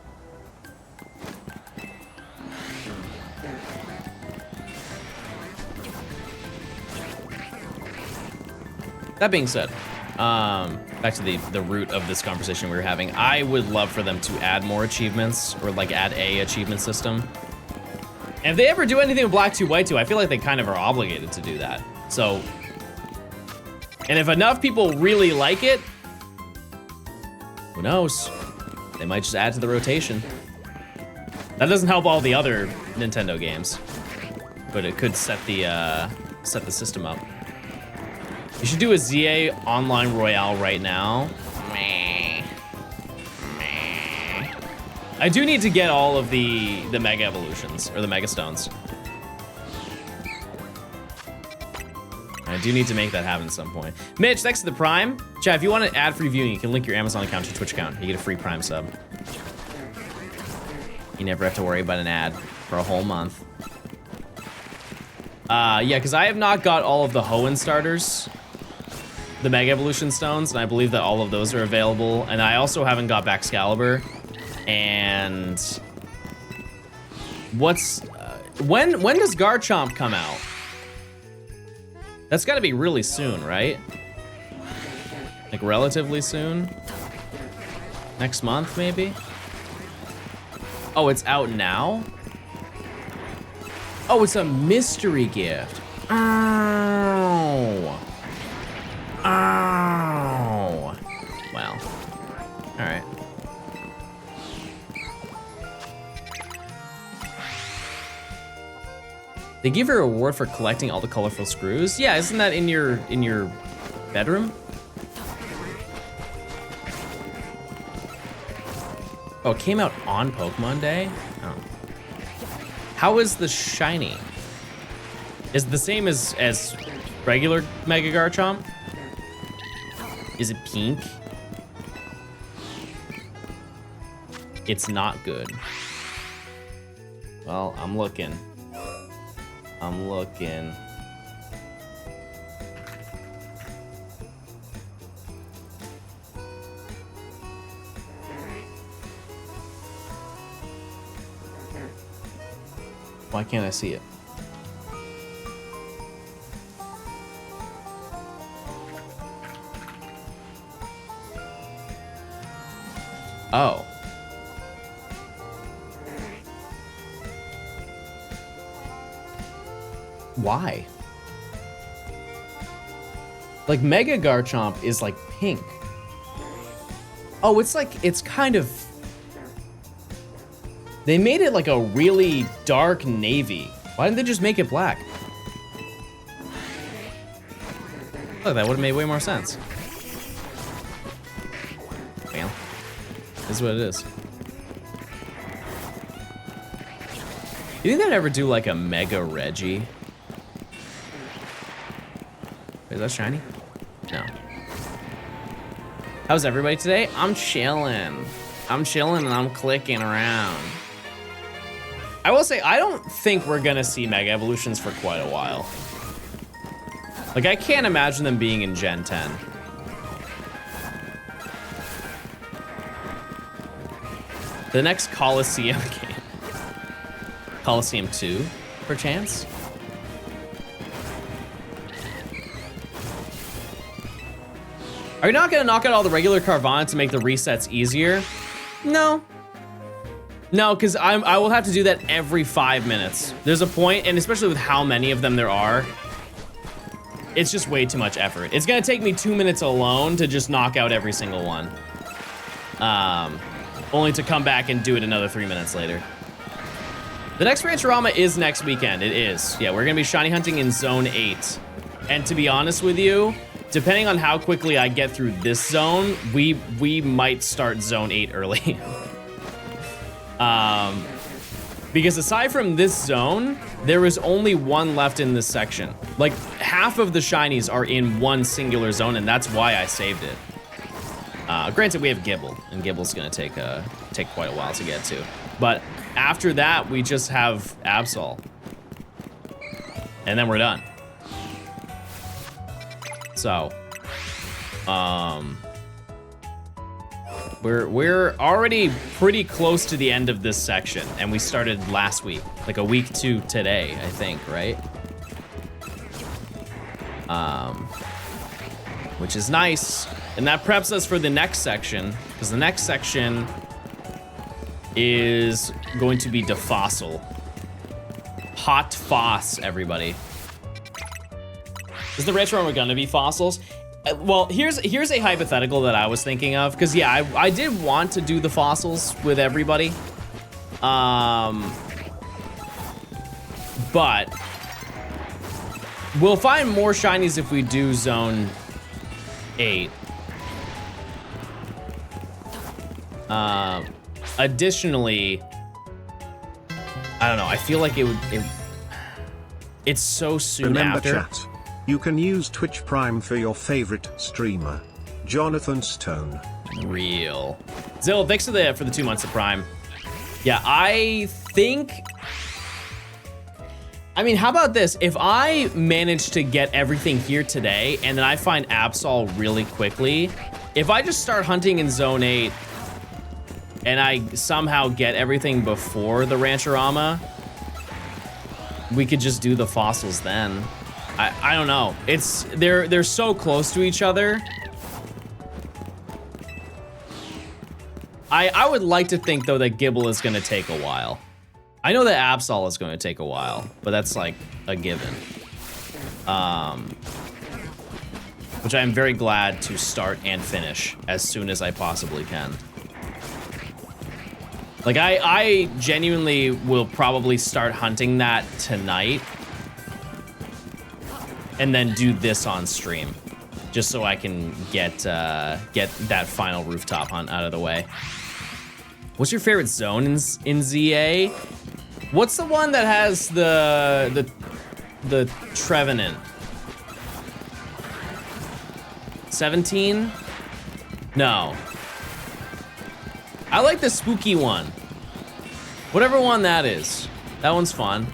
That being said, back to the root of this conversation we were having, I would love for them to add more achievements or like add a achievement system. And if they ever do anything with Black 2 White 2, I feel like they kind of are obligated to do that. So, and if enough people really like it, who knows? They might just add to the rotation. That doesn't help all the other Nintendo games, but it could set the system up. You should do a ZA Online Royale right now. I do need to get all of the Mega Evolutions, or the Mega Stones. I do need to make that happen at some point. Mitch, thanks to the Prime. Chat, if you want an ad-free viewing, you can link your Amazon account to your Twitch account. You get a free Prime sub. You never have to worry about an ad for a whole month. Yeah, because I have not got all of the Hoenn starters, the Mega Evolution Stones, and I believe that all of those are available. And I also haven't got Baxcalibur. And what's when does Garchomp come out? That's got to be really soon, right? Like relatively soon? Next month, maybe? Oh, it's out now? Oh, it's a mystery gift. Oh. Oh. Well. All right. They give you a reward for collecting all the colorful screws? Yeah, isn't that in your bedroom? Oh, it came out on Pokemon Day? Oh. How is the shiny? Is it the same as regular Mega Garchomp? Is it pink? It's not good. Well, I'm looking. I'm looking. Why can't I see it? Oh. Why? Like Mega Garchomp is like pink. Oh, it's like, it's kind of... They made it like a really dark navy. Why didn't they just make it black? Oh, that would have made way more sense. Well, this is what it is. You think they'd ever do like a Mega Reggie? Is that shiny? No. How's everybody today? I'm chilling. I'm chilling and I'm clicking around. I will say, I don't think we're gonna see Mega Evolutions for quite a while. Like, I can't imagine them being in Gen 10. The next Coliseum game. Coliseum 2, perchance? Are you not gonna knock out all the regular Carvanha to make the resets easier? No. No, because I will have to do that every 5 minutes. There's a point, and especially with how many of them there are, it's just way too much effort. It's gonna take me 2 minutes alone to just knock out every single one. Only to come back and do it another 3 minutes later. The next Rancherama is next weekend, it is. Yeah, we're gonna be shiny hunting in Zone 8. And to be honest with you, depending on how quickly I get through this zone, we might start Zone 8 early. Because aside from this zone, there is only one left in this section. Like, half of the shinies are in one singular zone, and that's why I saved it. Granted, we have Gibble, and Gibble's gonna take quite a while to get to. But after that, we just have Absol. And then we're done. So, we're already pretty close to the end of this section, and we started last week, like a week to today, I think, right? Which is nice, and that preps us for the next section, because the next section is going to be Defossil. Hot Foss, everybody. Is the Rancherama gonna be fossils? Well, here's a hypothetical that I was thinking of, because yeah, I did want to do the fossils with everybody. But we'll find more shinies if we do Zone 8. Additionally, I don't know, I feel like it's so soon Remember, after. chat, you can use Twitch Prime for your favorite streamer, Johnstone. Real. Zill, thanks for the 2 months of Prime. Yeah, I think, I mean, how about this? If I manage to get everything here today, and then I find Absol really quickly, if I just start hunting in Zone 8, and I somehow get everything before the Rancherama, we could just do the fossils then. I don't know. They're so close to each other. I would like to think though that Gibble is gonna take a while. I know that Absol is gonna take a while, but that's like a given. Which I am very glad to start and finish as soon as I possibly can. Like I genuinely will probably start hunting that tonight. And then do this on stream, just so I can get that final rooftop hunt out of the way. What's your favorite zone in ZA? What's the one that has the Trevenant? 17? No. I like the spooky one. Whatever one that is. That one's fun.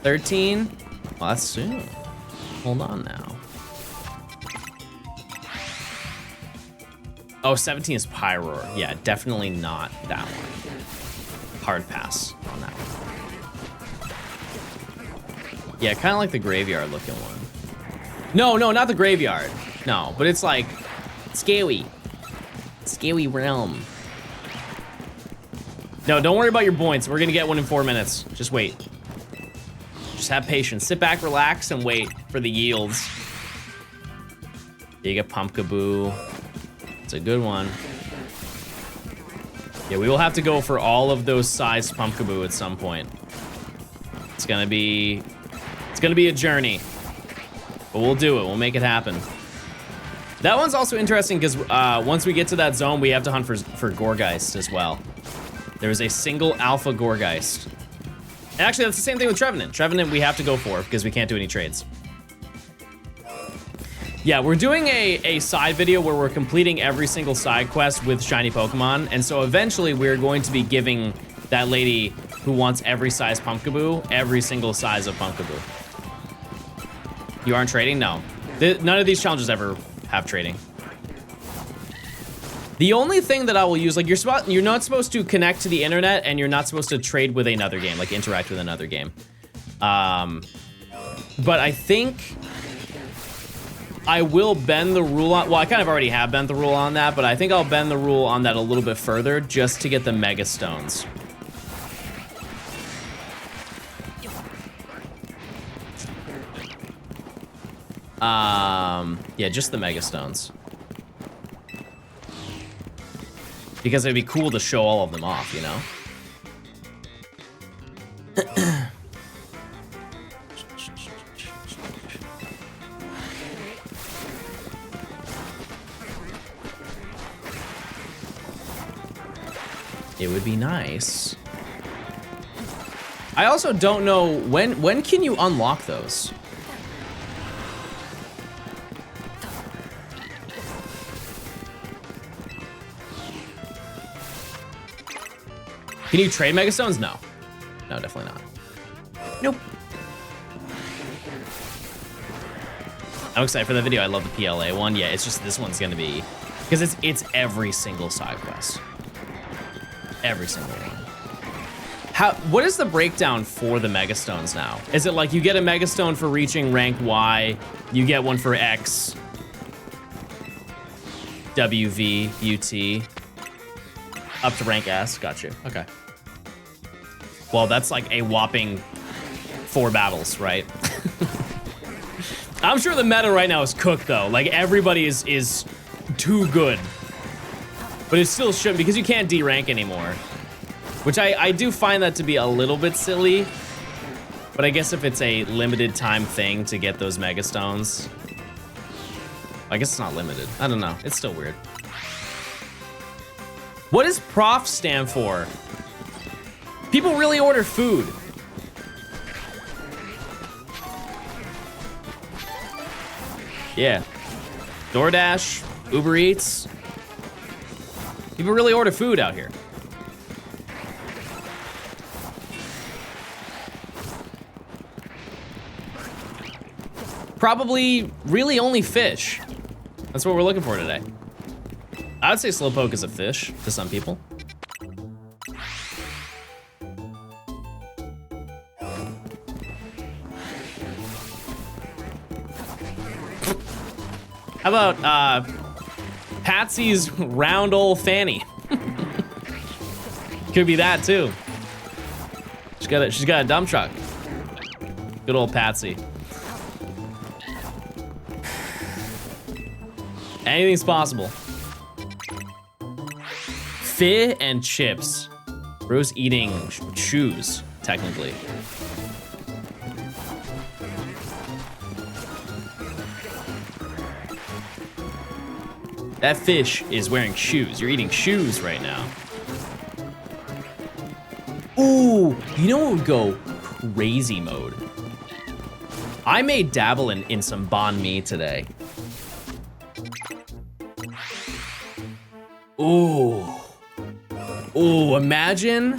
13? Well, that's soon. Hold on now. Oh, 17 is Pyroar. Yeah, definitely not that one. Hard pass on that one. Yeah, kind of like the graveyard looking one. No, not the graveyard. No, but it's like scary. Scary realm. No, don't worry about your points. We're gonna get one in 4 minutes. Just wait. Just have patience. Sit back, relax, and wait for the yields. You get Pumpkaboo. It's a good one. Yeah, we will have to go for all of those sized Pumpkaboo at some point. It's gonna be a journey. But we'll do it. We'll make it happen. That one's also interesting because once we get to that zone, we have to hunt for Gorgeist as well. There is a single alpha Gorgeist. And actually, that's the same thing with Trevenant. Trevenant we have to go for because we can't do any trades. Yeah, we're doing a side video where we're completing every single side quest with shiny Pokemon. And so eventually we're going to be giving that lady who wants every size Pumpkaboo, every single size of Pumpkaboo. You aren't trading? No. None of these challenges ever have trading. The only thing that I will use, like you're not supposed to connect to the internet and you're not supposed to trade with another game, like interact with another game. But I think I will bend the rule on, well, I kind of already have bent the rule on that, but I think I'll bend the rule on that a little bit further just to get the Mega Stones. Yeah, just the Mega Stones. Because it'd be cool to show all of them off, you know? It would be nice. I also don't know, when can you unlock those? Can you trade Megastones? No. No, definitely not. Nope. I'm excited for the video. I love the PLA one. Yeah, it's just this one's gonna be, because it's every single side quest. Every single one. What is the breakdown for the Megastones now? Is it like you get a Megastone for reaching rank Y, you get one for X, WV, UT, up to rank S? Got you. Okay. Well, that's like a whopping 4 battles, right? I'm sure the meta right now is cooked though. Like everybody is too good. But it still shouldn't, because you can't D-rank anymore. Which I do find that to be a little bit silly. But I guess if it's a limited time thing to get those Megastones, I guess it's not limited. I don't know. It's still weird. What does PROF stand for? People really order food. Yeah. DoorDash, Uber Eats. People really order food out here. Probably really only fish. That's what we're looking for today. I would say Slowpoke is a fish to some people. How about Patsy's round old fanny? Could be that too. She's got a dump truck. Good old Patsy. Anything's possible. Fi and chips. Bro's eating shoes, technically. That fish is wearing shoes. You're eating shoes right now. Ooh, you know what would go crazy mode? I may dabble in some banh mi today. Ooh. Ooh, imagine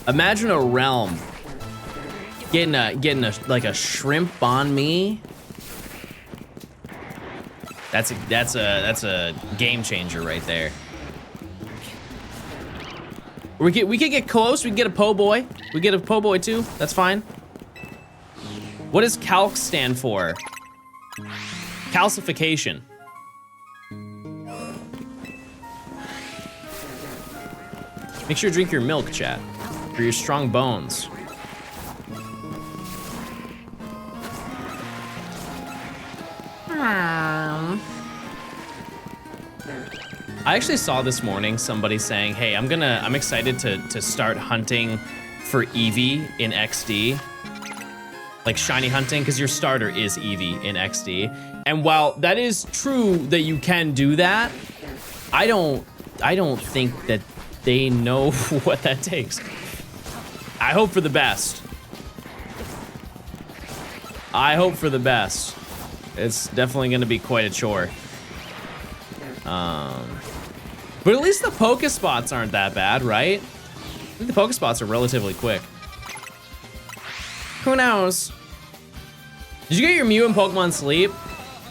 a realm getting a like a shrimp on me. That's a game changer right there. We could get close. We can get a po' boy. We get a po' boy too. That's fine. What does calc stand for? Calcification. Make sure to drink your milk, chat, for your strong bones. I actually saw this morning somebody saying, hey, I'm excited to start hunting for Eevee in XD. Like shiny hunting, because your starter is Eevee in XD. And while that is true that you can do that, I don't think that they know what that takes. I hope for the best. I hope for the best. It's definitely gonna be quite a chore. But at least the Pokespots aren't that bad, right? I think the Pokespots are relatively quick. Who knows? Did you get your Mew in Pokemon Sleep?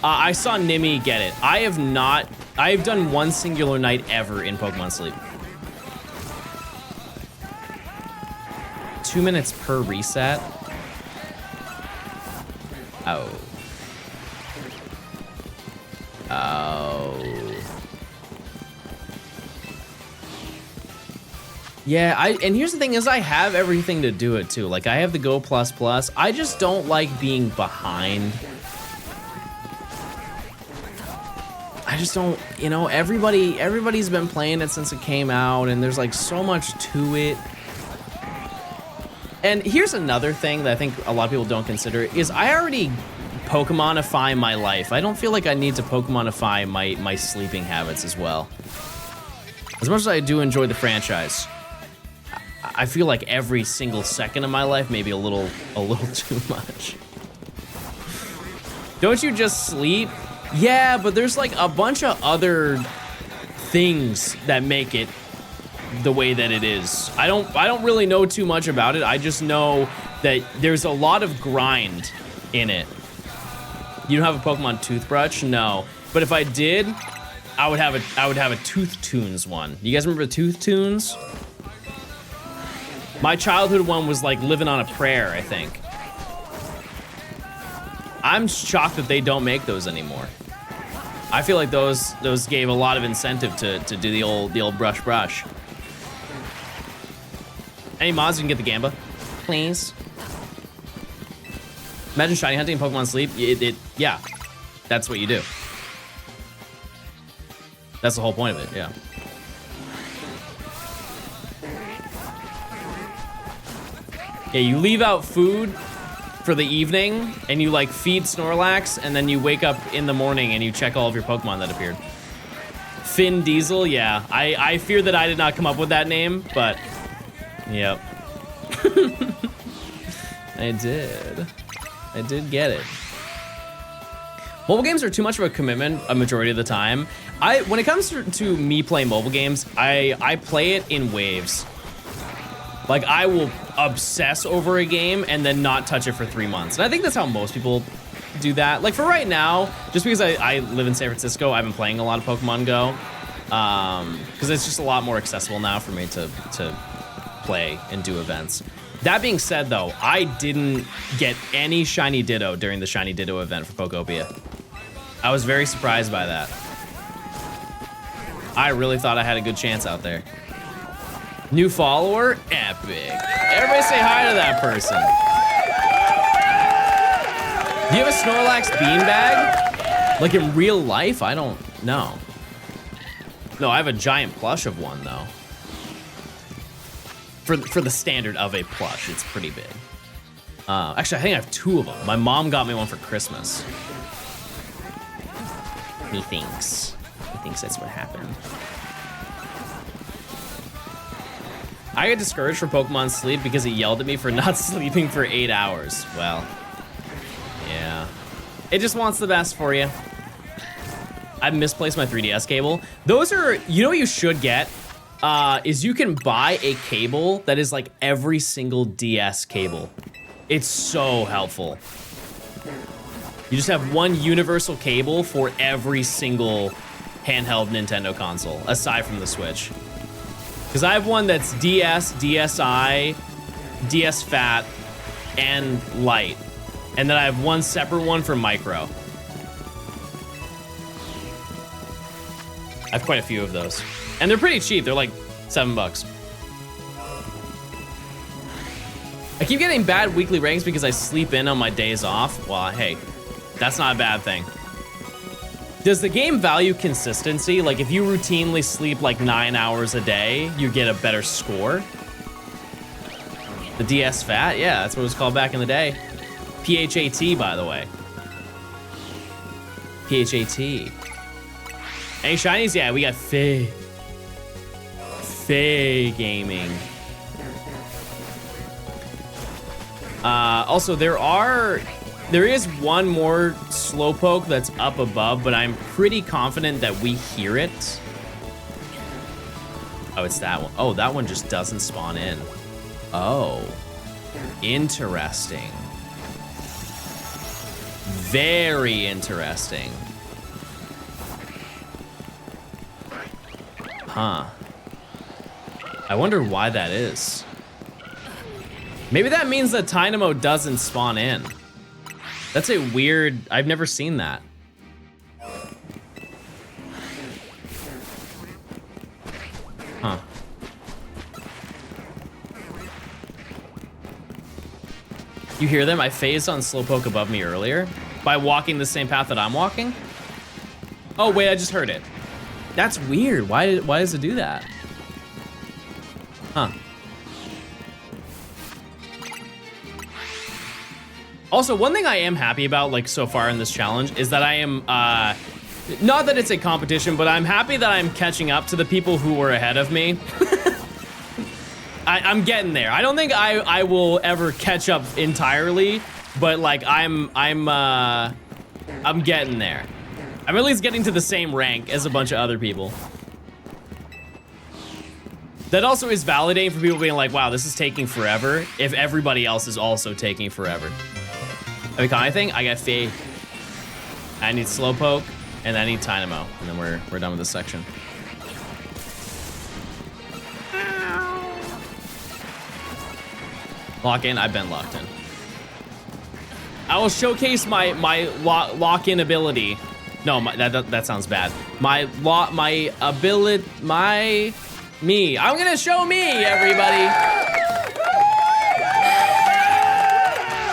I saw Nimi get it. I have not. I have done one singular night ever in Pokemon Sleep. 2 minutes per reset. Oh. Oh. Yeah, and here's the thing is I have everything to do it too. Like I have the Go++. I just don't like being behind. I just don't, you know, everybody's been playing it since it came out and there's like so much to it. And here's another thing that I think a lot of people don't consider is I already Pokemonify my life. I don't feel like I need to Pokemonify my sleeping habits as well. As much as I do enjoy the franchise, I feel like every single second of my life maybe a little too much. Don't you just sleep? Yeah, but there's like a bunch of other things that make it the way that it is. I don't really know too much about it. I just know that there's a lot of grind in it. You don't have a Pokemon toothbrush? No. But if I did, I would have a Tooth Tunes one. You guys remember Tooth Tunes? My childhood one was like living on a prayer, I think. I'm shocked that they don't make those anymore. I feel like those gave a lot of incentive to do the old brush. Any mods you can get the Gamba, please. Imagine shiny hunting in Pokemon Sleep. Yeah, that's what you do. That's the whole point of it, yeah. Yeah, you leave out food for the evening and you like feed Snorlax and then you wake up in the morning and you check all of your Pokemon that appeared. Finn Diesel, yeah. I fear that I did not come up with that name, but yep. I did get it. Mobile games are too much of a commitment a majority of the time. When it comes to me playing mobile games, I play it in waves. Like I will obsess over a game and then not touch it for 3 months. And I think that's how most people do that. Like for right now, just because I live in San Francisco, I've been playing a lot of Pokemon Go. Because it's just a lot more accessible now for me to play and do events. That being said though, I didn't get any Shiny Ditto during the Shiny Ditto event for Pokopia. I was very surprised by that. I really thought I had a good chance out there. New follower? Epic. Everybody say hi to that person. Do you have a Snorlax beanbag? Like in real life? I don't know. No, I have a giant plush of one though. For the standard of a plush, it's pretty big. Actually, I think I have 2 of them. My mom got me one for Christmas. He thinks that's what happened. I got discouraged from Pokemon Sleep because he yelled at me for not sleeping for 8 hours. Well, yeah. It just wants the best for you. I misplaced my 3DS cable. Those are, you know what you should get? Is you can buy a cable that is like every single DS cable. It's so helpful. You just have one universal cable for every single handheld Nintendo console, aside from the Switch. Because I have one that's DS, DSi, DS Fat, and Lite. And then I have one separate one for Micro. I have quite a few of those. And they're pretty cheap. They're like $7. I keep getting bad weekly rankings because I sleep in on my days off. Well, hey, that's not a bad thing. Does the game value consistency? Like if you routinely sleep like 9 hours a day, you get a better score? The DS Fat? Yeah, that's what it was called back in the day. PHAT, by the way. PHAT. Any shinies? Yeah, we got Faye Gaming. Also, there is one more Slowpoke that's up above, but I'm pretty confident that we hear it. Oh, it's that one. Oh, that one just doesn't spawn in. Oh, interesting. Very interesting. Huh. I wonder why that is. Maybe that means that Tynamo doesn't spawn in. That's a weird, I've never seen that. Huh. You hear them? I phased on Slowpoke above me earlier by walking the same path that I'm walking. Oh wait, I just heard it. That's weird. Why does it do that? Huh. Also, one thing I am happy about, like, so far in this challenge is that I am, not that it's a competition, but I'm happy that I'm catching up to the people who were ahead of me. I'm getting there. I don't think I will ever catch up entirely, but, like, I'm getting there. I'm at least getting to the same rank as a bunch of other people. That also is validating for people being like, wow, this is taking forever, if everybody else is also taking forever. Have you caught anything? I got Faye. I need Slowpoke, and I need Tynamo, and then we're done with this section. Lock in? I've been locked in. I will showcase my lock-in ability. No, that sounds bad. Me. I'm gonna show me, everybody.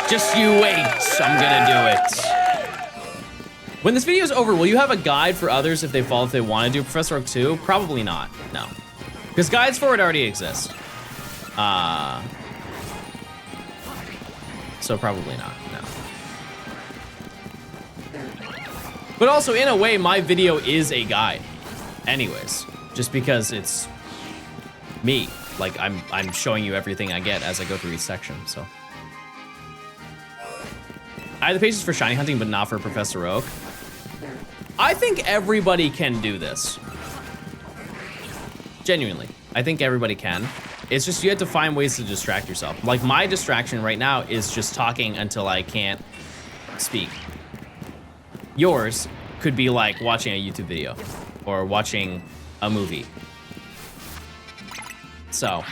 Just you wait, I'm gonna do it. When this video is over, will you have a guide for others if they want to do Professor Oak 2? Probably not, no. Because guides for it already exist. So probably not, no. But also, in a way, my video is a guide. Anyways, just because it's me. Like, I'm showing you everything I get as I go through each section, so. I have the patience for shiny hunting, but not for Professor Oak. I think everybody can do this. Genuinely, I think everybody can. It's just you have to find ways to distract yourself. Like my distraction right now is just talking until I can't speak. Yours could be like watching a YouTube video or watching a movie. So,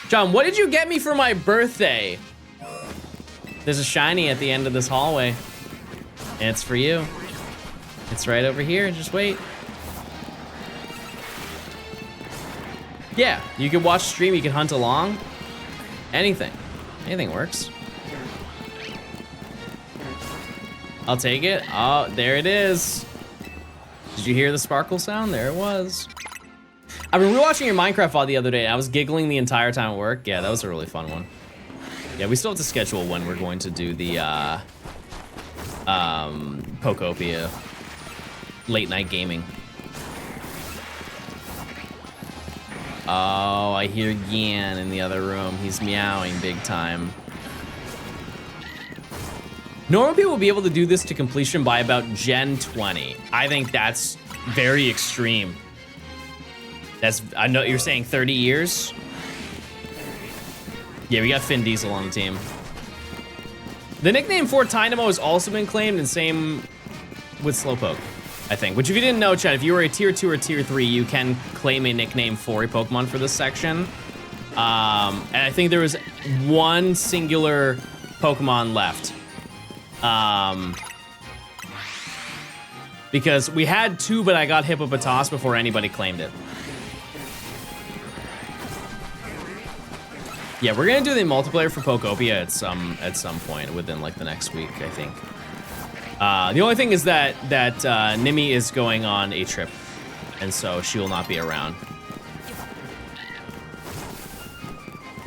John, what did you get me for my birthday? There's a shiny at the end of this hallway, and it's for you. It's right over here, just wait. Yeah, you can watch stream, you can hunt along. Anything works. I'll take it. Oh, there it is. Did you hear the sparkle sound? There it was. I've been rewatching your Minecraft VOD the other day. I was giggling the entire time at work. Yeah, that was a really fun one. Yeah, we still have to schedule when we're going to do the Pok&eacute late night gaming. Oh, I hear Yan in the other room. He's meowing big time. Normal people will be able to do this to completion by about Gen 20. I think that's very extreme. I know you're saying 30 years. Yeah, we got Vin Diesel on the team. The nickname for Tynamo has also been claimed, and same with Slowpoke, I think. Which, if you didn't know, Chad, if you were a tier 2 or tier 3, you can claim a nickname for a Pokemon for this section. And I think there was one singular Pokemon left. Because we had 2, but I got Hippopotas before anybody claimed it. Yeah, we're gonna do the multiplayer for Pokopia at some point within like the next week, I think. The only thing is that Nimi is going on a trip, and so she will not be around.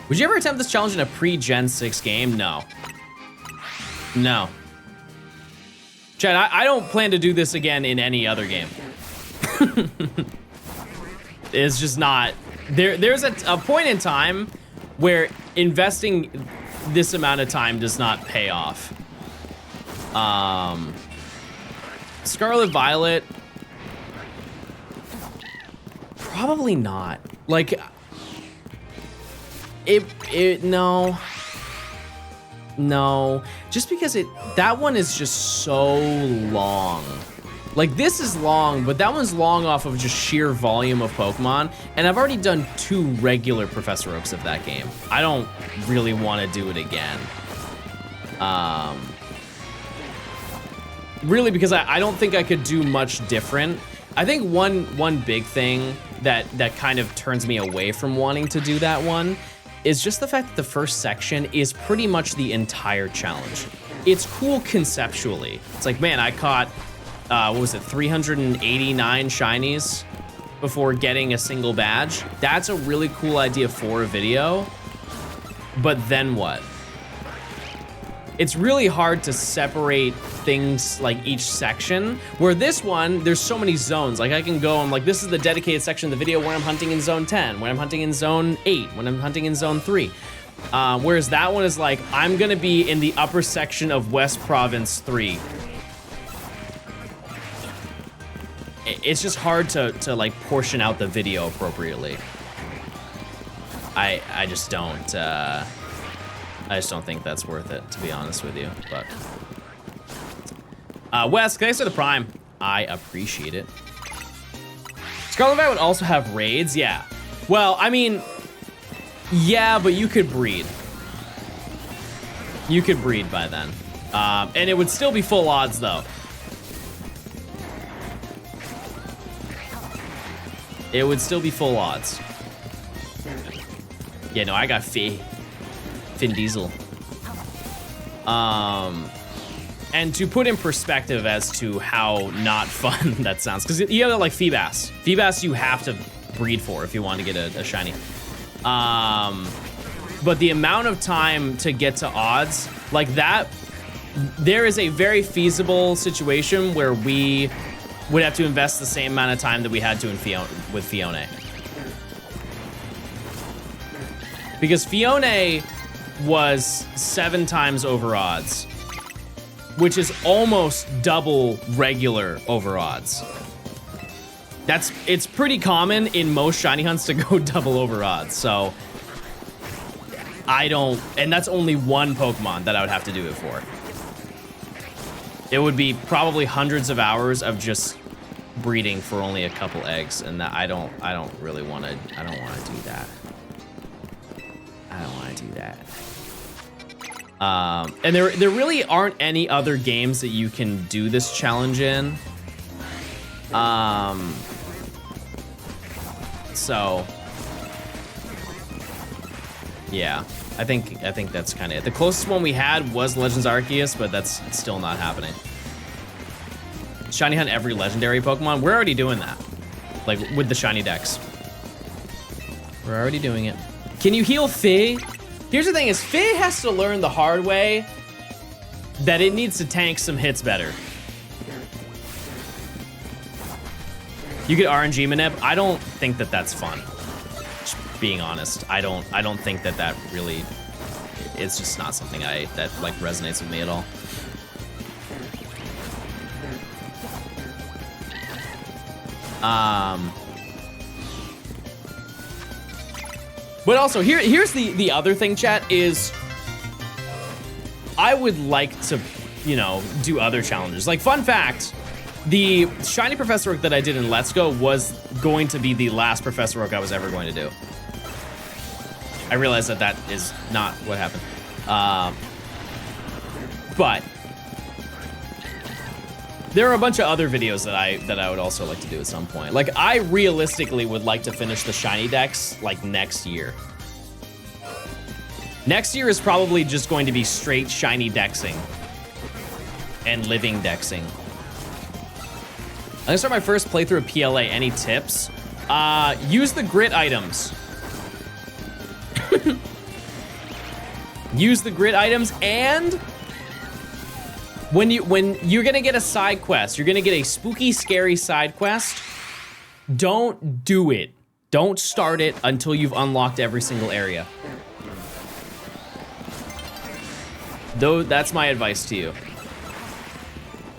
Would you ever attempt this challenge in a pre-Gen 6 game? No. No. Chad, I don't plan to do this again in any other game. It's just not. There's a point in time where investing this amount of time does not pay off. Scarlet Violet, probably not. Like, no, just because that one is just so long. Like, this is long, but that one's long off of just sheer volume of Pokemon, and I've already done 2 regular Professor Oaks of that game. I don't really want to do it again. Really, because I don't think I could do much different. I think one big thing that kind of turns me away from wanting to do that one is just the fact that the first section is pretty much the entire challenge. It's cool conceptually. It's like, man, I caught, what was it, 389 shinies before getting a single badge. That's a really cool idea for a video, but then what? It's really hard to separate things like each section, where this one, there's so many zones. Like, I can go, I'm like, this is the dedicated section of the video where I'm hunting in zone 10, when I'm hunting in zone 8, when I'm hunting in zone 3. Whereas that one is like, I'm gonna be in the upper section of West Province 3. It's just hard to like portion out the video appropriately. I just don't think that's worth it, to be honest with you, but. Wes, thanks for the Prime. I appreciate it. Scarlet Violet would also have raids, yeah. Well, I mean, yeah, but you could breed. You could breed by then. And it would still be full odds, though. It would still be full odds. Yeah, no, I got Vin Diesel. And to put in perspective as to how not fun that sounds, because you have like Feebas. Feebas you have to breed for if you want to get a shiny. But the amount of time to get to odds, like that, there is a very feasible situation where we would have to invest the same amount of time that we had to with Fiona. Because Fiona was 7 times over odds, which is almost double regular over odds. It's pretty common in most shiny hunts to go double over odds, so and that's only one Pokemon that I would have to do it for. It would be probably hundreds of hours of just breeding for only a couple eggs, and that I don't really want to. I don't want to do that. I don't want to do that. And there really aren't any other games that you can do this challenge in. So yeah, I think that's kind of it. The closest one we had was Legends Arceus, but that's still not happening. Shiny hunt every legendary Pokemon. We're already doing that, like with the shiny decks. We're already doing it. Can you heal Fei? Here's the thing is, Fei has to learn the hard way that it needs to tank some hits better. You get RNG Manip. I don't think that that's fun. Just being honest, I don't think that really, it's just not something that like resonates with me at all. But also, here's the other thing, chat, is I would like to, you know, do other challenges. Like, fun fact, the Shiny Professor Oak that I did in Let's Go was going to be the last Professor Oak I was ever going to do. I realize that that is not what happened. But there are a bunch of other videos that I would also like to do at some point. Like, I realistically would like to finish the Shiny decks, like, next year. Next year is probably just going to be straight Shiny dexing and living dexing. I'm gonna start my first playthrough of PLA. Any tips? Use the grit items. Use the grit items, and when you're gonna get a side quest, you're gonna get a spooky, scary side quest. Don't do it. Don't start it until you've unlocked every single area. Though that's my advice to you.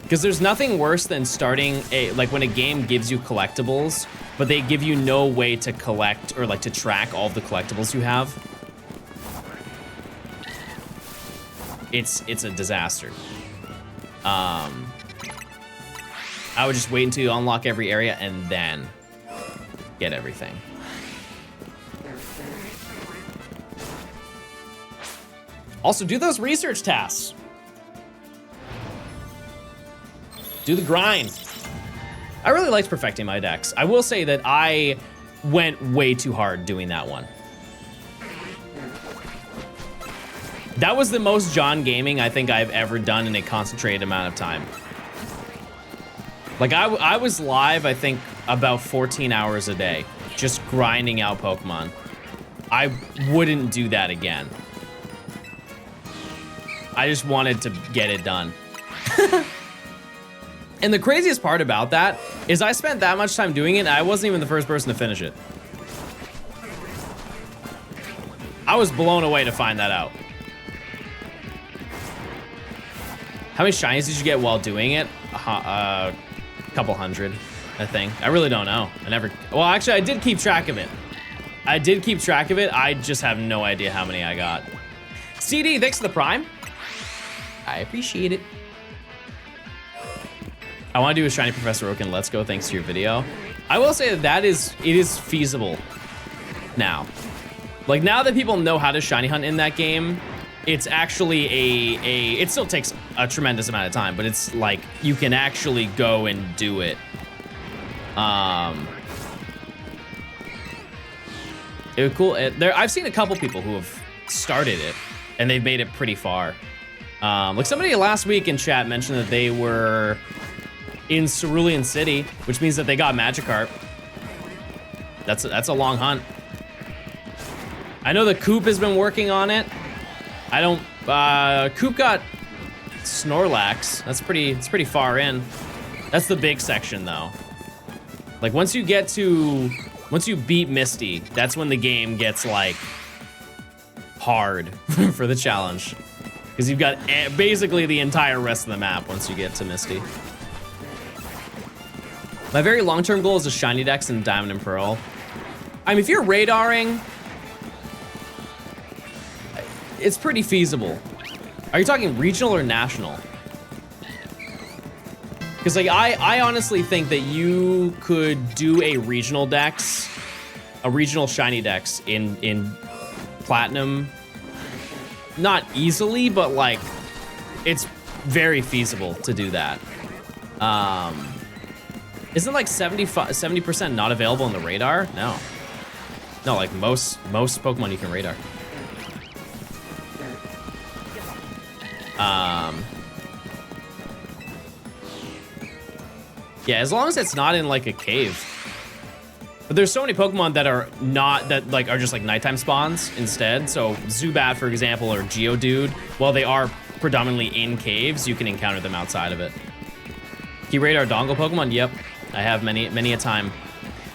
Because there's nothing worse than starting like when a game gives you collectibles, but they give you no way to collect or like to track all of the collectibles you have. It's a disaster. I would just wait until you unlock every area and then get everything. Also, do those research tasks. Do the grind. I really liked perfecting my decks. I will say that I went way too hard doing that one. That was the most John gaming I think I've ever done in a concentrated amount of time. Like, I was live, I think, about 14 hours a day, just grinding out Pokemon. I wouldn't do that again. I just wanted to get it done. And the craziest part about that is I spent that much time doing it, and I wasn't even the first person to finish it. I was blown away to find that out. How many shinies did you get while doing it? A couple hundred, I think. I really don't know. Well, actually, I did keep track of it. I just have no idea how many I got. CD, thanks for the Prime. I appreciate it. I want to do a Shiny Professor Oak in Let's Go thanks to your video. I will say that it is feasible now. Like, now that people know how to shiny hunt in that game, it's actually it still takes a tremendous amount of time, but it's like you can actually go and do it. It was cool. I've seen a couple people who have started it and they've made it pretty far. Like somebody last week in chat mentioned that they were in Cerulean City, which means that they got Magikarp. That's a long hunt. I know the Coop has been working on it. Coop got Snorlax. It's pretty far in. That's the big section though. Like once you beat Misty, that's when the game gets like hard for the challenge. Because you've got basically the entire rest of the map once you get to Misty. My very long-term goal is a shiny dex in Diamond and Pearl. I mean, if you're radaring, it's pretty feasible. Are you talking regional or national? Because like I honestly think that you could do a regional dex, a regional shiny dex in Platinum. Not easily, but like it's very feasible to do that. Isn't like 70% not available in the radar? No, like most Pokemon you can radar. Yeah, as long as it's not in like a cave. But there's so many Pokemon that are just like nighttime spawns instead. So Zubat, for example, or Geodude, while they are predominantly in caves, you can encounter them outside of it. Can you radar dongle Pokemon? Yep, I have many a time.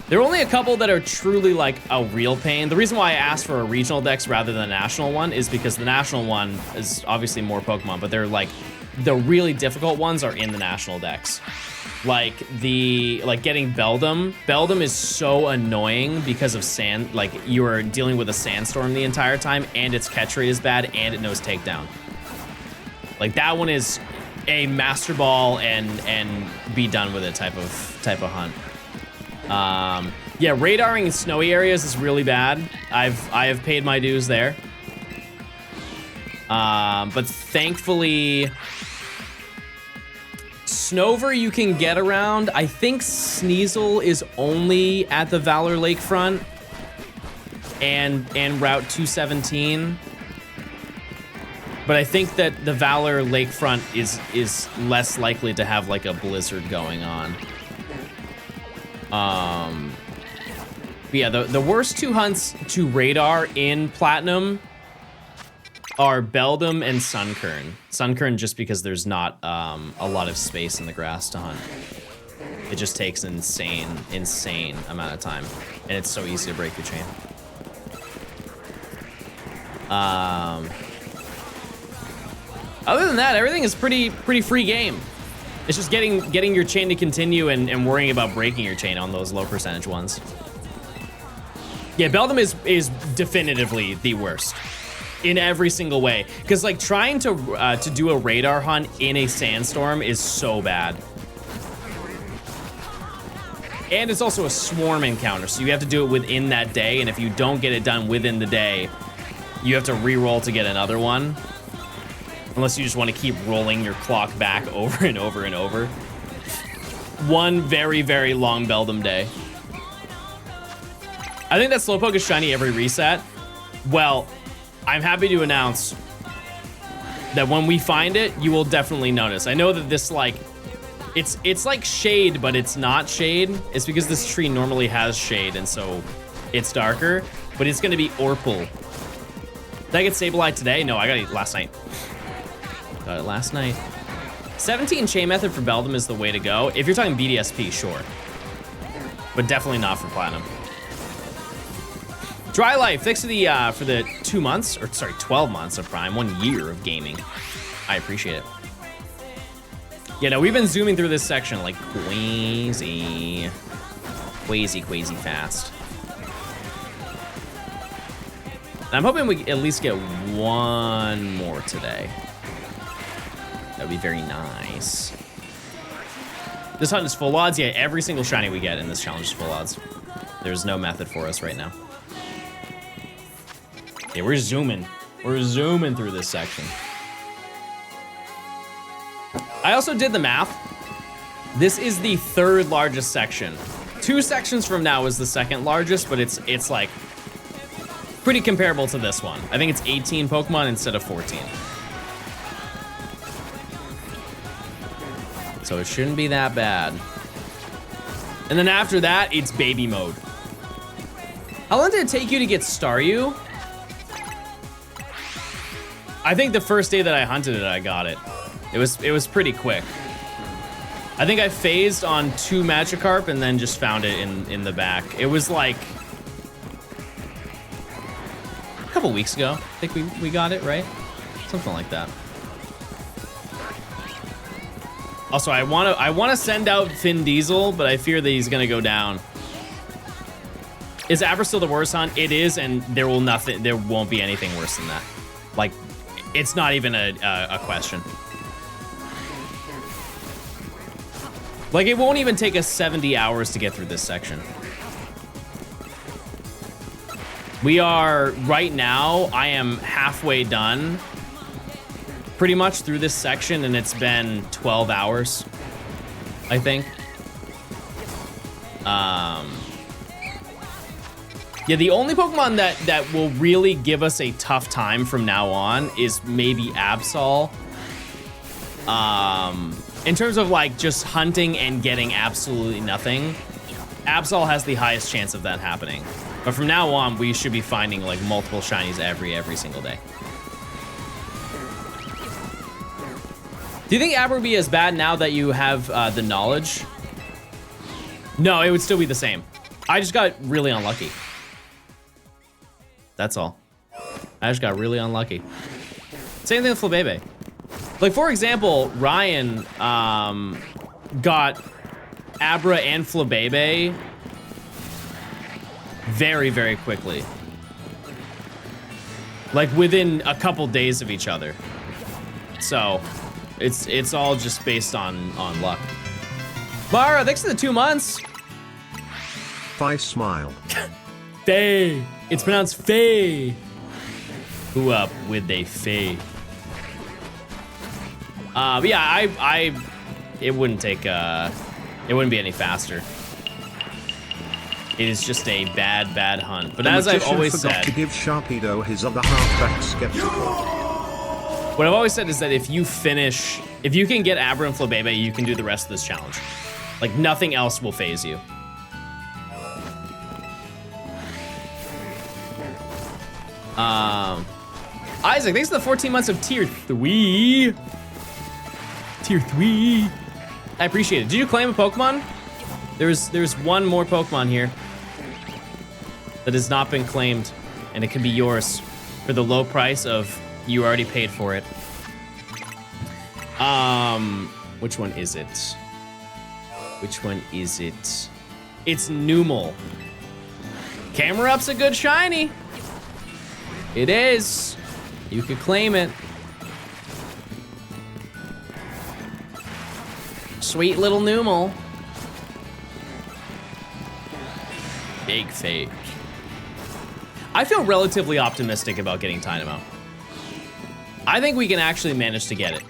There are only a couple that are truly like a real pain. The reason why I asked for a regional dex rather than a national one is because the national one is obviously more Pokemon, but they're like, the really difficult ones are in the national dex. Like getting Beldum. Beldum is so annoying because of sand, like you are dealing with a sandstorm the entire time and its catch rate is bad and it knows takedown. Like that one is a master ball and be done with it type of hunt. Yeah, radaring in snowy areas is really bad. I have paid my dues there. But thankfully, Snover you can get around. I think Sneasel is only at the Valor Lakefront and Route 217. But I think that the Valor Lakefront is less likely to have like a blizzard going on. But yeah, the worst two hunts to radar in Platinum are Beldum and Sunkern. Sunkern just because there's not a lot of space in the grass to hunt. It just takes an insane amount of time, and it's so easy to break your chain. Other than that, everything is pretty free game. It's just getting your chain to continue and worrying about breaking your chain on those low percentage ones. Yeah, Beldum is definitively the worst in every single way. Because like trying to do a radar hunt in a sandstorm is so bad. And it's also a swarm encounter, so you have to do it within that day. And if you don't get it done within the day, you have to re-roll to get another one. Unless you just want to keep rolling your clock back over and over and over. One very, very long Beldum day. I think that Slowpoke is shiny every reset. Well, I'm happy to announce that when we find it, you will definitely notice. I know that this like, it's like shade, but it's not shade. It's because this tree normally has shade, and so it's darker, but it's gonna be Orpal. Did I get Sableye today? No, I got it last night. Got it last night. 17 chain method for Beldum is the way to go. If you're talking BDSP, sure. But definitely not for Platinum. Dry Life, thanks for the 2 months, or sorry, 12 months of Prime, 1 year of gaming. I appreciate it. Yeah, no, we've been zooming through this section like crazy fast. And I'm hoping we at least get one more today. That'd be very nice. This hunt is full odds. Yeah, every single shiny we get in this challenge is full odds. There's no method for us right now. Yeah, we're zooming. We're zooming through this section. I also did the math. This is the 3rd largest section. 2 sections from now is the 2nd largest, but it's like pretty comparable to this one. I think it's 18 Pokemon instead of 14. So it shouldn't be that bad. And then after that, it's baby mode. How long did it take you to get Staryu? I think the first day that I hunted it, I got it. It was pretty quick. I think I phased on 2 Magikarp and then just found it in the back. It was like a couple weeks ago. I think we got it, right? Something like that. Also, I wanna send out Finn Diesel, but I fear that he's gonna go down. Is Abra still the worst hunt? It is, and there won't be anything worse than that. Like, it's not even a question. Like, it won't even take us 70 hours to get through this section. We are, right now, I am halfway done. Pretty much through this section, and it's been 12 hours, I think. Yeah, the only Pokemon that will really give us a tough time from now on is maybe Absol. In terms of like just hunting and getting absolutely nothing, Absol has the highest chance of that happening. But from now on, we should be finding like multiple shinies every single day. Do you think Abra would be as bad now that you have the knowledge? No, it would still be the same. I just got really unlucky. That's all. I just got really unlucky. Same thing with Flabebe. Like, for example, Ryan got Abra and Flabebe very, very quickly. Like, within a couple days of each other. So, it's all just based on luck. Mara, thanks for the 2 months. Fi smile. Faye. It's pronounced Faye. Who up with a Faye? But yeah, it wouldn't take, it wouldn't be any faster. It is just a bad hunt. But as I've always said, to give Sharpedo his other halfback skeptical. What I've always said is that if you can get Abra and Flabebe, you can do the rest of this challenge. Like, nothing else will phase you. Isaac, thanks for the 14 months of tier 3. Tier 3. I appreciate it. Did you claim a Pokemon? There's one more Pokemon here that has not been claimed, and it can be yours for the low price of you already paid for it. Which one is it? Which one is it? It's Numel. Camera up's a good shiny. It is. You could claim it. Sweet little Numel. Big fake. I feel relatively optimistic about getting Tynamo. I think we can actually manage to get it.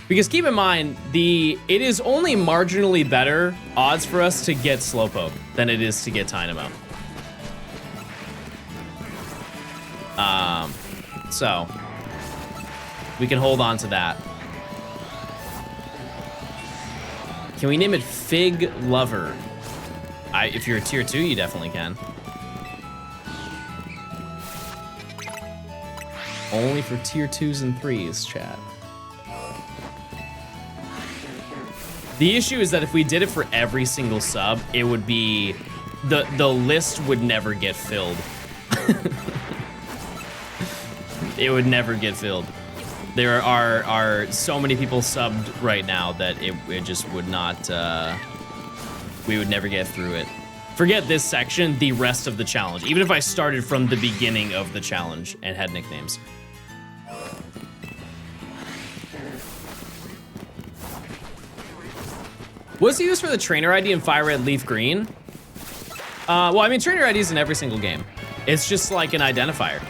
Because keep in mind, it is only marginally better odds for us to get Slowpoke than it is to get Tynamo. So we can hold on to that. Can we name it Fig Lover? If you're a tier 2, you definitely can. Only for tier 2s and 3s, chat. The issue is that if we did it for every single sub, it would be the list would never get filled. It would never get filled. There are so many people subbed right now that it just would not, we would never get through it. Forget this section, the rest of the challenge. Even if I started from the beginning of the challenge and had nicknames. What's the use for the trainer ID in Fire Red Leaf Green? Well, I mean, trainer ID is in every single game. It's just like an identifier.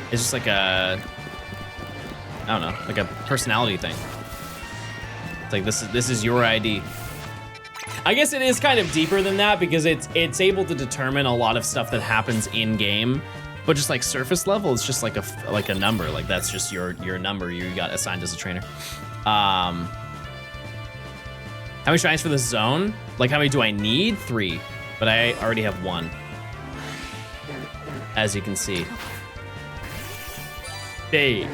It's just like a, I don't know, like a personality thing. It's like this is your ID. I guess it is kind of deeper than that because it's able to determine a lot of stuff that happens in game, but just like surface level, it's just like a number. Like that's just your number you got assigned as a trainer. How many shines for this zone? Like how many do I need? 3, but I already have 1. As you can see. Hey.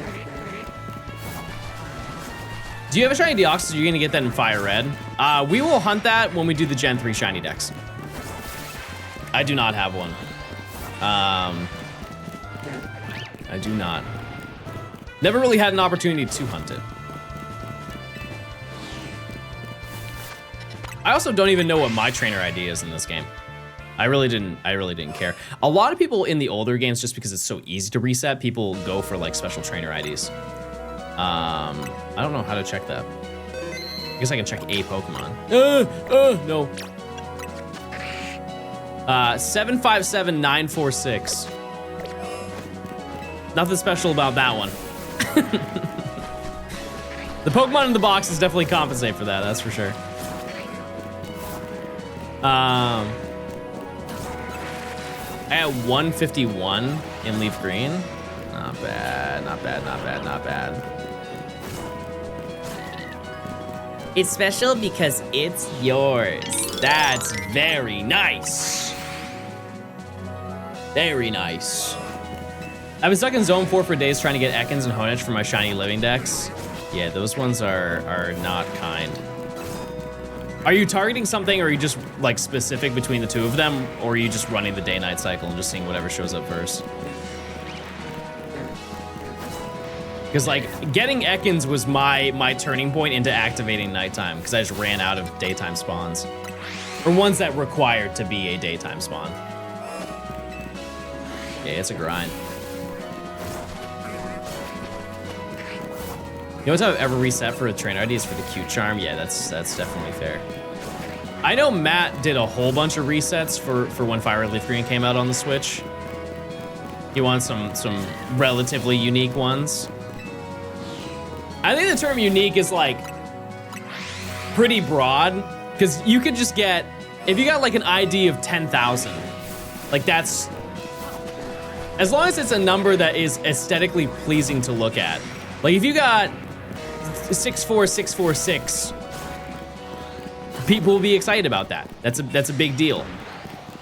Do you have a shiny Deoxys? You're gonna get that in Fire Red. We will hunt that when we do the Gen 3 shiny decks. I do not have one. I do not. Never really had an opportunity to hunt it. I also don't even know what my trainer ID is in this game. I really didn't care. A lot of people in the older games, just because it's so easy to reset, people go for like special trainer IDs. I don't know how to check that. I guess I can check a Pokemon. No. 757946. Nothing special about that one. The Pokemon in the box is definitely compensate for that, that's for sure. I had 151 in Leaf Green. Not bad, not bad, not bad, not bad. It's special because it's yours. That's very nice. Very nice. I've been stuck in Zone 4 for days trying to get Ekans and Honedge for my shiny living decks. Yeah, those ones are not kind. Are you targeting something, or are you just like specific between the two of them, or are you just running the day-night cycle and just seeing whatever shows up first? Because like getting Ekans was my turning point into activating nighttime, because I just ran out of daytime spawns, or ones that required to be a daytime spawn. Yeah, it's a grind. The only time I've ever reset for a trainer ID is for the cute charm. Yeah, that's definitely fair. I know Matt did a whole bunch of resets for when Fire Red Leaf Green came out on the Switch. He wants some relatively unique ones. I think the term unique is like pretty broad, because you could just get, if you got like an ID of 10,000, like that's, as long as it's a number that is aesthetically pleasing to look at. Like if you got 64646, people will be excited about that. That's a big deal.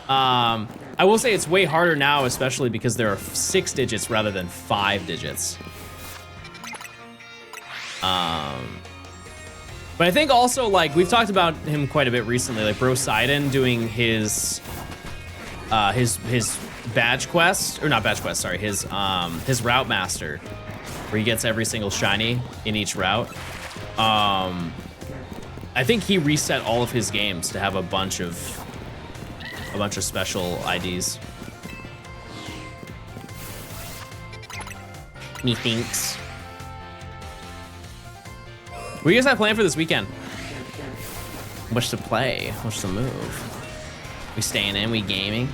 I will say it's way harder now, especially because there are 6 digits rather than 5 digits. But I think also, like, we've talked about him quite a bit recently, like Bro Sidon doing his badge quest, or not badge quest, sorry, his route master, where he gets every single shiny in each route. I think he reset all of his games to have a bunch of special IDs. Methinks. What do you guys have planned for this weekend? What's to play? What's to move? We staying in? We gaming?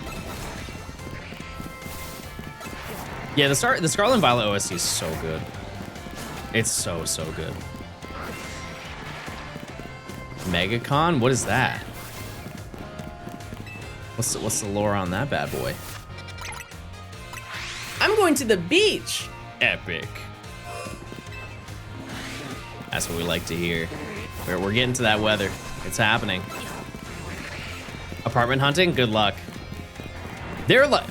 Yeah, the Scarlet and Violet OST is so good. It's so good. MegaCon? What is that? What's the lore on that bad boy? I'm going to the beach. Epic. That's what we like to hear. We're getting to that weather. It's happening. Apartment hunting? Good luck. They're like,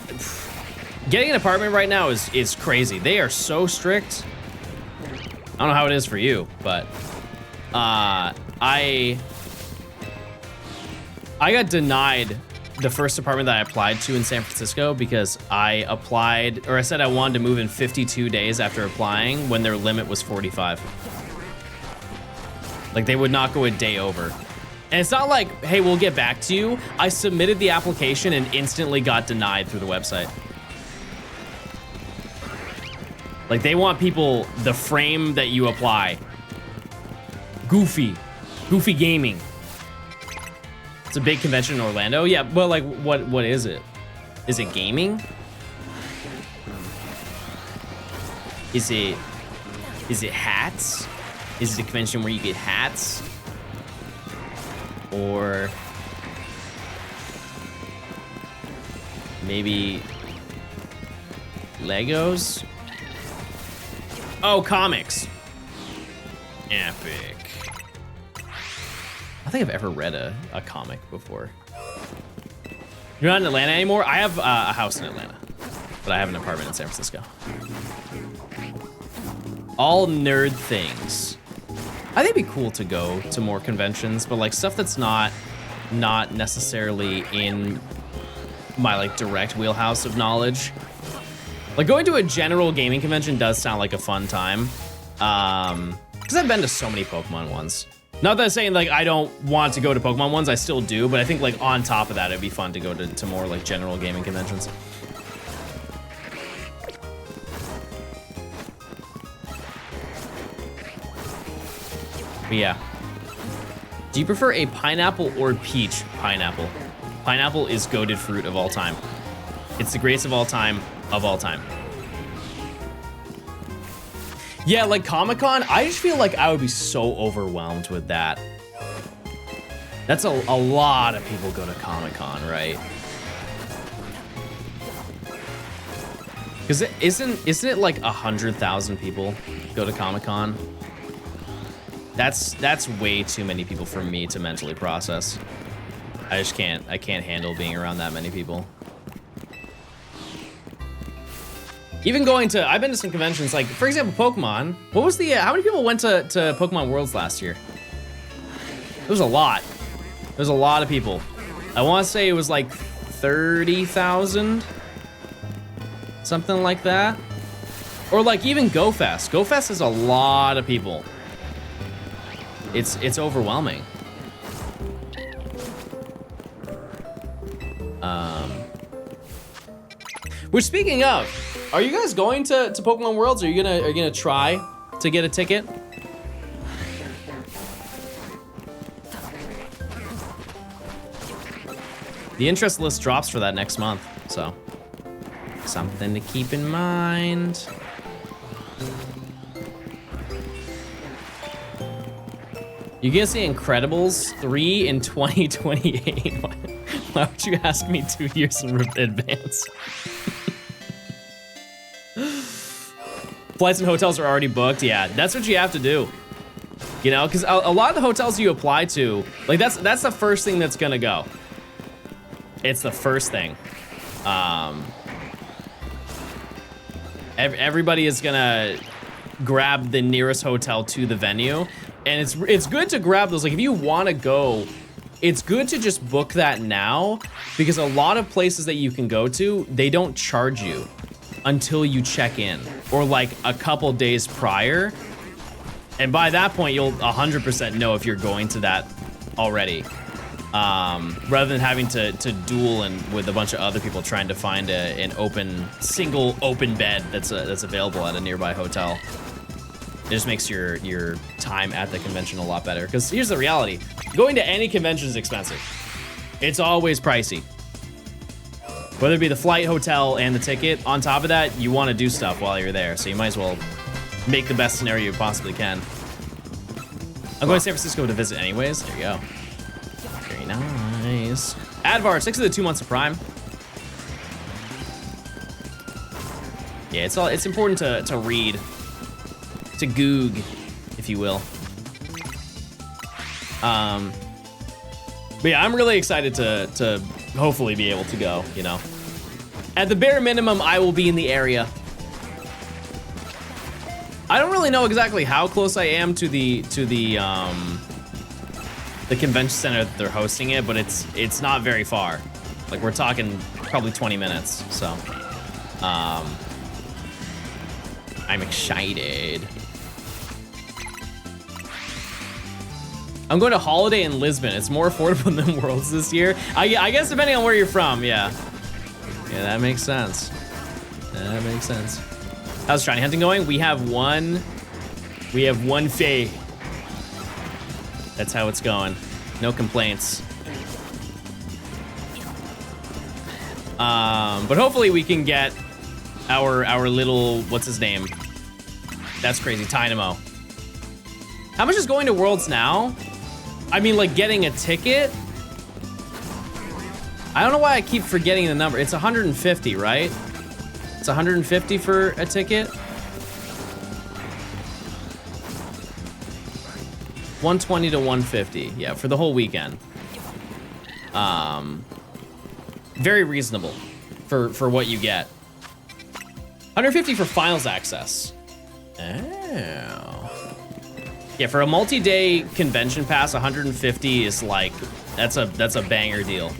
getting an apartment right now is crazy. They are so strict. I don't know how it is for you, but I got denied the first apartment that I applied to in San Francisco because I said I wanted to move in 52 days after applying when their limit was 45. Like, they would not go a day over. And it's not like, hey, we'll get back to you. I submitted the application and instantly got denied through the website. Like, they want people, the frame that you apply. Goofy gaming. It's a big convention in Orlando. Yeah, but like, what is it? Is it gaming? Is it hats? Is it a convention where you get hats? Or maybe Legos? Oh, comics. Epic. I think I've ever read a comic before. You're not in Atlanta anymore? I have a house in Atlanta, but I have an apartment in San Francisco. All nerd things. I think it'd be cool to go to more conventions, but like stuff that's not necessarily in my like direct wheelhouse of knowledge. Like going to a general gaming convention does sound like a fun time. Because I've been to so many Pokemon ones. Not that I'm saying like I don't want to go to Pokemon ones, I still do, but I think like on top of that, it'd be fun to go to more like general gaming conventions. But yeah. Do you prefer a pineapple or peach pineapple? Pineapple is goated fruit of all time. It's the greatest of all time. Yeah, like Comic-Con, I just feel like I would be so overwhelmed with that. That's a lot of people go to Comic-Con, right? Because isn't it like 100,000 people go to Comic-Con? That's way too many people for me to mentally process. I can't handle being around that many people. Even I've been to some conventions, like, for example, Pokemon. What was how many people went to Pokemon Worlds last year? It was a lot. There's a lot of people. I want to say it was like 30,000. Something like that. Or like even GoFest. GoFest is a lot of people. It's overwhelming. Which, speaking of, are you guys going to Pokemon Worlds? Are you gonna try to get a ticket? The interest list drops for that next month, so something to keep in mind. You're gonna see Incredibles 3 in 2028. Why would you ask me 2 years in advance? Flights and hotels are already booked. Yeah, that's what you have to do. You know, because a lot of the hotels you apply to, like that's the first thing that's gonna go. It's the first thing. Everybody is gonna grab the nearest hotel to the venue, and it's good to grab those. Like if you want to go, it's good to just book that now, because a lot of places that you can go to, they don't charge you until you check in, or like a couple days prior. And by that point, you'll 100% know if you're going to that already. Rather than having to duel and with a bunch of other people trying to find an single open bed that's available at a nearby hotel. It just makes your time at the convention a lot better. Because here's the reality: going to any convention is expensive. It's always pricey. Whether it be the flight, hotel, and the ticket. On top of that, you want to do stuff while you're there, so you might as well make the best scenario you possibly can. I'm going to San Francisco to visit anyways. There you go. Very nice. Advar, 6 of the 2 months of Prime. Yeah, it's important to read, to goog, if you will. But yeah, I'm really excited to hopefully be able to go, you know. At the bare minimum, I will be in the area. I don't really know exactly how close I am to the convention center that they're hosting it, but it's not very far. Like we're talking probably 20 minutes, so I'm excited. I'm going to Holiday in Lisbon. It's more affordable than Worlds this year. I guess depending on where you're from, yeah. Yeah, that makes sense. That makes sense. How's shiny hunting going? We have one Fae. That's how it's going. No complaints. But hopefully we can get our little, what's his name? That's crazy, Tynamo. How much is going to Worlds now? I mean, like getting a ticket? I don't know why I keep forgetting the number. It's 150, right? It's 150 for a ticket. 120 to 150, yeah, for the whole weekend. Very reasonable for what you get. 150 for finals access. Oh. Yeah, for a multi-day convention pass, 150 is like, that's a banger deal.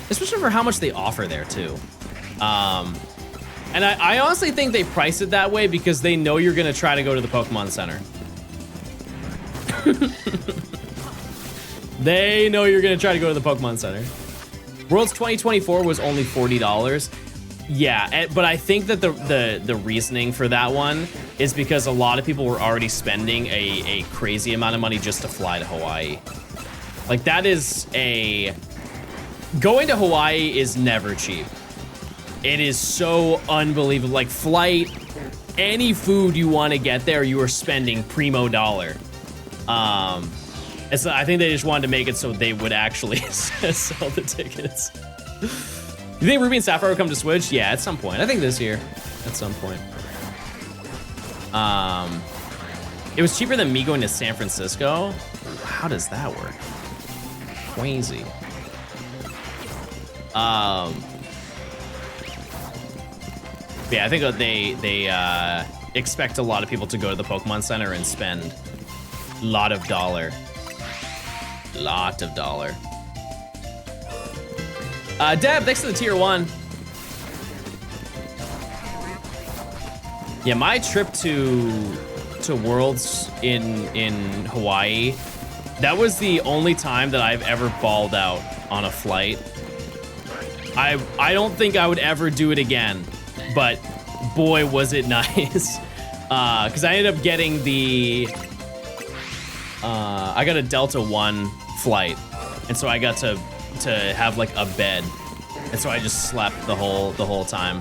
Especially for how much they offer there too. And I honestly think they price it that way because they know you're gonna try to go to the Pokemon Center. They know you're gonna try to go to the Pokemon Center. Worlds 2024 was only $40. Yeah, but I think that the reasoning for that one is because a lot of people were already spending a crazy amount of money just to fly to Hawaii. Like that is going to Hawaii is never cheap. It is so unbelievable. Like flight, any food you want to get there, you are spending primo dollar. And so I think they just wanted to make it so they would actually sell the tickets. You think Ruby and Sapphire will come to Switch? Yeah, at some point. I think this year, at some point. It was cheaper than me going to San Francisco. How does that work? Crazy. Yeah, I think they expect a lot of people to go to the Pokemon Center and spend a lot of dollar. Lot of dollar. Deb, thanks to the tier 1. Yeah, my trip to Worlds in Hawaii, that was the only time that I've ever balled out on a flight. I don't think I would ever do it again, but boy, was it nice. Because I ended up getting the, I got a Delta 1 flight, and so I got to have like a bed, and so I just slept the whole time.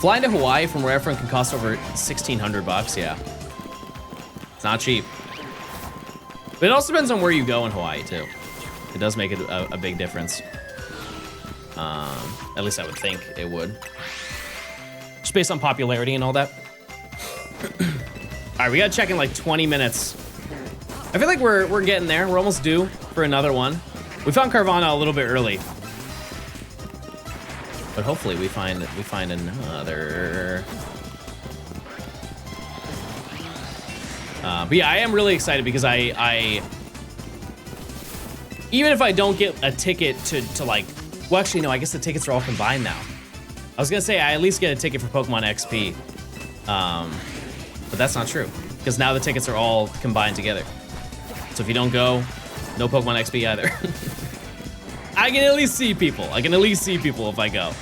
Flying to Hawaii from wherever can cost over $1,600, yeah. It's not cheap. But it also depends on where you go in Hawaii, too. It does make it a big difference. At least I would think it would. Just based on popularity and all that. All right, we gotta check in like 20 minutes. I feel like we're getting there. We're almost due for another one. We found Carvanha a little bit early. But hopefully we find another. But yeah, I am really excited because I even if I don't get a ticket to like, well, actually no, I guess the tickets are all combined now. I was gonna say I at least get a ticket for Pokemon XP, but that's not true because now the tickets are all combined together. So if you don't go, no Pokemon XP either. I can at least see people. I can at least see people if I go.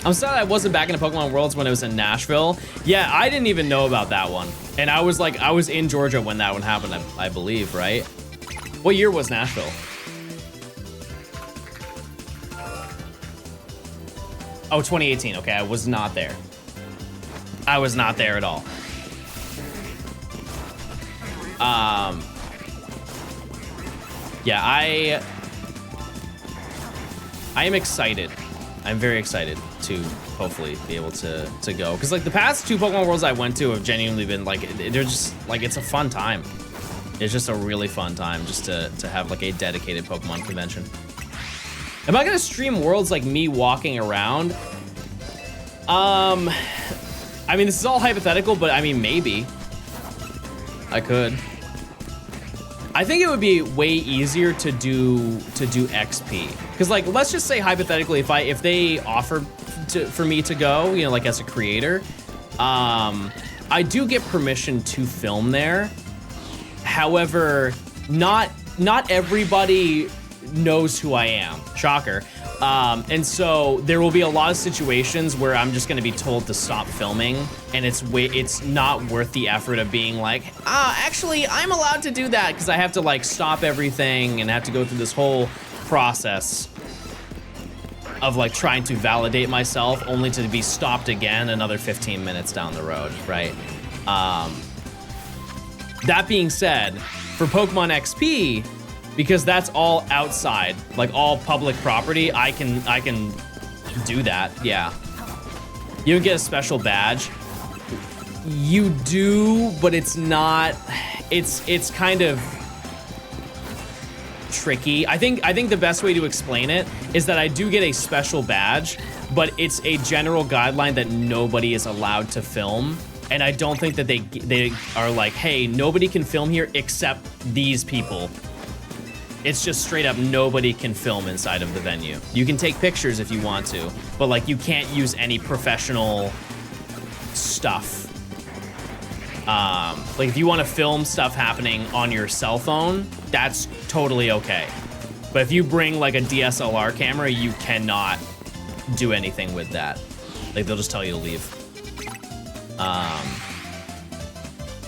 I'm sad I wasn't back in the Pokemon Worlds when it was in Nashville. Yeah, I didn't even know about that one. And I was in Georgia when that one happened, I believe, right? What year was Nashville? Oh, 2018. Okay, I was not there. I was not there at all. Yeah, I am excited. I'm very excited to hopefully be able to go. Because like the past 2 Pokemon Worlds I went to have genuinely been like, they're just like, it's a fun time. It's just a really fun time just to have like a dedicated Pokemon convention. Am I gonna stream Worlds like me walking around? I mean, this is all hypothetical, but I mean, maybe. I could. I think it would be way easier to do XP. Because like, let's just say hypothetically, if they offer for me to go, you know, like as a creator, I do get permission to film there. However, not everybody knows who I am. Shocker. And so there will be a lot of situations where I'm just gonna be told to stop filming, and it's not worth the effort of being like, actually I'm allowed to do that, because I have to like stop everything and have to go through this whole process of like trying to validate myself only to be stopped again another 15 minutes down the road, right? That being said, for Pokemon XP, because that's all outside, like all public property, I can do that, yeah. You don't get a special badge. You do, but it's not, it's kind of tricky. I think the best way to explain it is that I do get a special badge, but it's a general guideline that nobody is allowed to film. And I don't think that they are like, hey, nobody can film here except these people. It's just straight up nobody can film inside of the venue. You can take pictures if you want to, but like you can't use any professional stuff. Like if you want to film stuff happening on your cell phone, that's totally okay. But if you bring like a DSLR camera, you cannot do anything with that. Like they'll just tell you to leave.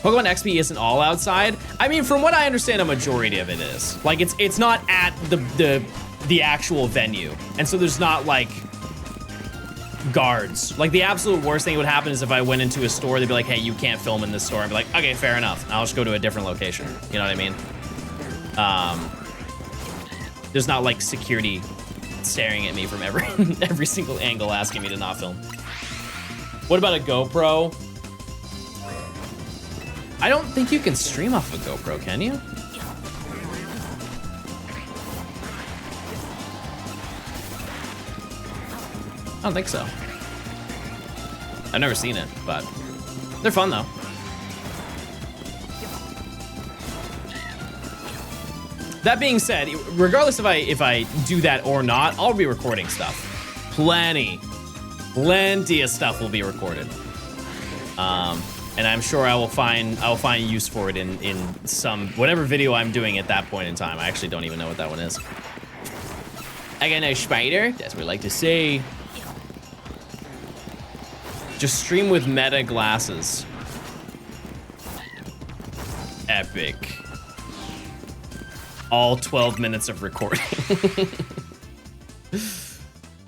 Pokemon XP isn't all outside. I mean, from what I understand, a majority of it is. Like, it's not at the actual venue. And so there's not, like, guards. Like, the absolute worst thing that would happen is if I went into a store, they'd be like, hey, you can't film in this store. I'd be like, okay, fair enough. I'll just go to a different location. You know what I mean? There's not, like, security staring at me from every single angle asking me to not film. What about a GoPro? I don't think you can stream off a GoPro, can you? I don't think so. I've never seen it, but They're fun though. That being said, regardless if I do that or not, I'll be recording stuff. Plenty of stuff will be recorded. And I'm sure I'll find use for it in some whatever video I'm doing at that point in time. I actually don't even know what that one is. I got no spider. That's what I like to say. Just stream with meta glasses. Epic. All 12 minutes of recording.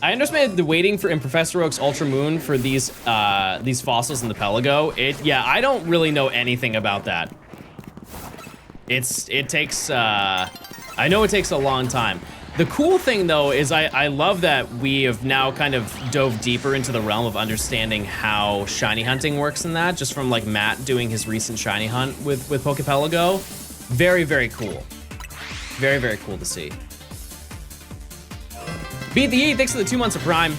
I understand the waiting for in Professor Oak's Ultra Moon for these fossils in the Pelago. Yeah, I don't really know anything about that. It takes I know it takes a long time. The cool thing though is I love that we have now kind of dove deeper into the realm of understanding how shiny hunting works in that, just from like Matt doing his recent shiny hunt with Pokepelago. Very, very cool. Very, very cool to see. Beat the E, thanks for the 2 months of Prime.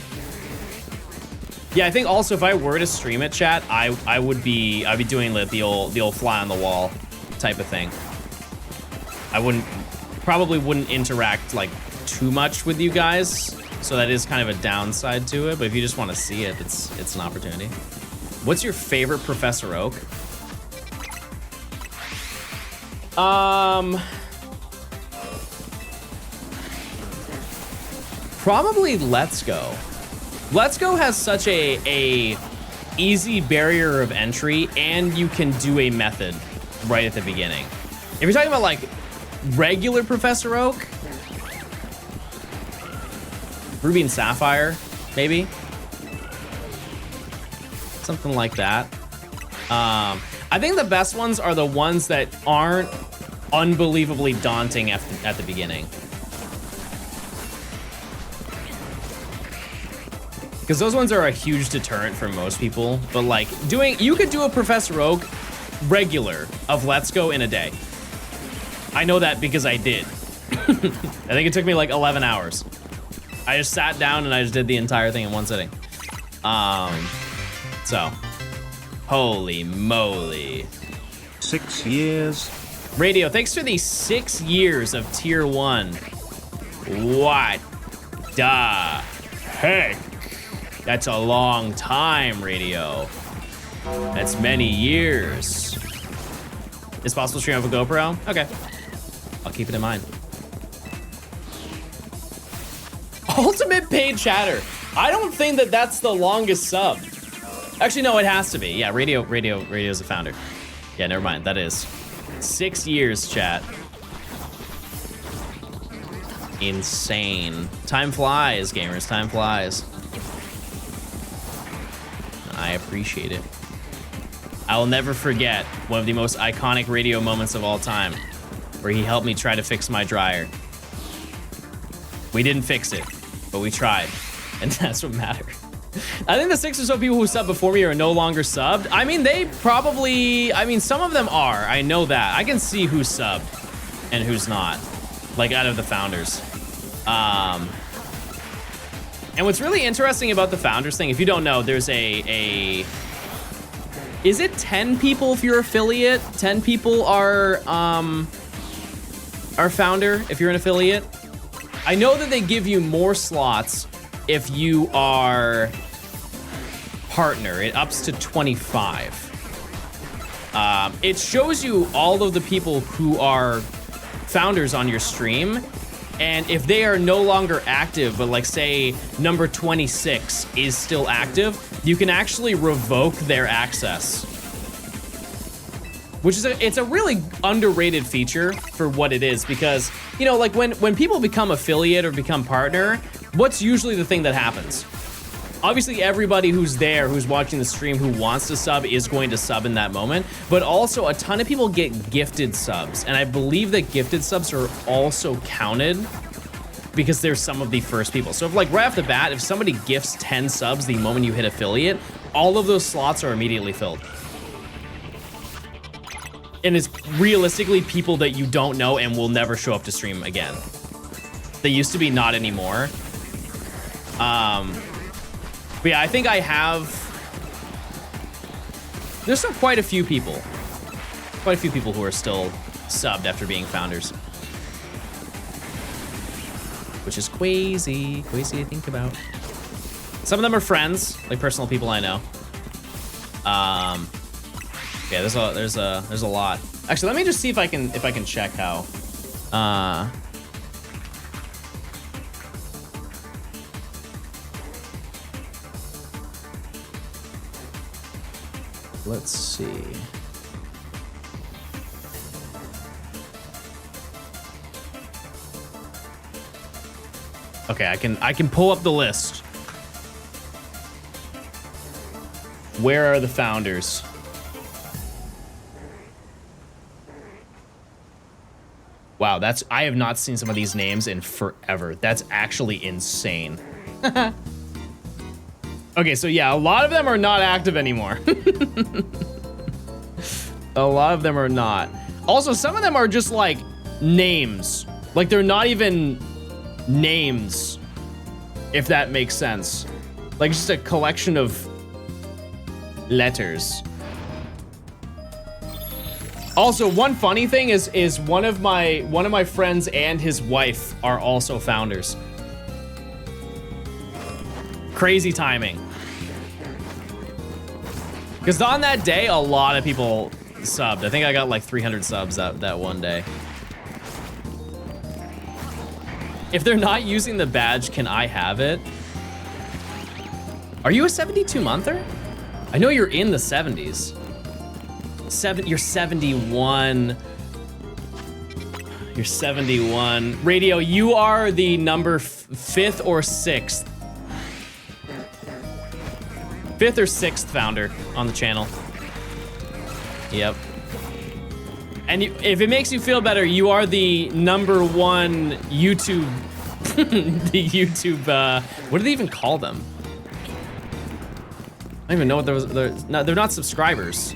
Yeah, I think also if I were to stream it, chat, I'd be doing the old fly on the wall type of thing. I probably wouldn't interact like too much with you guys, so that is kind of a downside to it. But if you just want to see it, it's an opportunity. What's your favorite Professor Oak? Probably Let's Go. Let's Go has such a easy barrier of entry, and you can do a method right at the beginning. If you're talking about like regular Professor Oak, Ruby and Sapphire, maybe something like that. I think the best ones are the ones that aren't unbelievably daunting at the beginning. Because those ones are a huge deterrent for most people. But like you could do a Professor Oak regular of Let's Go in a day. I know that because I did. I think it took me like 11 hours. I just sat down and I just did the entire thing in one sitting. So, holy moly. 6 years. Radio, thanks for the 6 years of tier 1. What the heck? That's a long time, Radio. That's many years. Is possible to stream off a GoPro? Okay. I'll keep it in mind. Ultimate paid chatter. I don't think that that's the longest sub. Actually, no, it has to be. Yeah, Radio's the founder. Yeah, never mind. That is 6 years, chat. Insane. Time flies, gamers. Time flies. I appreciate it. I will never forget one of the most iconic Radio moments of all time, where he helped me try to fix my dryer. We didn't fix it, but we tried, and that's what mattered. I think the 6 or so people who subbed before me are no longer subbed. I mean, some of them are. I know that. I can see who's subbed and who's not, like out of the founders. And what's really interesting about the founders thing, if you don't know, there's is it 10 people if you're affiliate? 10 people are founder if you're an affiliate? I know that they give you more slots if you are partner. It ups to 25. It shows you all of the people who are founders on your stream. And if they are no longer active, but like say number 26 is still active, you can actually revoke their access. Which is it's a really underrated feature for what it is, because, you know, like when people become affiliate or become partner, what's usually the thing that happens? Obviously, everybody who's there, who's watching the stream, who wants to sub is going to sub in that moment, but also a ton of people get gifted subs, and I believe that gifted subs are also counted because they're some of the first people. So if like right off the bat, if somebody gifts 10 subs the moment you hit affiliate, all of those slots are immediately filled. And it's realistically people that you don't know and will never show up to stream again. They used to be, not anymore. But yeah, I think I have there's still quite a few people who are still subbed after being founders, which is crazy to think about. Some of them are friends, like personal people I know. Yeah, there's a lot. Actually, let me just see if I can check how. Let's see. Okay, I can pull up the list. Where are the founders? Wow, I have not seen some of these names in forever. That's actually insane. Okay, so yeah, a lot of them are not active anymore. A lot of them are not. Also, some of them are just like names. Like they're not even names, if that makes sense. Like just a collection of letters. Also, one funny thing is one of my friends and his wife are also founders. Crazy timing. Because on that day, a lot of people subbed. I think I got like 300 subs that one day. If they're not using the badge, can I have it? Are you a 72-monther? I know you're in the 70s. You're 71. You're 71. Radio, you are the number 5th or 6th. 5th or 6th founder on the channel. Yep. And if it makes you feel better, you are the number 1 YouTube, the YouTube, what do they even call them? I don't even know what they're not subscribers.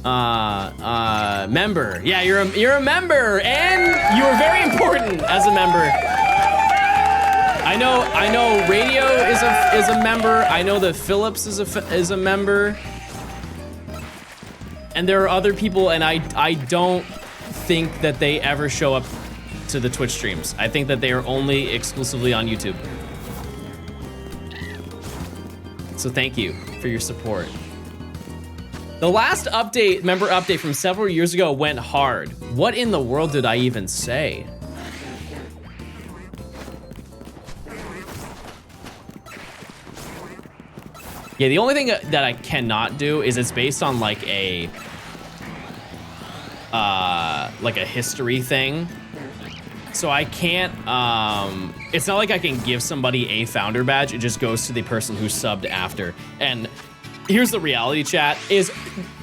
Member. Yeah, you're a member, and you are very important as a member. I know Radio is a member. I know that Phillips is a member. And there are other people, and I don't think that they ever show up to the Twitch streams. I think that they are only exclusively on YouTube. So thank you for your support. The last update, member update from several years ago went hard. What in the world did I even say? Yeah, the only thing that I cannot do is it's based on like a history thing. So I can't, it's not like I can give somebody a founder badge. It just goes to the person who subbed after. And here's the reality, chat, is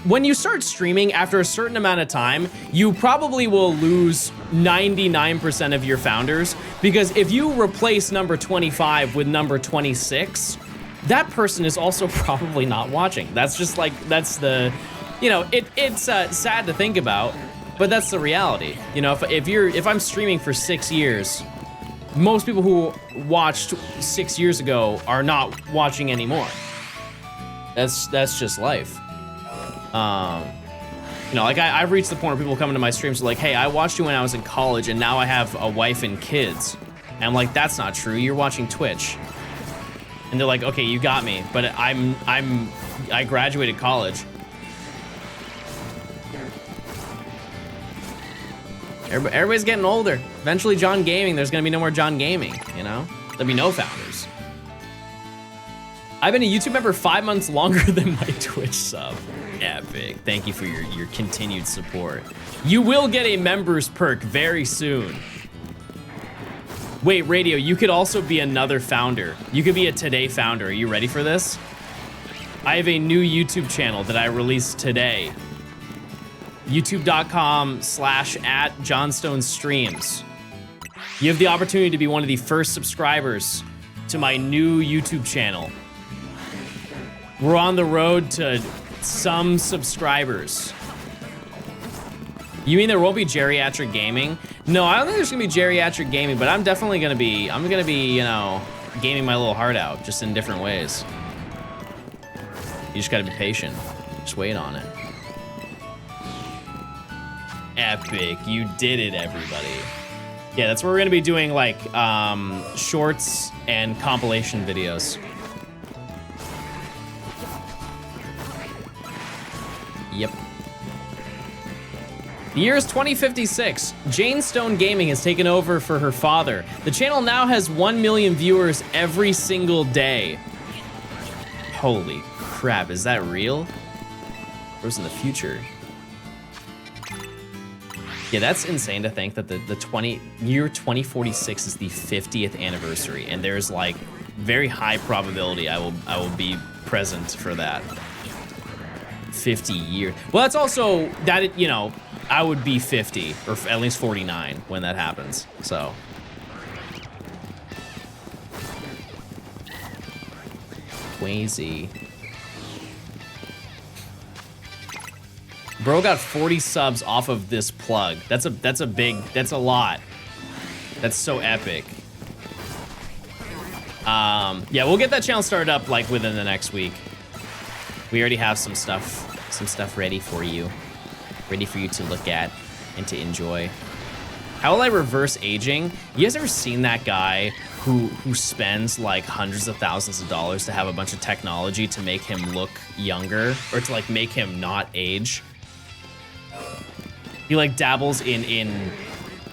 when you start streaming after a certain amount of time, you probably will lose 99% of your founders, because if you replace number 25 with number 26, that person is also probably not watching. That's just like, that's the, you know, it's sad to think about, but that's the reality. You know, if I'm streaming for 6 years, most people who watched 6 years ago are not watching anymore. That's just life. You know, like I've reached the point where people come into my streams like, hey, I watched you when I was in college and now I have a wife and kids. And I'm like, that's not true. You're watching Twitch. And they're like, okay, you got me, but I graduated college. Everybody's getting older. Eventually, John Gaming, there's gonna be no more John Gaming, you know? There'll be no founders. I've been a YouTube member 5 months longer than my Twitch sub. Epic. Thank you for your continued support. You will get a members perk very soon. Wait, Radio, you could also be another founder. You could be a Today founder. Are you ready for this? I have a new YouTube channel that I released today. youtube.com/@Johnstone streams. You have the opportunity to be one of the first subscribers to my new YouTube channel. We're on the road to some subscribers. You mean there won't be geriatric gaming? No, I don't think there's gonna be geriatric gaming, but I'm definitely gonna be, you know, gaming my little heart out, just in different ways. You just gotta be patient. Just wait on it. Epic. You did it, everybody. Yeah, that's where we're gonna be doing like shorts and compilation videos. Yep. The year is 2056. Johnstone Gaming has taken over for her father. The channel now has 1 million viewers every single day. Holy crap, is that real? Or was in the future? Yeah, that's insane to think that the year 2046 is the 50th anniversary, and there's like very high probability I will be present for that. 50 years. Well, that's also that, you know, I would be 50 or at least 49 when that happens. So crazy. Bro got 40 subs off of this plug. That's a lot. That's so epic. Yeah, we'll get that channel started up like within the next week. We already have some stuff ready for you to look at and to enjoy. How will I reverse aging? You guys ever seen that guy who spends like hundreds of thousands of dollars to have a bunch of technology to make him look younger or to like make him not age? He like dabbles in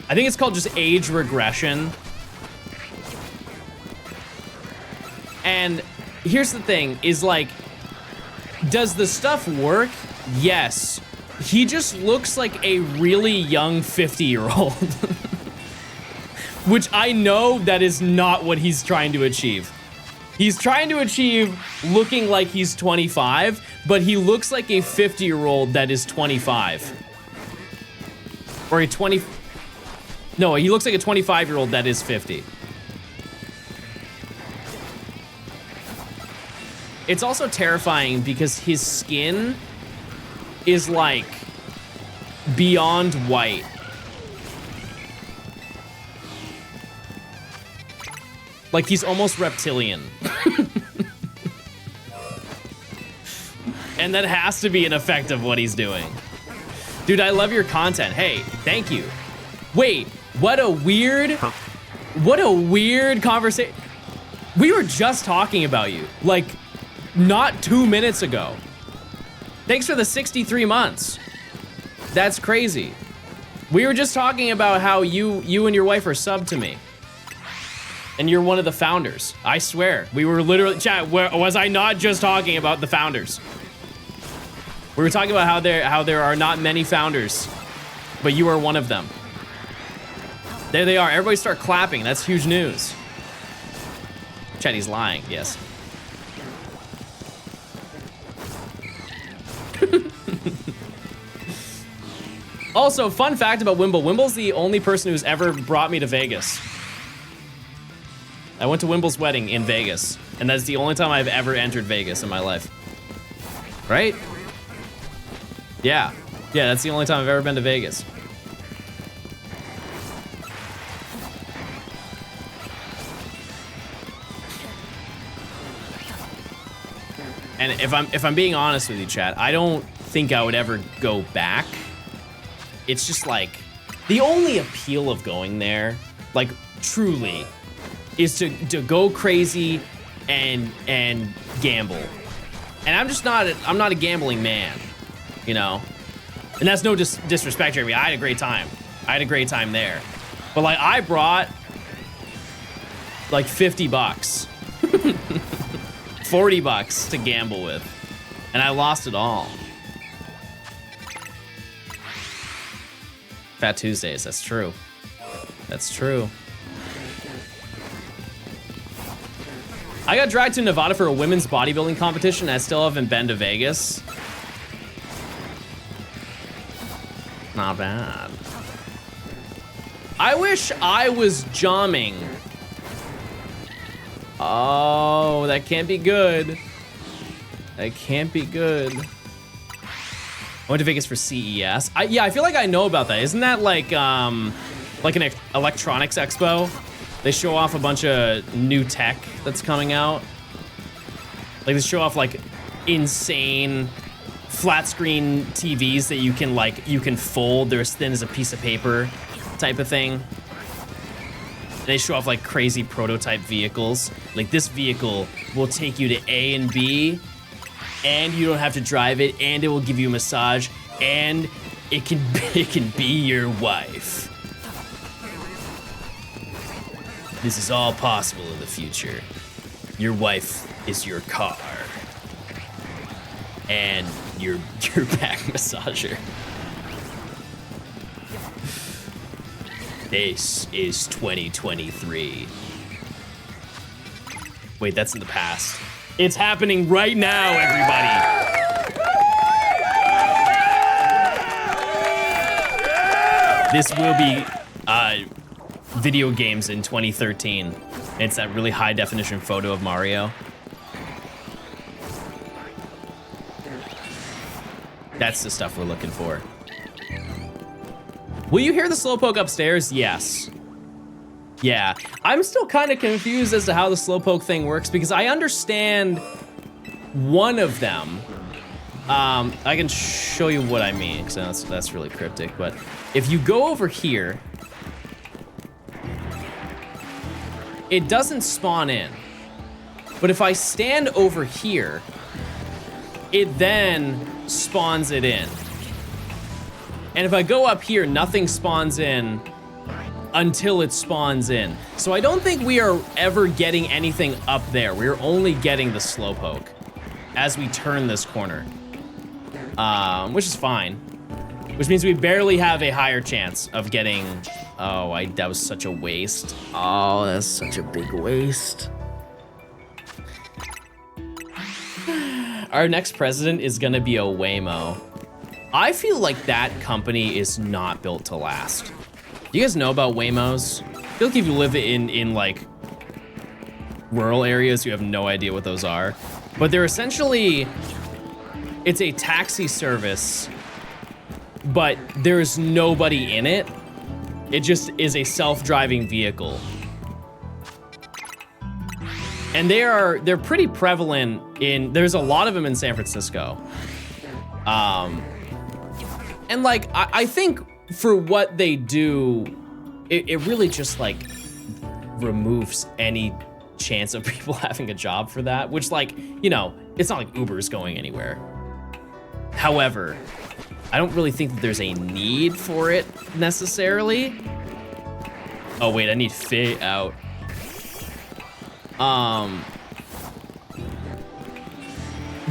I think it's called just age regression. And here's the thing is like, does the stuff work? Yes. He just looks like a really young 50-year-old. Which I know that is not what he's trying to achieve. He's trying to achieve looking like he's 25, but he looks like a 50-year-old that is 25. Or a 20... No, he looks like a 25-year-old that is 50. It's also terrifying because his skin is like beyond white. Like he's almost reptilian. And that has to be an effect of what he's doing. Dude, I love your content. Hey, thank you. Wait, what a weird conversation. We were just talking about you, like not 2 minutes ago. Thanks for the 63 months. That's crazy. We were just talking about how you and your wife are subbed to me. And you're one of the founders. I swear. We were literally, chat, was I not just talking about the founders? We were talking about how there are not many founders, but you are one of them. There they are. Everybody start clapping. That's huge news. Chat, he's lying. Yes. Also, fun fact about Wimble. Wimble's the only person who's ever brought me to Vegas. I went to Wimble's wedding in Vegas, and that's the only time I've ever entered Vegas in my life. Right? Yeah. Yeah, that's the only time I've ever been to Vegas. And if I'm being honest with you, chat, I don't think I would ever go back. It's just like the only appeal of going there, like truly, is to go crazy and gamble. And I'm not a gambling man, you know. And that's no disrespect, Jeremy. I had a great time. I had a great time there. But like I brought like 50 bucks. 40 bucks to gamble with, and I lost it all. Fat Tuesdays, that's true. That's true. I got dragged to Nevada for a women's bodybuilding competition, and I still haven't been to Vegas. Not bad. I wish I was jamming. Oh, that can't be good. That can't be good. I went to Vegas for CES. Yeah, I feel like I know about that. Isn't that like an electronics expo? They show off a bunch of new tech that's coming out. Like they show off like insane flat screen TVs that you can fold. They're as thin as a piece of paper type of thing. They show off like crazy prototype vehicles. Like this vehicle will take you to A and B, and you don't have to drive it, and it will give you a massage, and it can be your wife. This is all possible in the future. Your wife is your car. And your back massager. This is 2023. Wait, that's in the past. It's happening right now, everybody. This will be video games in 2013. It's that really high definition photo of Mario. That's the stuff we're looking for. Will you hear the slowpoke upstairs? Yes. Yeah, I'm still kind of confused as to how the slowpoke thing works because I understand one of them. I can show you what I mean because that's really cryptic, but if you go over here, it doesn't spawn in. But if I stand over here, it then spawns it in. And if I go up here, nothing spawns in until it spawns in. So I don't think we are ever getting anything up there. We're only getting the slowpoke as we turn this corner, which is fine. Which means we barely have a higher chance of getting, that was such a waste. Oh, that's such a big waste. Our next president is gonna be a Waymo. I feel like that company is not built to last. Do you guys know about Waymos? I feel like if you live in like rural areas, you have no idea what those are. But they're essentially, it's a taxi service, but there's nobody in it. It just is a self-driving vehicle. And they're pretty prevalent there's a lot of them in San Francisco. And like, I think for what they do, it really just like removes any chance of people having a job for that, which like, you know, it's not like Uber's going anywhere. However, I don't really think that there's a need for it necessarily. Oh wait, I need Faye out.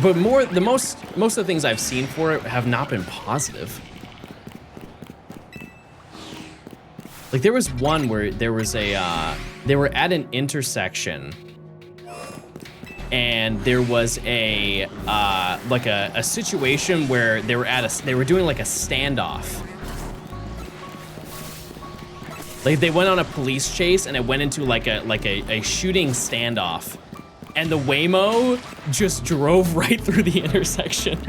But most of the things I've seen for it have not been positive. Like there was one where there was they were at an intersection and there was a situation where they were doing like a standoff. Like they went on a police chase and it went into like a shooting standoff. And the Waymo just drove right through the intersection.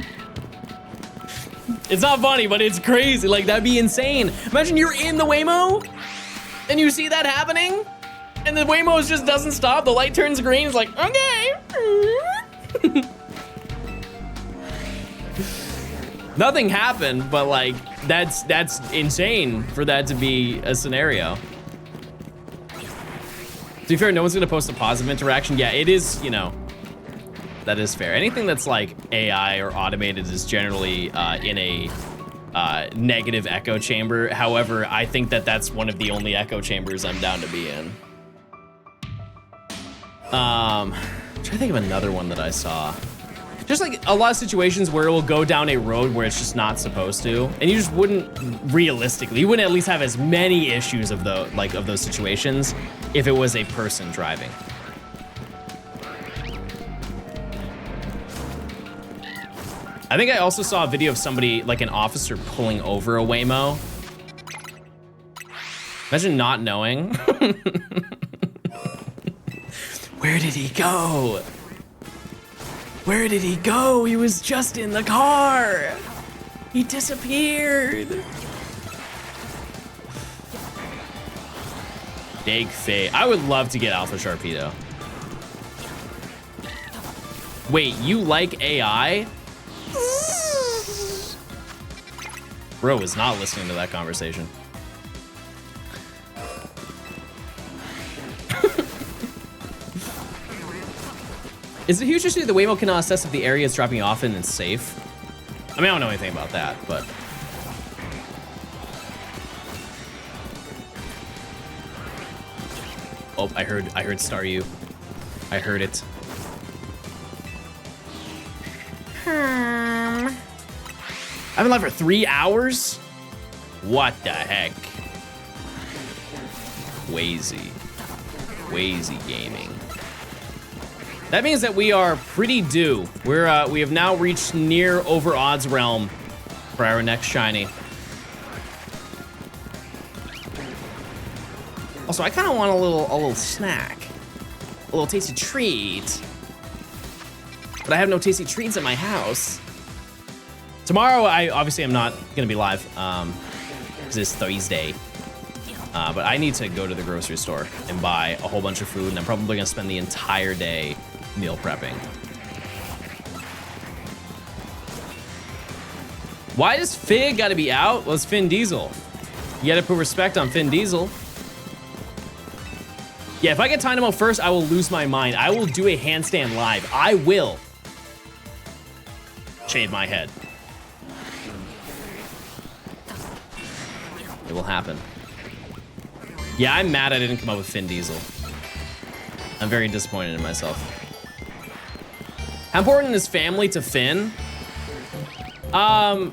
It's not funny, but it's crazy. Like, that'd be insane. Imagine you're in the Waymo and you see that happening and the Waymo just doesn't stop. The light turns green. It's like, okay. Nothing happened, but like, that's insane for that to be a scenario. To be fair, no one's gonna post a positive interaction. Yeah, it is, you know, that is fair. Anything that's like AI or automated is generally in a negative echo chamber. However, I think that that's one of the only echo chambers I'm down to be in. I'm trying to think of another one that I saw. Just like a lot of situations where it will go down a road where it's just not supposed to, and you just wouldn't realistically, you wouldn't at least have as many issues of those situations if it was a person driving. I think I also saw a video of somebody, like an officer pulling over a Waymo. Imagine not knowing. Where did he go? Where did he go? He was just in the car. He disappeared. Big Faye. I would love to get Alpha Sharpedo. Wait, you like AI? Bro is not listening to that conversation. Is it huge issue the Waymo cannot assess if the area is dropping off and it's safe? I mean, I don't know anything about that, but... Oh, I heard Star U. I heard it. I've been live for 3 hours? What the heck? Wazy Gaming. That means that we are pretty due. We have now reached near over odds realm for our next shiny. Also, I kind of want a little snack, a little tasty treat, but I have no tasty treats at my house. Tomorrow, I obviously am not gonna be live because it's Thursday. But I need to go to the grocery store and buy a whole bunch of food, and I'm probably gonna spend the entire day meal prepping. Why does Fig gotta be out? Well, it's Finn Diesel. You gotta put respect on Finn Diesel. Yeah, if I get Tynamo first, I will lose my mind. I will do a handstand live. I will shave my head. It will happen. Yeah, I'm mad I didn't come up with Finn Diesel. I'm very disappointed in myself. How important is family to Finn? I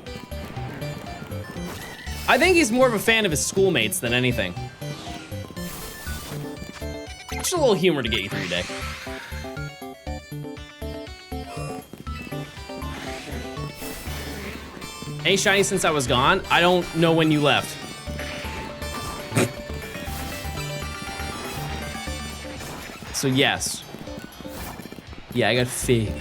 think he's more of a fan of his schoolmates than anything. Just a little humor to get you through your day. Any shiny since I was gone? I don't know when you left. So yes. Yeah, I got Fig.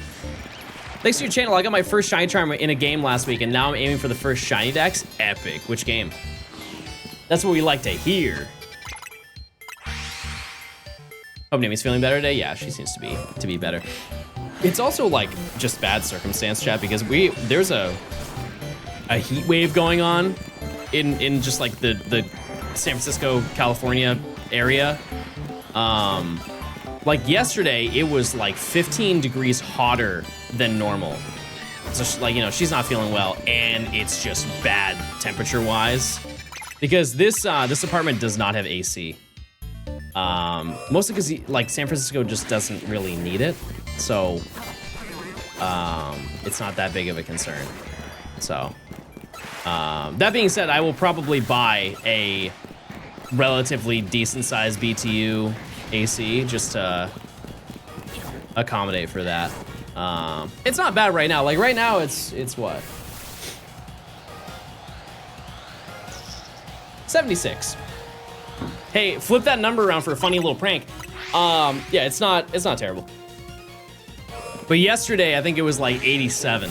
Thanks to your channel, I got my first shiny charm in a game last week, and now I'm aiming for the first shiny dex. Epic. Which game? That's what we like to hear. Hope Nami's feeling better today. Yeah, she seems to be better. It's also like just bad circumstance, chat, because there's a heat wave going on in just like the San Francisco, California area. Like yesterday, it was like 15 degrees hotter than normal. So like, you know, she's not feeling well, and it's just bad temperature-wise because this apartment does not have AC. Mostly because like San Francisco just doesn't really need it, so it's not that big of a concern. So that being said, I will probably buy a relatively decent-sized BTU AC just to accommodate for that. It's not bad right now. Like right now, it's what? 76. Hey, flip that number around for a funny little prank. Yeah, it's not terrible. But yesterday, I think it was like 87.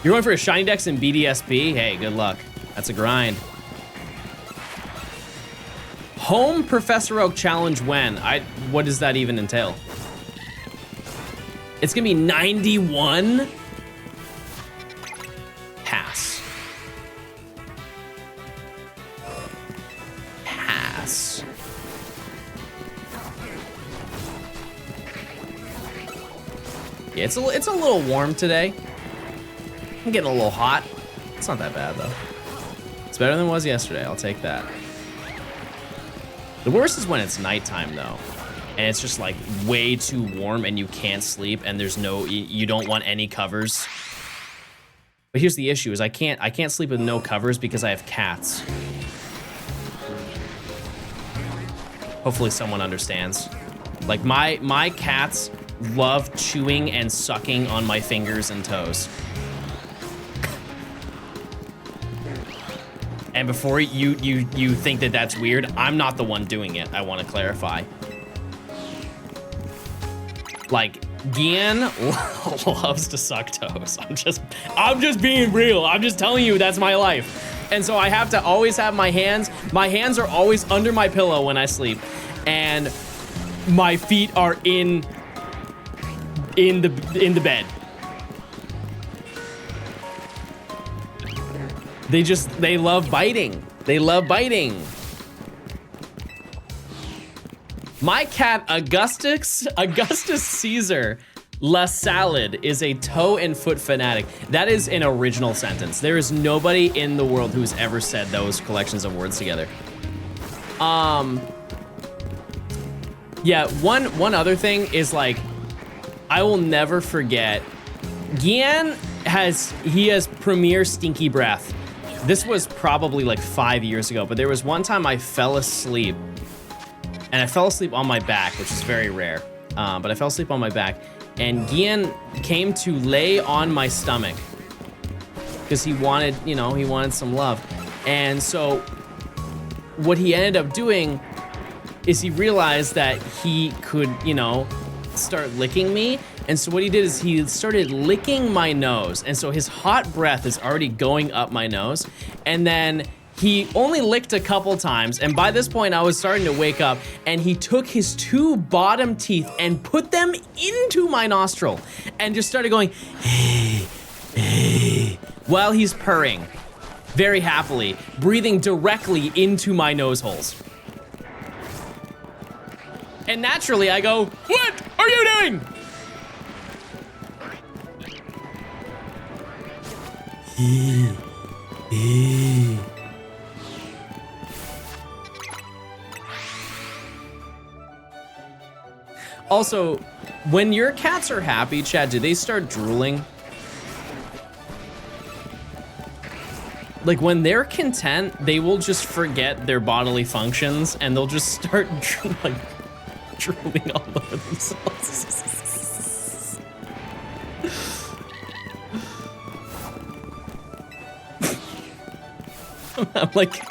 You're going for a shiny dex in BDSP? Hey, good luck. That's a grind. Home Professor Oak challenge when? What does that even entail? It's gonna be 91? Pass. Pass. Yeah, it's a little warm today. I'm getting a little hot. It's not that bad though. It's better than it was yesterday, I'll take that. The worst is when it's nighttime though, and it's just like way too warm and you can't sleep and there's you don't want any covers. But here's the issue is I can't sleep with no covers because I have cats. Hopefully someone understands. Like my cats love chewing and sucking on my fingers and toes. And before you think that that's weird, I'm not the one doing it. I want to clarify. Like, Gian loves to suck toes. I'm just being real. I'm just telling you that's my life. And so I have to always have my hands are always under my pillow when I sleep. And my feet are in the bed. They love biting. They love biting. My cat, Augustus Caesar La Salad, is a toe and foot fanatic. That is an original sentence. There is nobody in the world who's ever said those collections of words together. Yeah, one other thing is like, I will never forget, Gian has premier stinky breath. This was probably like 5 years ago, but there was one time I fell asleep, and I fell asleep on my back, which is very rare, but I fell asleep on my back, and Gian came to lay on my stomach because he wanted, you know, he wanted some love. And so what he ended up doing is he realized that he could, you know, start licking me. And so what he did is he started licking my nose. And so his hot breath is already going up my nose. And then he only licked a couple times. And by this point I was starting to wake up, and he took his two bottom teeth and put them into my nostril and just started going, hey, hey, while he's purring very happily, breathing directly into my nose holes. And naturally I go, what are you doing? Also, when your cats are happy, Chad, do they start drooling? Like when they're content, they will just forget their bodily functions and they'll just start like drooling all over themselves. I'm like,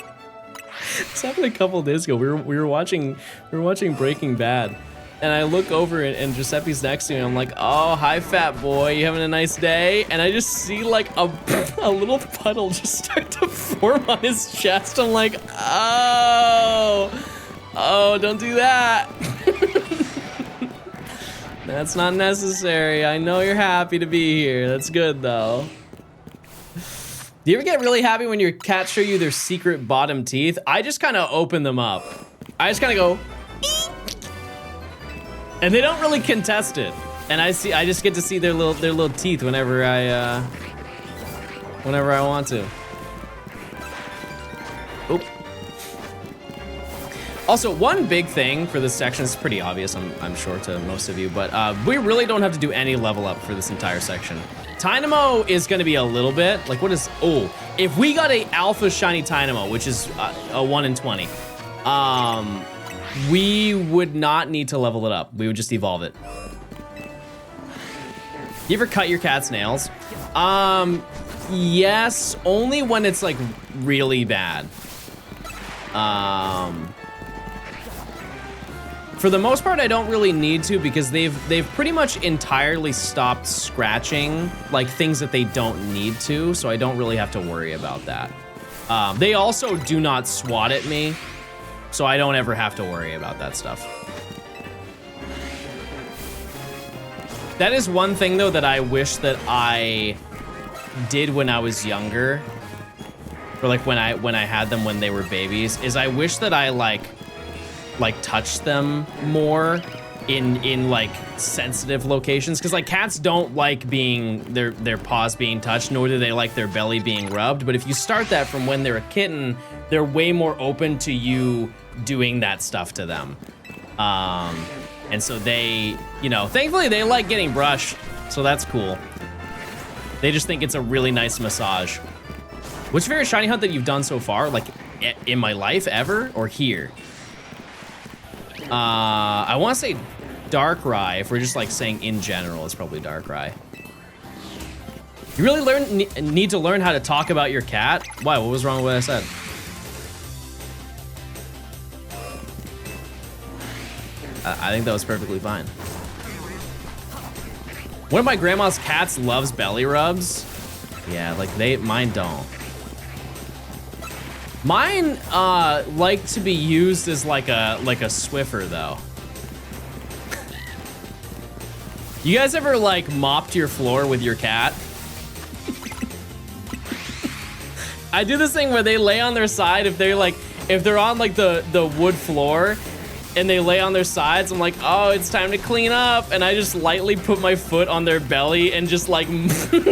this happened a couple of days ago. We were watching Breaking Bad, and I look over and Giuseppe's next to me. I'm like, oh, hi, fat boy. You having a nice day? And I just see like a little puddle just start to form on his chest. I'm like, oh, don't do that. That's not necessary. I know you're happy to be here. That's good though. Do you ever get really happy when your cats show you their secret bottom teeth? I just kind of open them up. I just kind of go, and they don't really contest it. And I just get to see their little teeth whenever I want to. Oop. Also, one big thing for this section is pretty obvious, I'm sure to most of you, but we really don't have to do any level up for this entire section. Tynamo is gonna be a little bit, like what is, oh, if we got a alpha shiny Tynamo, which is a 1 in 20, we would not need to level it up. We would just evolve it. You ever cut your cat's nails? Yes, only when it's like really bad. For the most part, I don't really need to because they've pretty much entirely stopped scratching like things that they don't need to, so I don't really have to worry about that. They also do not swat at me, so I don't ever have to worry about that stuff. That is one thing though that I wish that I did when I was younger, or like when I had them when they were babies, is I wish that I like touched them more in like sensitive locations, because like cats don't like being their paws being touched, nor do they like their belly being rubbed. But if you start that from when they're a kitten, they're way more open to you doing that stuff to them. And so they, you know, thankfully they like getting brushed, so that's cool. They just think it's a really nice massage. Which favorite shiny hunt that you've done so far, like in my life ever, or here? I want to say Darkrai. If we're just like saying in general, it's probably Darkrai. You really need to learn how to talk about your cat? Why? What was wrong with what I said? I think that was perfectly fine. One of my grandma's cats loves belly rubs. Yeah, like mine don't. Mine like to be used as like a Swiffer though. You guys ever like mopped your floor with your cat? I do this thing where they lay on their side if they're on like the wood floor and they lay on their sides. I'm like, oh, it's time to clean up, and I just lightly put my foot on their belly and just like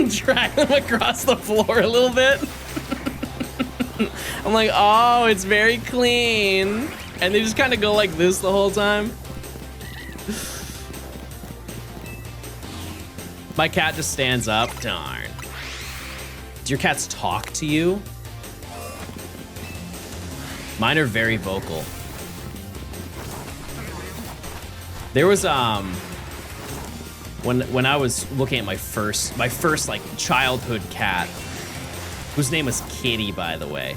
drag them across the floor a little bit. I'm like, oh, it's very clean, and they just kind of go like this the whole time. My cat just stands up. Darn. Do your cats talk to you? Mine are very vocal. There was when I was looking at my first like childhood cat, whose name was Kitty, by the way.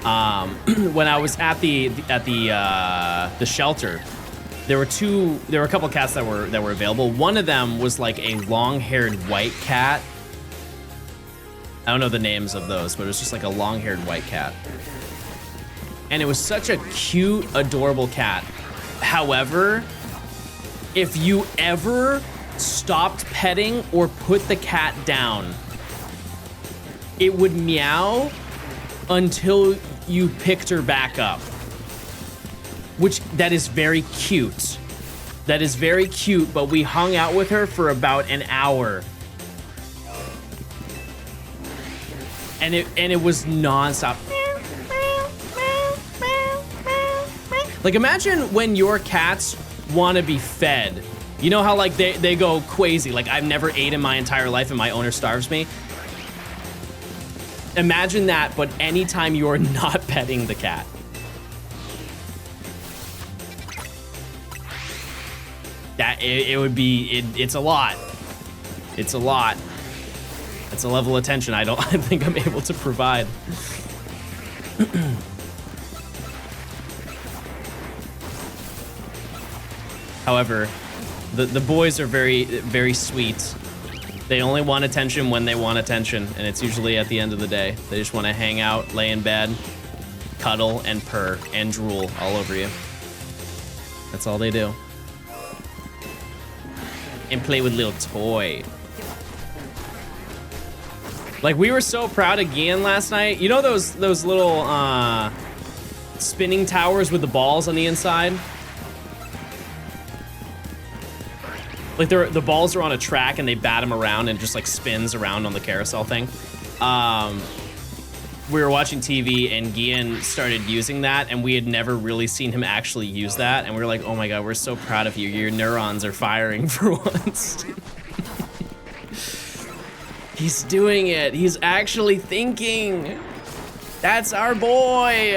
When I was at the shelter, there were a couple cats that were available. One of them was like a long-haired white cat. I don't know the names of those, but it was just like a long-haired white cat. And it was such a cute, adorable cat. However, if you ever stopped petting or put the cat down, it would meow until you picked her back up. That is very cute. That is very cute, but we hung out with her for about an hour. And it was nonstop. Like, imagine when your cats want to be fed. You know how like they go crazy, like I've never ate in my entire life and my owner starves me? Imagine that, but anytime you're not petting the cat. It would be, it's a lot. It's a lot. It's a level of attention I think I'm able to provide. However, the boys are very, very sweet. They only want attention when they want attention, and it's usually at the end of the day. They just want to hang out, lay in bed, cuddle, and purr, and drool all over you. That's all they do. And play with little toy. Like, we were so proud of Gian last night. You know those little spinning towers with the balls on the inside? Like, the balls are on a track and they bat them around and just like spins around on the carousel thing. We were watching TV and Gian started using that, and we had never really seen him actually use that. And we were like, oh my God, we're so proud of you. Your neurons are firing for once. He's doing it. He's actually thinking. That's our boy.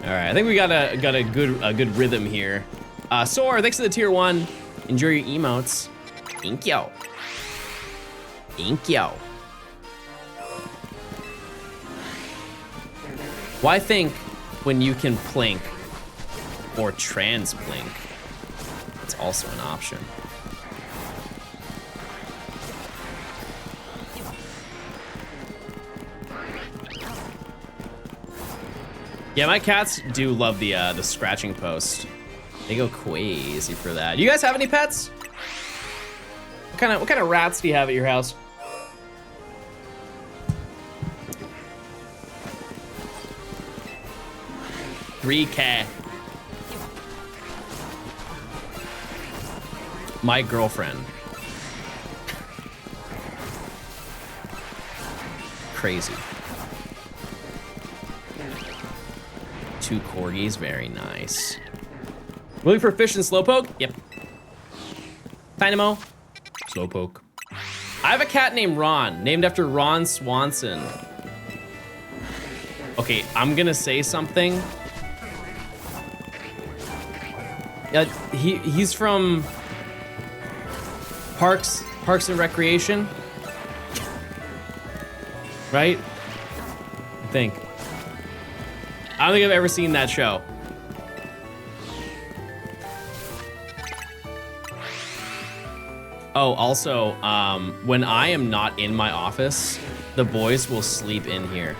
All right, I think we got a good rhythm here. Soar, thanks for the tier 1. Enjoy your emotes. Thank you. Thank you. Why think when you can plink or trans-blink? It's also an option. Yeah, my cats do love the scratching post. They go crazy for that. You guys have any pets? What kind of rats do you have at your house? $3K. My girlfriend. Crazy. 2 corgis, very nice. Looking for fish and slowpoke? Yep. Tynamo, slowpoke. I have a cat named Ron, named after Ron Swanson. Okay, I'm gonna say something. Yeah, he's from Parks and Recreation, right? I think. I don't think I've ever seen that show. Oh, also, when I am not in my office, the boys will sleep in here.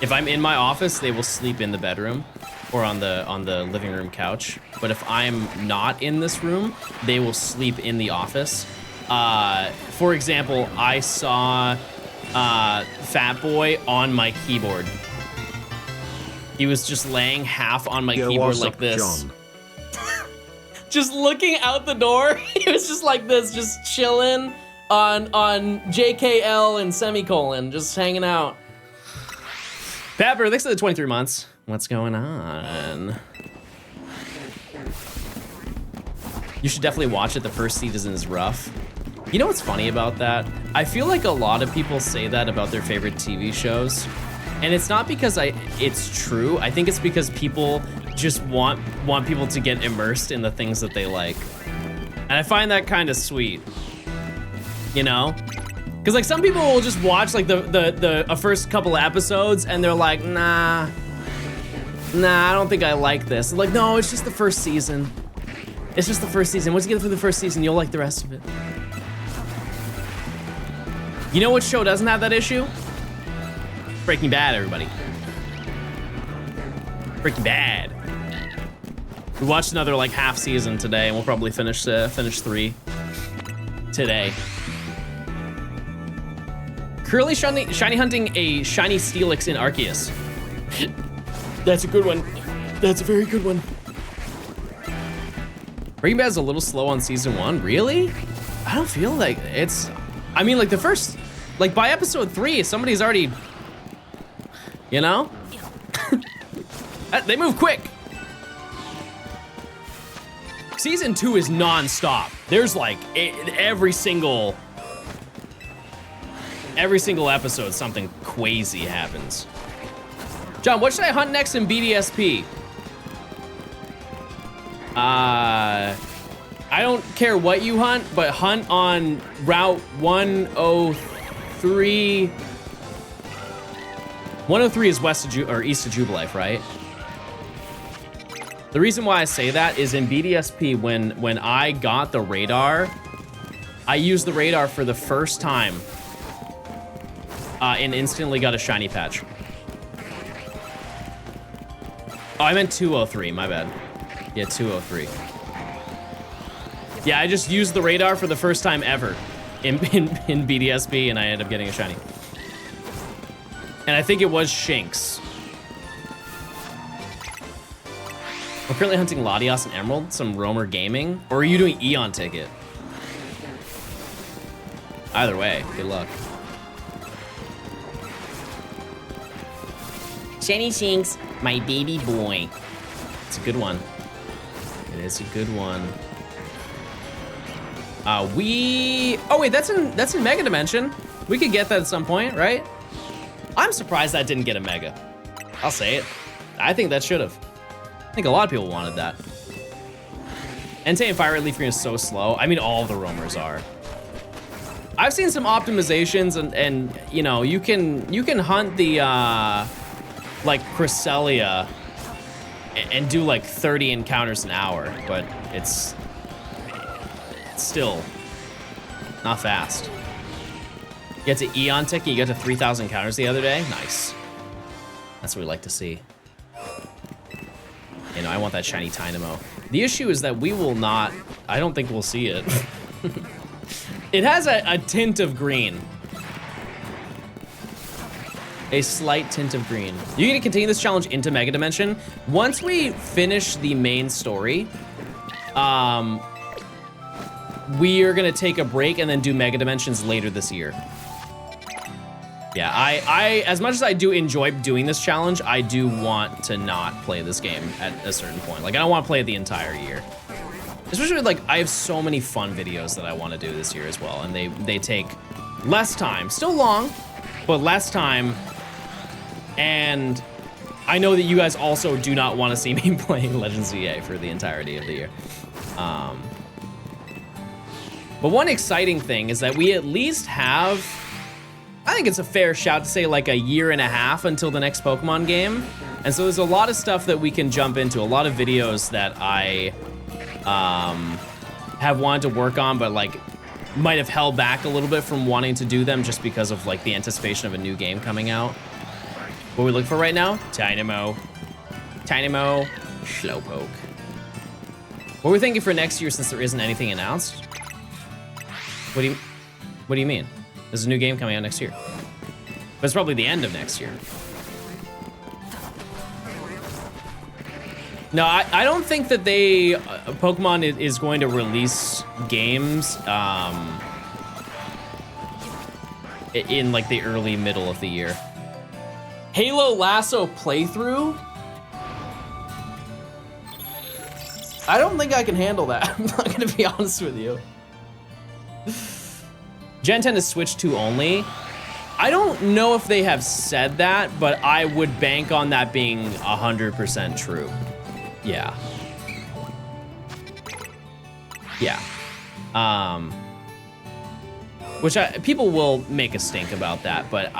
If I'm in my office, they will sleep in the bedroom or on the living room couch. But if I'm not in this room, they will sleep in the office. For example, I saw Fat Boy on my keyboard. He was just laying half on my keyboard like this. John? Just looking out the door. He was just like this, just chilling on JKL and semicolon, just hanging out. Pepper, thanks for the 23 months. What's going on? You should definitely watch it. The first season is rough. You know what's funny about that? I feel like a lot of people say that about their favorite TV shows. And it's not because it's true. I think it's because people just want people to get immersed in the things that they like. And I find that kind of sweet. You know? Because like some people will just watch like the first couple of episodes and they're like, nah, I don't think I like this. Like, no, it's just the first season. It's just the first season. Once you get through the first season, you'll like the rest of it. You know what show doesn't have that issue? Breaking Bad, everybody. Breaking Bad. We watched another like half season today, and we'll probably finish 3 today. Currently shiny hunting a shiny Steelix in Arceus. That's a good one. That's a very good one. Breaking Bad's a little slow on season 1. Really? I don't feel like it's. I mean, like the first, like by episode 3, somebody's already. You know? They move quick. Season 2 is non-stop. There's like every single episode something crazy happens. John, what should I hunt next in BDSP? I don't care what you hunt, but hunt on Route 103. 103 is west of or east of Jubilife, right? The reason why I say that is in BDSP, when I got the radar, I used the radar for the first time and instantly got a shiny patch. Oh, I meant 203, my bad. Yeah, 203. Yeah, I just used the radar for the first time ever in BDSP, and I ended up getting a shiny. And I think it was Shinx. I'm currently hunting Latias and Emerald, some Roamer Gaming. Or are you doing Eon Ticket? Either way, good luck. Shiny Shinx, my baby boy. It's a good one. It is a good one. Oh wait, that's in Mega Dimension. We could get that at some point, right? I'm surprised that didn't get a Mega. I'll say it. I think that should have. I think a lot of people wanted that. Entei and Fire Red Leaf Green is so slow. I mean, all of the roamers are. I've seen some optimizations, and you know, you can hunt the like Cresselia and do like 30 encounters an hour, but it's still not fast. You get to Eon Tick and you got to 3,000 counters the other day. Nice. That's what we like to see. You know, I want that shiny Tynamo. The issue is that we will not, I don't think we'll see it. It has a tint of green. A slight tint of green. You're gonna continue this challenge into Mega Dimension. Once we finish the main story, we are gonna take a break and then do Mega Dimensions later this year. Yeah, I as much as I do enjoy doing this challenge, I do want to not play this game at a certain point. Like, I don't want to play it the entire year. Especially, like, I have so many fun videos that I want to do this year as well, and they take less time. Still long, but less time. And I know that you guys also do not want to see me playing Legends EA for the entirety of the year. But one exciting thing is that we at least have, I think it's a fair shout to say, like a year and a half until the next Pokemon game. And so there's a lot of stuff that we can jump into, a lot of videos that I have wanted to work on, but like might have held back a little bit from wanting to do them just because of like the anticipation of a new game coming out. What are we looking for right now? Tynamo, Slowpoke. What are we thinking for next year since there isn't anything announced? What do you mean? There's a new game coming out next year. But it's probably the end of next year. No, I don't think that they Pokemon is going to release games in like the early middle of the year. Halo Lasso playthrough? I don't think I can handle that. I'm not gonna be honest with you. Gen 10 is Switch 2 only. I don't know if they have said that, but I would bank on that being 100% true. Yeah. Yeah. Which people will make a stink about that, but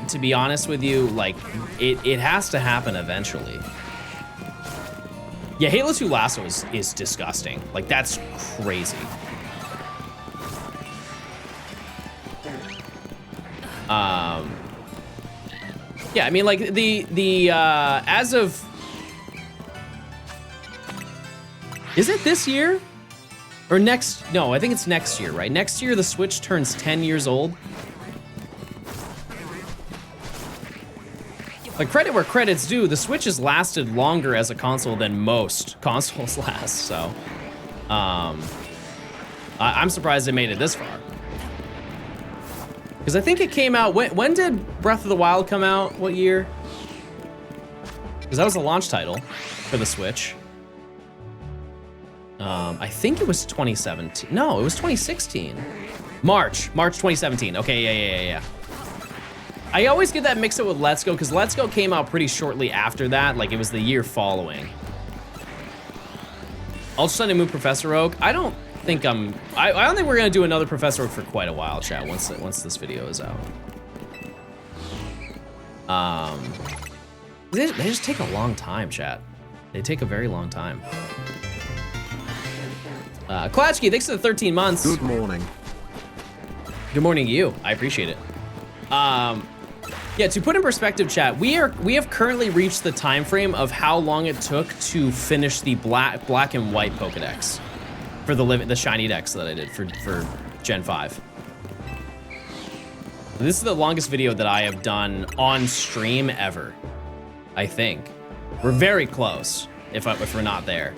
to be honest with you, like, it has to happen eventually. Yeah, Halo 2 Lasso is disgusting. Like, that's crazy. Yeah, I mean, like, as of... Is it this year? Or next? No, I think it's next year, right? Next year, the Switch turns 10 years old. Like, credit where credit's due, the Switch has lasted longer as a console than most consoles last, so. I'm surprised it made it this far. Because I think it came out, when did Breath of the Wild come out? What year? Because that was the launch title for the Switch. I think it was 2017. No, it was 2016. March 2017. Okay, yeah. I always get that mixed up with Let's Go, because Let's Go came out pretty shortly after that. Like, it was the year following. Ultra Sun and Moon Professor Oak. I don't think we're gonna do another Professor Oak for quite a while, chat, once this video is out. They just take a long time, chat. They take a very long time. Klatchky, thanks for the 13 months. Good morning. Good morning to you. I appreciate it. Yeah, to put in perspective, chat, we have currently reached the time frame of how long it took to finish the black and white Pokedex for the shiny decks that I did for Gen 5. This is the longest video that I have done on stream ever, I think. We're very close if we're not there.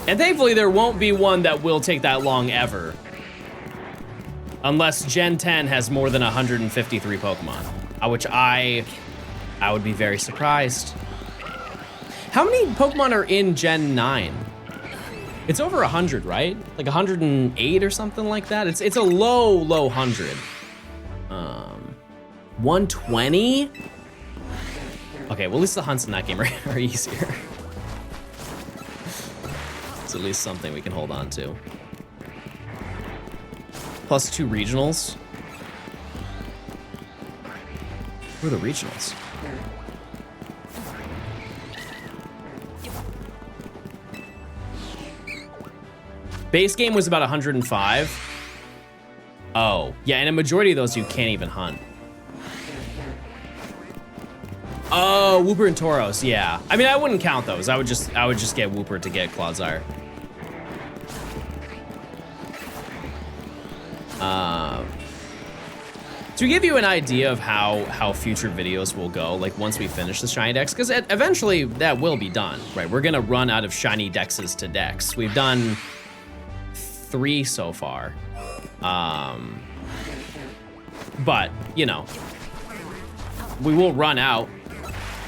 And thankfully there won't be one that will take that long ever. Unless Gen 10 has more than 153 Pokemon, which I would be very surprised. How many Pokemon are in Gen 9? It's over 100, right? Like 108 or something like that. It's a low 100. 120? Okay, well, at least the hunts in that game are easier. It's at least something we can hold on to. Plus 2 regionals. Who are the regionals? Base game was about 105. Oh, yeah, and a majority of those you can't even hunt. Oh, Wooper and Tauros, yeah. I mean, I wouldn't count those. I would just get Wooper to get Clodsire. To give you an idea of how future videos will go, like once we finish the shiny decks, because eventually that will be done, right? We're gonna run out of shiny dexes to decks. We've done 3 so far. But, you know, we will run out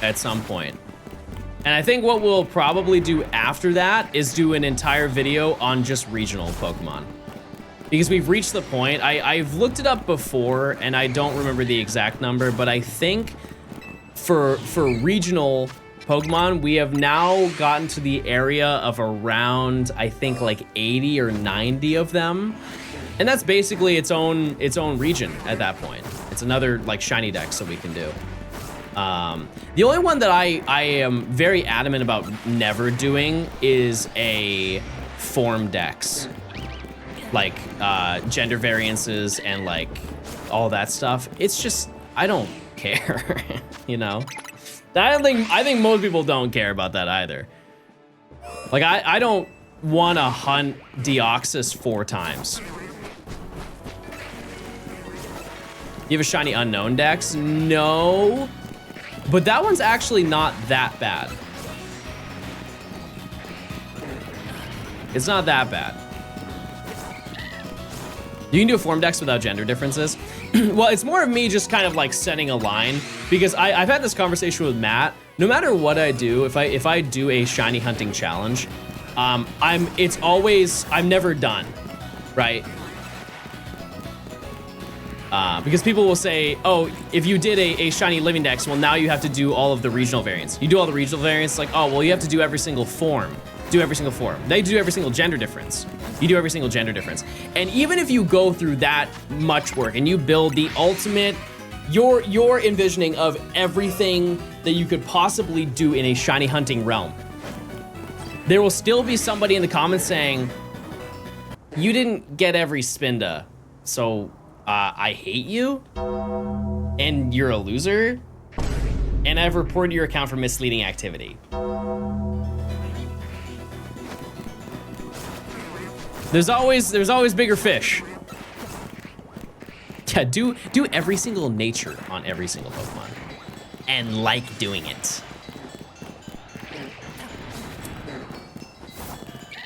at some point. And I think what we'll probably do after that is do an entire video on just regional Pokemon. Because we've reached the point, I've looked it up before and I don't remember the exact number, but I think for regional Pokemon, we have now gotten to the area of around, I think like 80 or 90 of them. And that's basically its own region at that point. It's another like shiny dex that we can do. The only one that I am very adamant about never doing is a form dex. Like gender variances and like all that stuff. It's just, I don't care, you know? I think most people don't care about that either. Like I don't want to hunt Deoxys 4 times. You have a shiny unknown dex? No, but that one's actually not that bad. It's not that bad. You can do a form dex without gender differences. Well, it's more of me just kind of like setting a line, because I've had this conversation with Matt. No matter what I do, if I do a shiny hunting challenge, I'm never done, right? Because people will say, oh, if you did a shiny living dex, well, now you have to do all of the regional variants. You do all the regional variants, like, oh, well, you have to do every single form. Do every single form. They do every single gender difference. You do every single gender difference. And even if you go through that much work and you build the ultimate, your envisioning of everything that you could possibly do in a shiny hunting realm, there will still be somebody in the comments saying, you didn't get every Spinda, so I hate you, and you're a loser, and I've reported your account for misleading activity. There's always bigger fish. Yeah, do every single nature on every single Pokemon, and like doing it.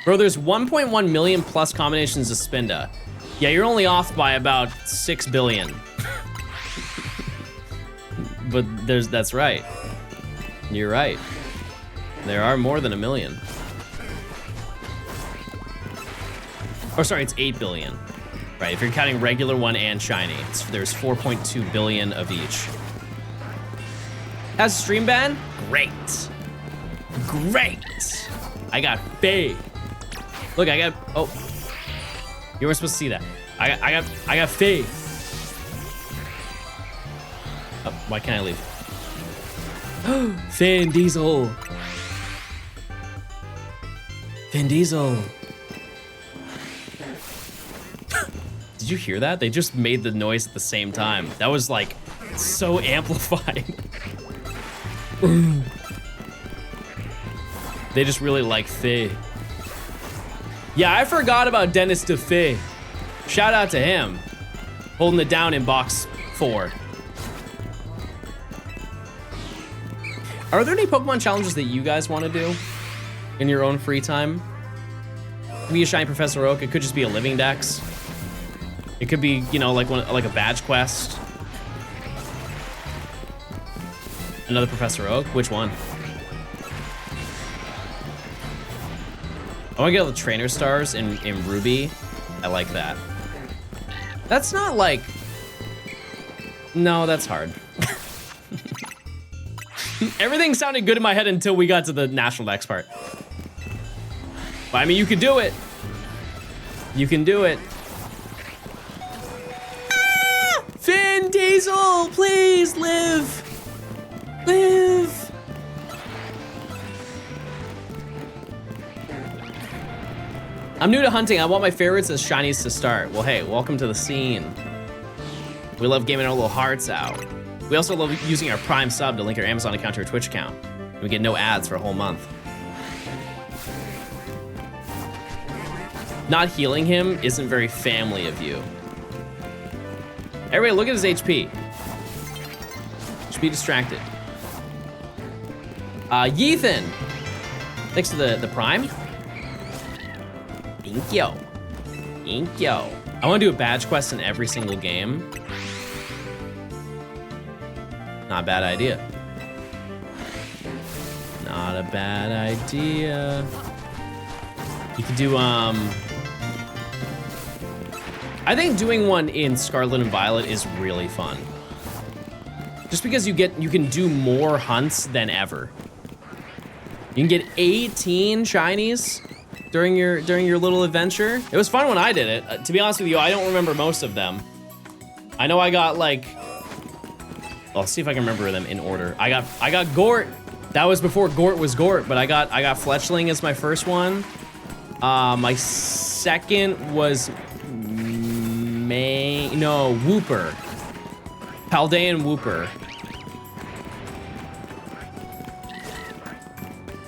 Bro, there's 1.1 million plus combinations of Spinda. Yeah, you're only off by about 6 billion. But that's right. You're right. There are more than 1 million. Oh, sorry, it's 8 billion. Right, if you're counting regular one and shiny, there's 4.2 billion of each. Has stream ban? Great. Great. I got Faye. Look, I got, oh. You weren't supposed to see that. I got Faye. Oh, why can't I leave? Vin Diesel. Vin Diesel. Did you hear that? They just made the noise at the same time. That was like so amplified. They just really like Faye. Yeah, I forgot about Dennis DeFay. Shout out to him. Holding it down in box 4. Are there any Pokemon challenges that you guys want to do in your own free time? Be a shiny Professor Oak. It could just be a living dex. It could be, you know, like a badge quest. Another Professor Oak. Which one? I want to get all the trainer stars in Ruby. I like that. That's not like... No, that's hard. Everything sounded good in my head until we got to the National Dex part. But I mean, you can do it. You can do it. Ah! Vin Diesel, please live. Live. I'm new to hunting. I want my favorites as shinies to start. Well, hey, welcome to the scene. We love gaming our little hearts out. We also love using our Prime sub to link our Amazon account to our Twitch account. And we get no ads for a whole month. Not healing him isn't very family of you. Everybody, look at his HP. Just be distracted. Ethan. Thanks to the Prime. Thank you. Thank you. I want to do a badge quest in every single game. Not a bad idea. Not a bad idea. You could do, I think doing one in Scarlet and Violet is really fun. Just because you can do more hunts than ever. You can get 18 shinies during your little adventure. It was fun when I did it. To be honest with you, I don't remember most of them. I know I got like, I'll see if I can remember them in order. I got Gort. That was before Gort was Gort, but I got Fletchling as my first one. My second was Wooper. Paldean Wooper.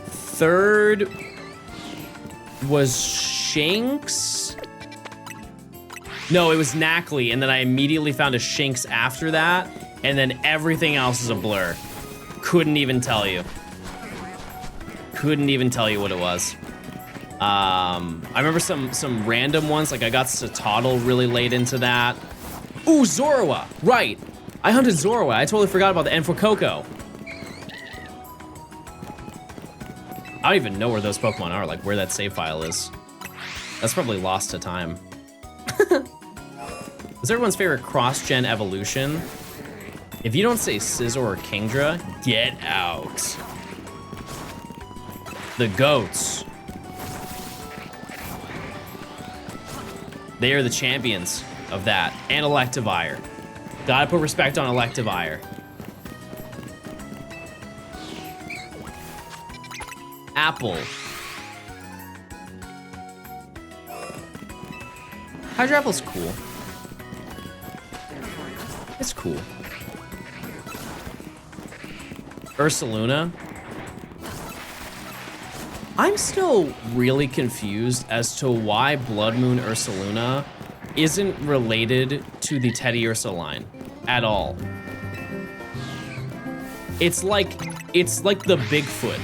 Third was Shinx. No, it was Knackley, and then I immediately found a Shinx after that, and then everything else is a blur. Couldn't even tell you. Couldn't even tell you what it was. I remember some random ones, like I got Satoddle really late into that. Ooh, Zorua, right. I hunted Zorua, I totally forgot about that, and for Coco. I don't even know where those Pokemon are, like where that save file is. That's probably lost to time. What's everyone's favorite cross-gen evolution? If you don't say Scizor or Kingdra, get out. The goats. They are the champions of that. And Electivire. Gotta put respect on Electivire. Apple. Hydro Apple's cool. It's cool. Ursaluna. I'm still really confused as to why Blood Moon Ursaluna isn't related to the Teddiursa line at all. It's like the Bigfoot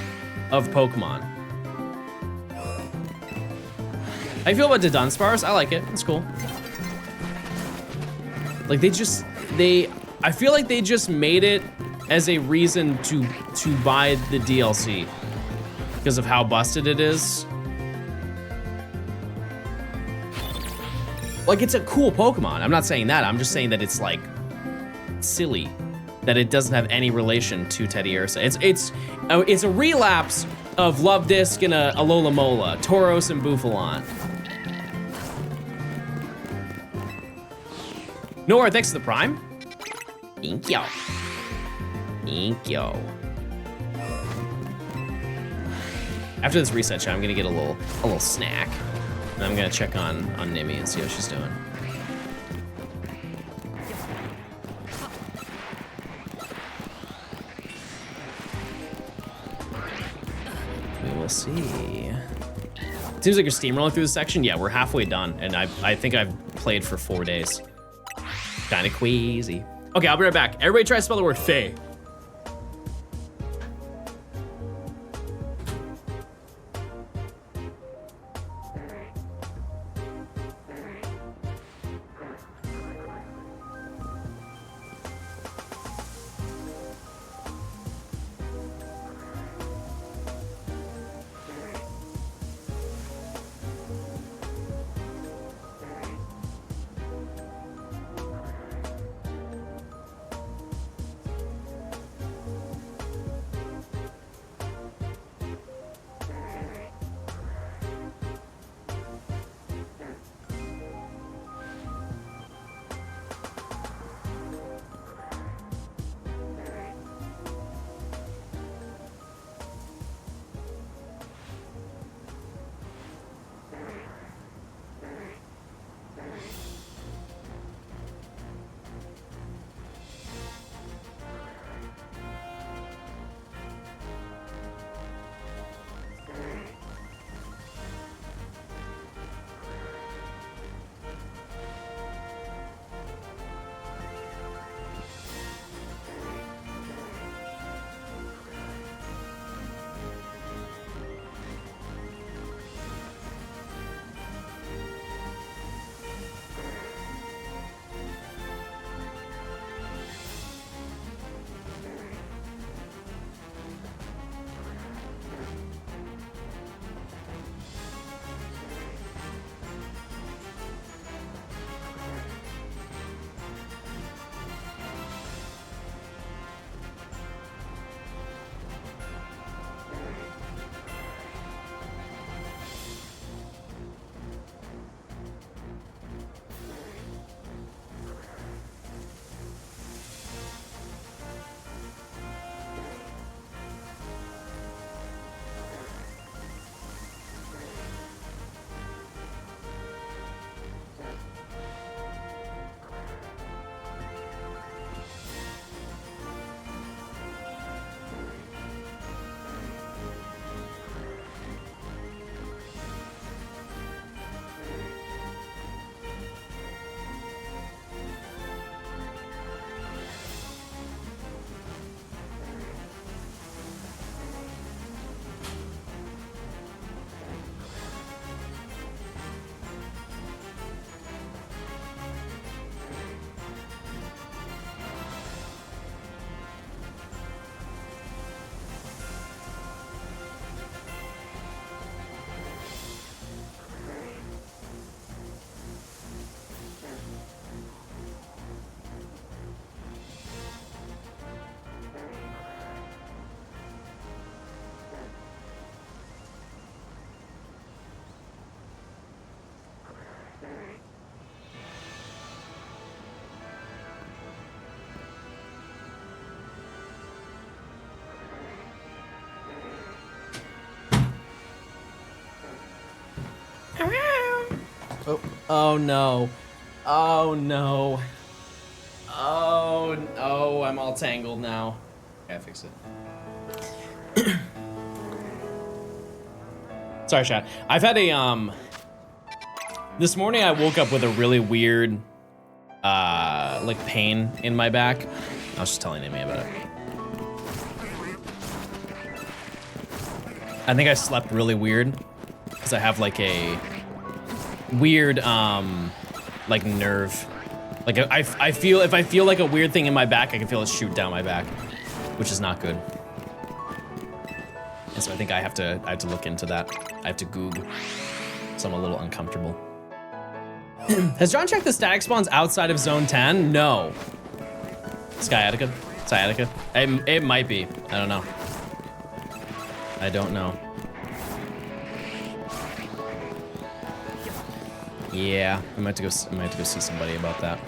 of Pokemon. How you feel about the Dunsparce? I like it. It's cool. Like I feel like they just made it as a reason to buy the DLC because of how busted it is. Like, it's a cool Pokemon. I'm not saying that. I'm just saying that it's like silly that it doesn't have any relation to Teddiursa. It's a relapse of Luvdisc and a Alola-Mola, Tauros and Buffalant. Nora, thanks to the Prime. Thank you. Thank you. After this reset chat, I'm gonna get a little snack. And I'm gonna check on Nimi and see how she's doing. We will see. Seems like you're steamrolling through the section. Yeah, we're halfway done, and I think I've played for 4 days. Kinda queasy. Okay, I'll be right back. Everybody try to spell the word Faye. Oh no. Oh no. Oh, I'm all tangled now. Okay, I fix it. Sorry, chat. I've had a, this morning I woke up with a really weird, like pain in my back. I was just telling Amy about it. I think I slept really weird because I have like a weird, like nerve. Like I feel, if I feel like a weird thing in my back, I can feel it shoot down my back, which is not good. And so I think I have to look into that. I have to Goog, so I'm a little uncomfortable. Has John checked the static spawns outside of zone 10? No. Sciatica? It might be. I don't know. I don't know. Yeah, I might have to go see somebody about that.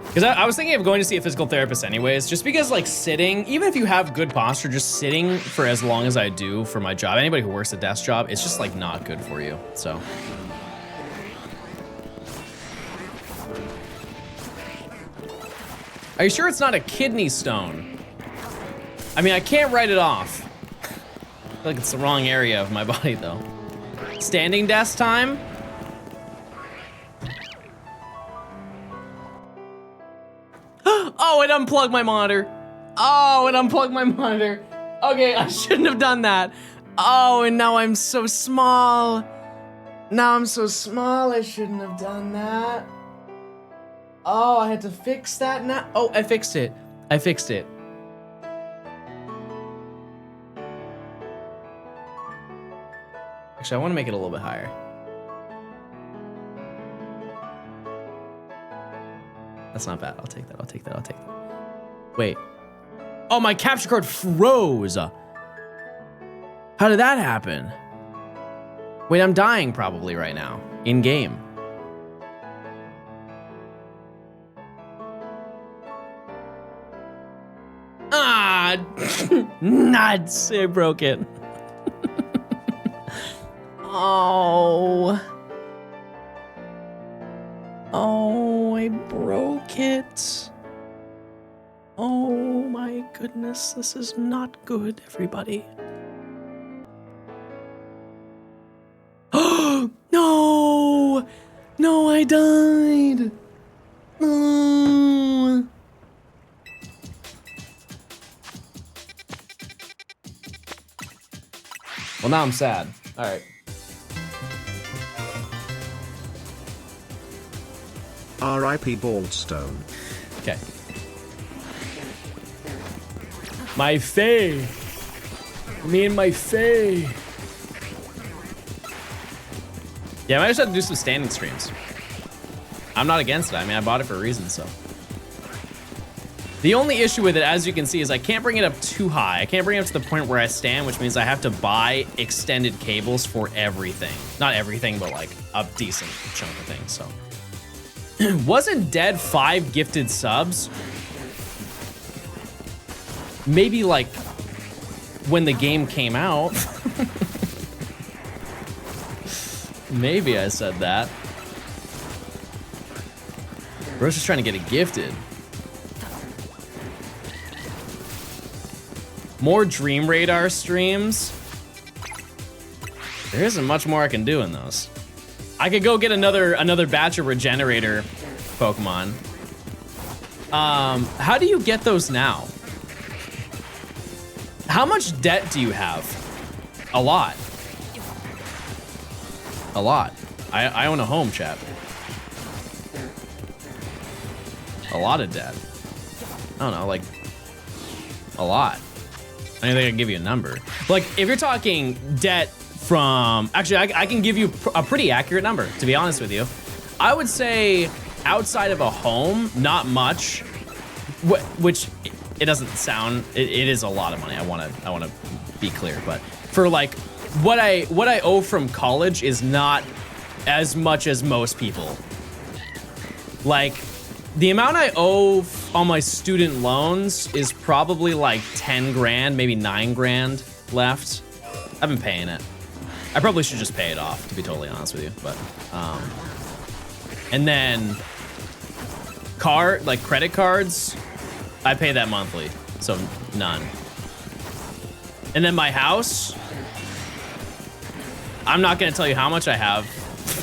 Because I was thinking of going to see a physical therapist anyways, just because like sitting, even if you have good posture, just sitting for as long as I do for my job, anybody who works a desk job, it's just like not good for you, so. Are you sure it's not a kidney stone? I mean, I can't write it off. I feel like it's the wrong area of my body though. Standing desk time? Oh, it unplugged my monitor. Oh, it unplugged my monitor. Okay, I shouldn't have done that. Oh, and now I'm so small. Now I'm so small, I shouldn't have done that. Oh, I had to fix that now. Oh, I fixed it. I fixed it. Actually, I want to make it a little bit higher. That's not bad. I'll take that. I'll take that. I'll take that. Wait. Oh, my capture card froze. How did that happen? Wait, I'm dying probably right now. In game. Ah, nuts. I broke it. Oh. Oh, I broke it. Oh my goodness, this is not good, everybody. Oh, no. No, I died. No. Well, now I'm sad. All right. R.I.P. Baldstone. Okay. My Faye. Me and my Faye. Yeah, I might just have to do some standing streams. I'm not against it. I mean, I bought it for a reason, so. The only issue with it, as you can see, is I can't bring it up too high. I can't bring it up to the point where I stand, which means I have to buy extended cables for everything. Not everything, but like a decent chunk of things, so. Wasn't Dead 5 gifted subs? Maybe like when the game came out. Maybe I said that. Bro's just trying to get it gifted. More Dream Radar streams. There isn't much more I can do in those. I could go get another batch of Regenerator Pokemon. How do you get those now? How much debt do you have? A lot. A lot. I own a home, chat. A lot of debt. I don't know, like a lot. I don't think I can give you a number. Like if you're talking debt from, actually I can give you a pretty accurate number, to be honest with you. I would say outside of a home, not much, which it doesn't sound, it is a lot of money. I wanna be clear, but for like what I owe from college is not as much as most people. Like the amount I owe on my student loans is probably like 10 grand, maybe 9 grand left. I've been paying it. I probably should just pay it off, to be totally honest with you. But, and then credit cards, I pay that monthly, so none. And then my house, I'm not gonna tell you how much I have,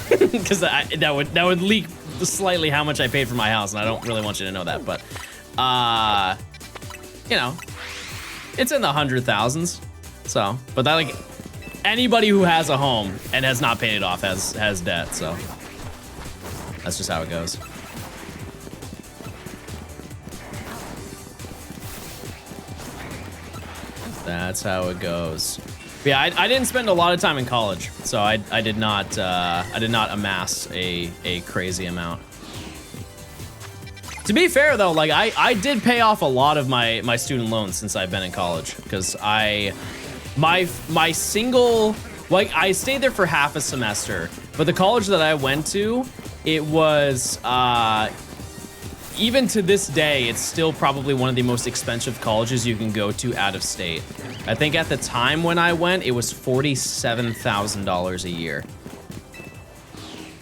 because that would leak slightly how much I paid for my house, and I don't really want you to know that. But, you know, it's in the 100,000s. So, but that, like, anybody who has a home and has not paid it off has debt. So that's just how it goes. That's how it goes. But yeah, I didn't spend a lot of time in college, so I did not amass a crazy amount. To be fair though, like I did pay off a lot of my student loans since I've been in college, because my single, like, I stayed there for half a semester, but the college that I went to, it was even to this day, it's still probably one of the most expensive colleges you can go to out of state. I think at the time when I went, it was $47,000 a year.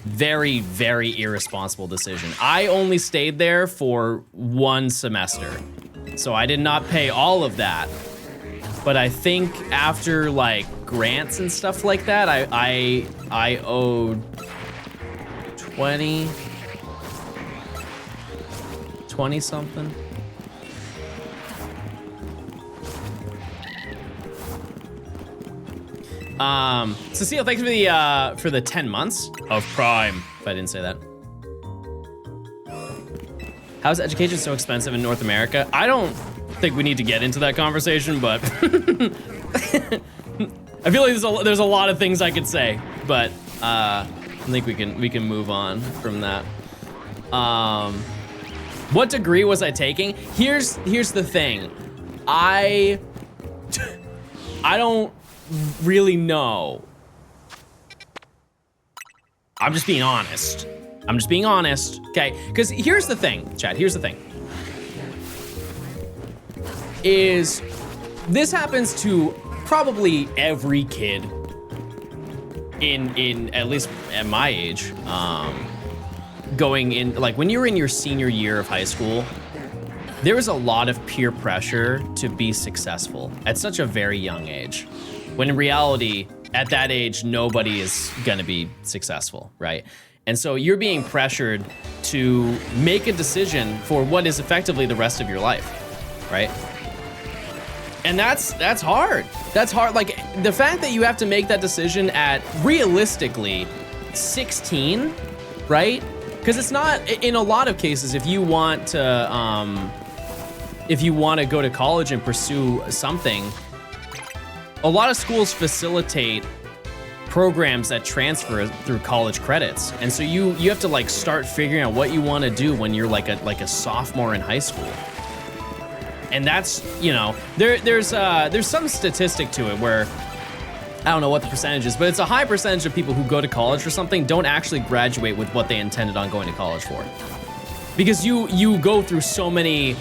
Very, very irresponsible decision. I only stayed there for 1 semester, so I did not pay all of that. But I think after, like, grants and stuff like that, I owed 20 something. Cecile, thanks for the 10 months of Prime, if I didn't say that. How is education so expensive in North America? I don't think we need to get into that conversation, but I feel like there's a lot of things I could say, but I think we can move on from that. What degree was I taking? Here's the thing. I don't really know. I'm just being honest. Okay? Because here's the thing, Chad. Here's the thing. Is this happens to probably every kid in at least at my age, going in, like, when you're in your senior year of high school, there is a lot of peer pressure to be successful at such a very young age, when in reality, at that age, nobody is gonna be successful, right? And so you're being pressured to make a decision for what is effectively the rest of your life, right? And that's hard. That's hard. Like, the fact that you have to make that decision at, realistically, 16, right? Because it's not, in a lot of cases, if you want to go to college and pursue something, a lot of schools facilitate programs that transfer through college credits. And so you have to, like, start figuring out what you want to do when you're like a sophomore in high school. And that's, you know, there's some statistic to it where, I don't know what the percentage is, but it's a high percentage of people who go to college for something don't actually graduate with what they intended on going to college for. Because you go through so many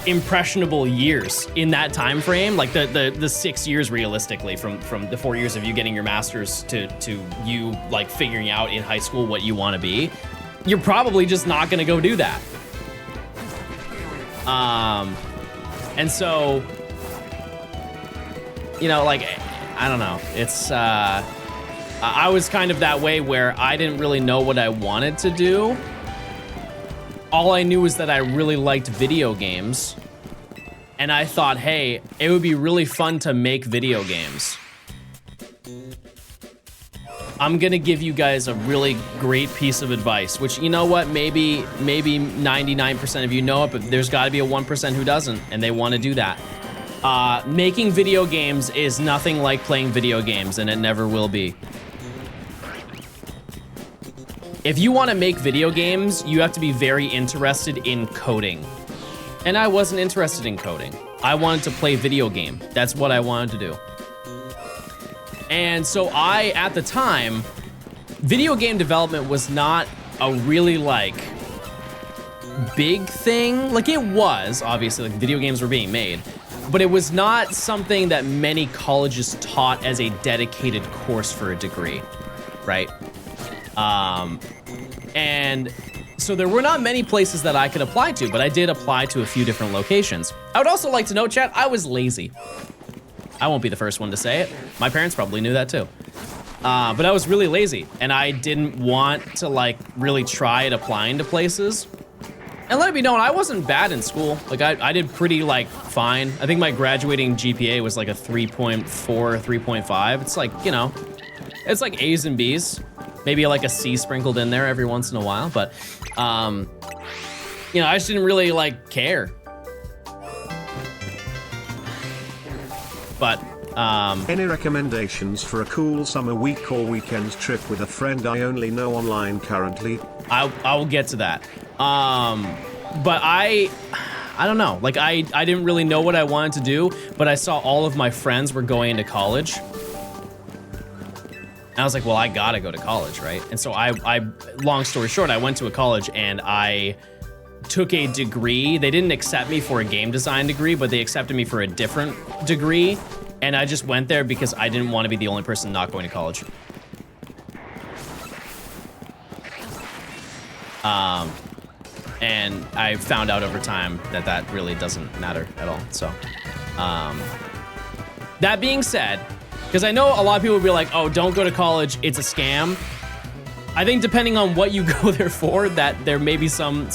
impressionable years in that time frame, like the 6 years realistically from the 4 years of you getting your master's to you, like, figuring out in high school what you want to be. You're probably just not gonna go do that. And so, you know, like, I don't know. It's, I was kind of that way where I didn't really know what I wanted to do. All I knew was that I really liked video games. And I thought, hey, it would be really fun to make video games. I'm gonna give you guys a really great piece of advice, which, you know what, maybe 99% of you know it, but there's gotta be a 1% who doesn't, and they wanna do that. Making video games is nothing like playing video games, and it never will be. If you wanna make video games, you have to be very interested in coding. And I wasn't interested in coding. I wanted to play video game. That's what I wanted to do. And so at the time, video game development was not a really, like, big thing. Like, it was, obviously, like, video games were being made, but it was not something that many colleges taught as a dedicated course for a degree, right? And so there were not many places that I could apply to, but I did apply to a few different locations. I would also like to note, chat, I was lazy. I won't be the first one to say it. My parents probably knew that too. But I was really lazy, and I didn't want to like really try at applying to places. And let it be known, I wasn't bad in school. Like I did pretty like fine. I think my graduating GPA was like a 3.4, 3.5. It's like, you know, it's like A's and B's. Maybe like a C sprinkled in there every once in a while, but you know, I just didn't really like care. But any recommendations for a cool summer week or weekend trip with a friend I only know online currently? I will get to that. But I don't know. Like I didn't really know what I wanted to do, but I saw all of my friends were going into college. And I was like, well, I gotta go to college, right? And so I long story short, I went to a college and I took a degree. They didn't accept me for a game design degree, but they accepted me for a different degree. And I just went there because I didn't want to be the only person not going to college. And I found out over time that that really doesn't matter at all. So, that being said, because I know a lot of people will be like, oh, don't go to college, it's a scam. I think depending on what you go there for, that there may be some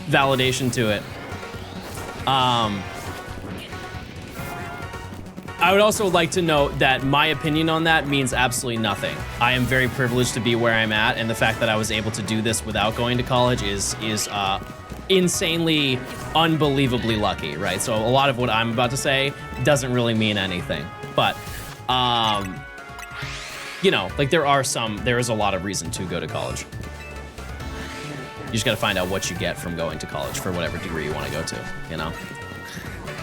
validation to it. I would also like to note that my opinion on that means absolutely nothing. I am very privileged to be where I'm at, and the fact that I was able to do this without going to college is insanely, unbelievably lucky, right? So a lot of what I'm about to say doesn't really mean anything. But, you know, like there is a lot of reason to go to college. You just gotta find out what you get from going to college for whatever degree you wanna go to, you know?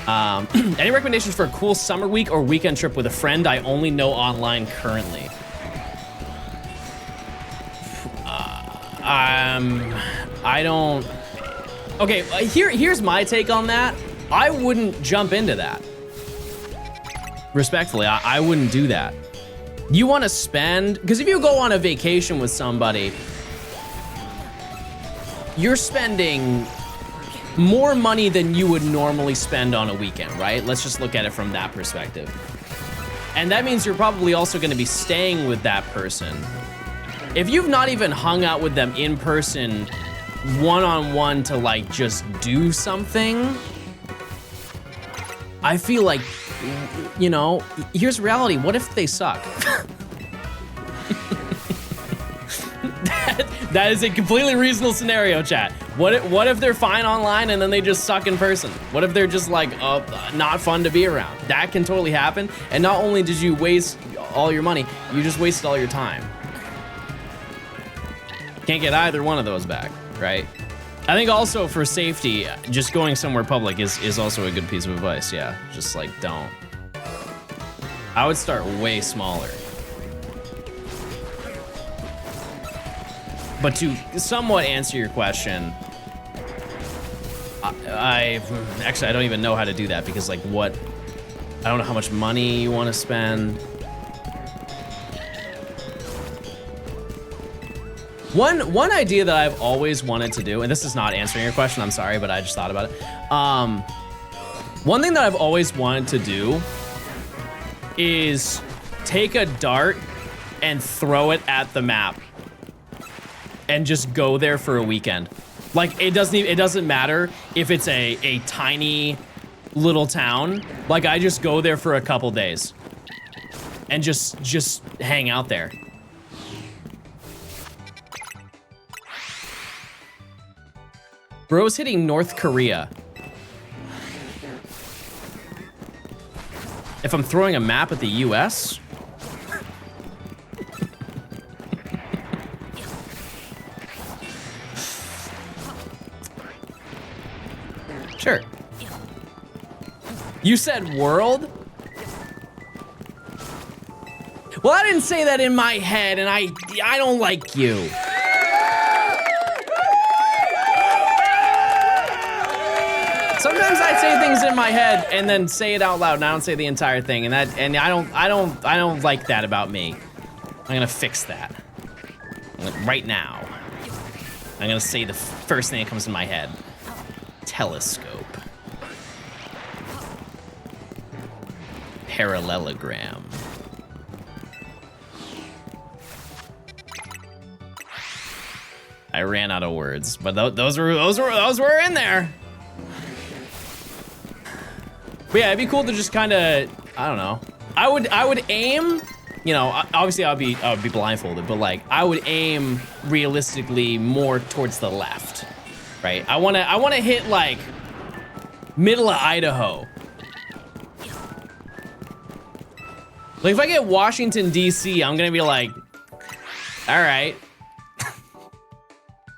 Any recommendations for a cool summer week or weekend trip with a friend I only know online currently? I don't... Okay, here's my take on that. I wouldn't jump into that. Respectfully, I wouldn't do that. You want to spend... Because if you go on a vacation with somebody, you're spending more money than you would normally spend on a weekend, right? Let's just look at it from that perspective. And that means you're probably also going to be staying with that person. If you've not even hung out with them in person one-on-one to like just do something, I feel like, you know, here's reality. What if they suck? That is a completely reasonable scenario, chat. What if they're fine online and then they just suck in person? What if they're just like not fun to be around? That can totally happen. And not only did you waste all your money, you just wasted all your time. Can't get either one of those back, right? I think also for safety, just going somewhere public is also a good piece of advice. Yeah, just like don't. I would start way smaller. But to somewhat answer your question, I don't even know how to do that because like I don't know how much money you want to spend. One idea that I've always wanted to do, and this is not answering your question, I'm sorry, but I just thought about it. One thing that I've always wanted to do is take a dart and throw it at the map. And just go there for a weekend. Like it doesn't matter if it's a tiny little town. Like I just go there for a couple days and just hang out there. Bro's hitting North Korea. If I'm throwing a map at the US? Sure. You said world? Well, I didn't say that in my head, and I don't like you. sometimes I say things in my head and then say it out loud, and I don't say the entire thing, and I don't like that about me. I'm gonna fix that right now. I'm gonna say the first thing that comes to my head. Telescope. Parallelogram. I ran out of words, but those were in there. But yeah, it'd be cool to just kind of, I don't know. I would aim, you know, obviously I would be blindfolded, but like I would aim realistically more towards the left, right? I wanna hit like middle of Idaho. Like if I get Washington D.C., I'm gonna be like, all right.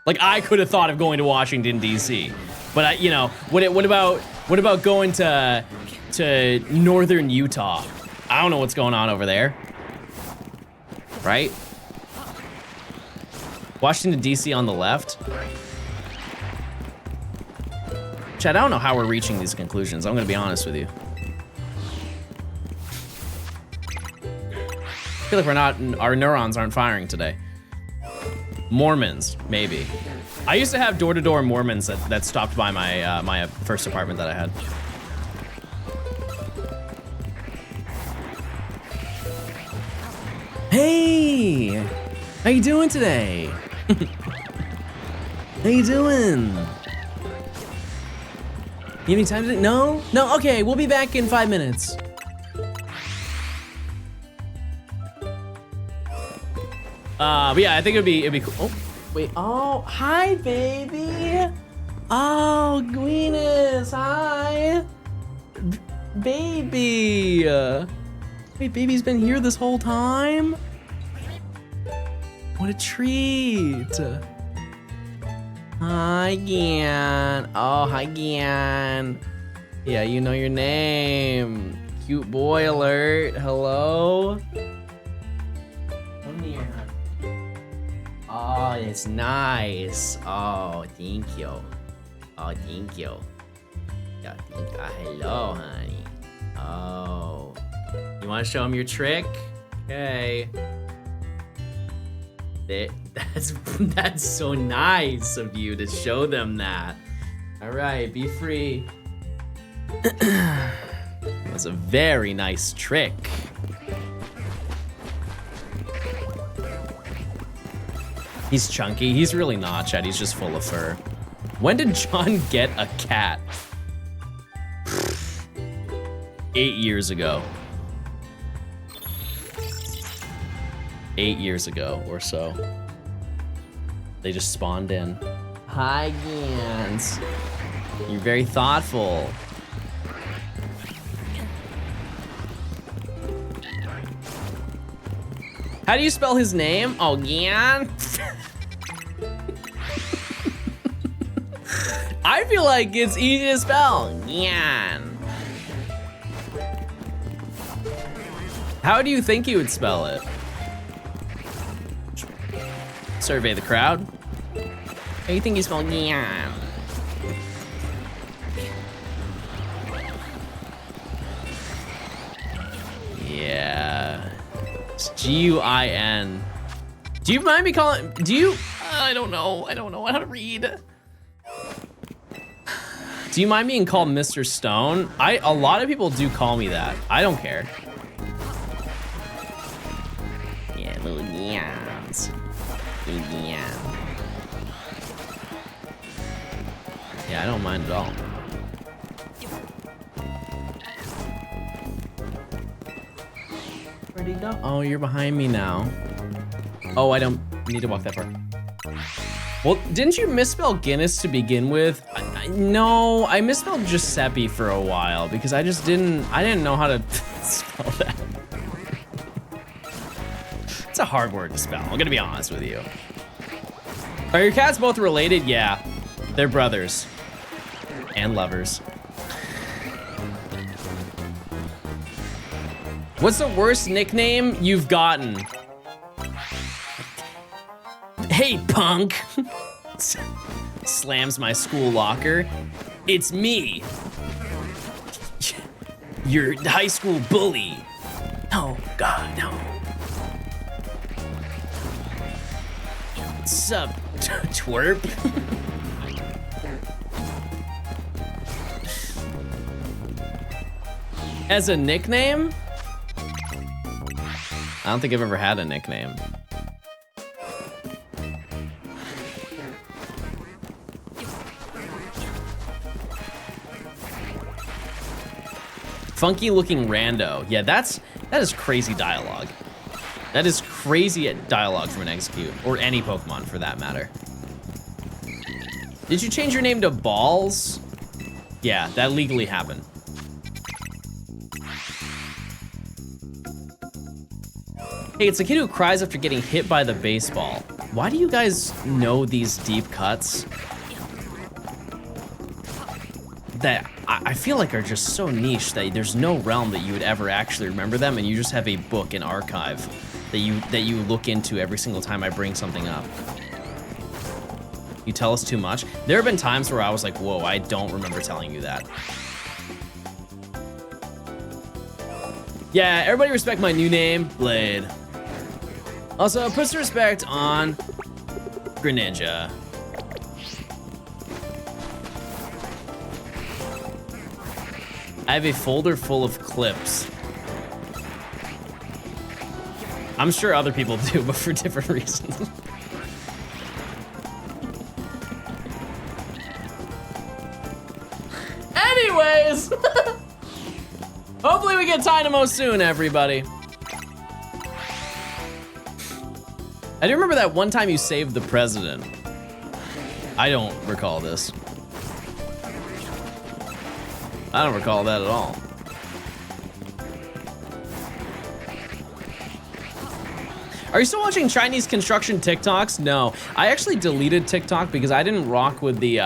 Like I could have thought of going to Washington D.C., but you know, what about going to northern Utah? I don't know what's going on over there, right? Washington D.C. on the left. Chad, I don't know how we're reaching these conclusions. I'm gonna be honest with you. I feel like we're not, our neurons aren't firing today. Mormons, maybe. I used to have door-to-door Mormons that stopped by my my first apartment that I had. Hey, how you doing today? How you doing? You need time today? No? No, okay, we'll be back in 5 minutes. But yeah, I think it'd be cool. Oh, wait. Oh, hi, baby. Oh, Gweenus, hi. Baby. Wait, baby's been here this whole time? What a treat. Hi, Gian. Oh, hi, Gian. Yeah, you know your name. Cute boy alert. Hello. Come here. Oh, it's nice. Oh, thank you. Oh, thank you. Yeah, thank you. Hello, honey. Oh. You want to show him your trick? Okay. That's so nice of you to show them that. All right, be free. That's a very nice trick. He's chunky. He's really not, Chad. He's just full of fur. When did John get a cat? 8 years ago. 8 years ago or so. They just spawned in. Hi, Gans. You're very thoughtful. How do you spell his name? Oh, Gian. I feel like it's easy to spell. Gian. How do you think you would spell it? Survey the crowd. How do you think you spell Gian? Yeah. It's G-U-I-N. Do you mind me calling, I don't know how to read. Do you mind being called Mr. Stone? A lot of people do call me that. I don't care. Yeah, little Gians. Little Gian. Yeah, I don't mind at all. Where'd he go? Oh, you're behind me now. Oh, I don't need to walk that far. Well, didn't you misspell Guinness to begin with? No, I misspelled Giuseppe for a while because I didn't know how to spell that. It's a hard word to spell, I'm gonna be honest with you. Are your cats both related? Yeah, they're brothers and lovers. What's the worst nickname you've gotten? Hey, punk. slams my school locker. It's me. Your high school bully. No, God, no. What's up, twerp? As a nickname? I don't think I've ever had a nickname. Funky looking rando. Yeah, that is crazy dialogue. That is crazy dialogue from an execute, or any Pokemon for that matter. Did you change your name to Balls? Yeah, that legally happened. Hey, it's a kid who cries after getting hit by the baseball. Why do you guys know these deep cuts? That I feel like are just so niche that there's no realm that you would ever actually remember them, and you just have a book, an archive that you look into every single time I bring something up. You tell us too much. There have been times where I was like, whoa, I don't remember telling you that. Yeah, everybody respect my new name, Blade. Also, put some respect on Greninja. I have a folder full of clips. I'm sure other people do, but for different reasons. Anyways, hopefully we get Tynamo soon, everybody. I do remember that one time you saved the president. I don't recall this. I don't recall that at all. Are you still watching Chinese construction TikToks? No, I actually deleted TikTok because I didn't rock with the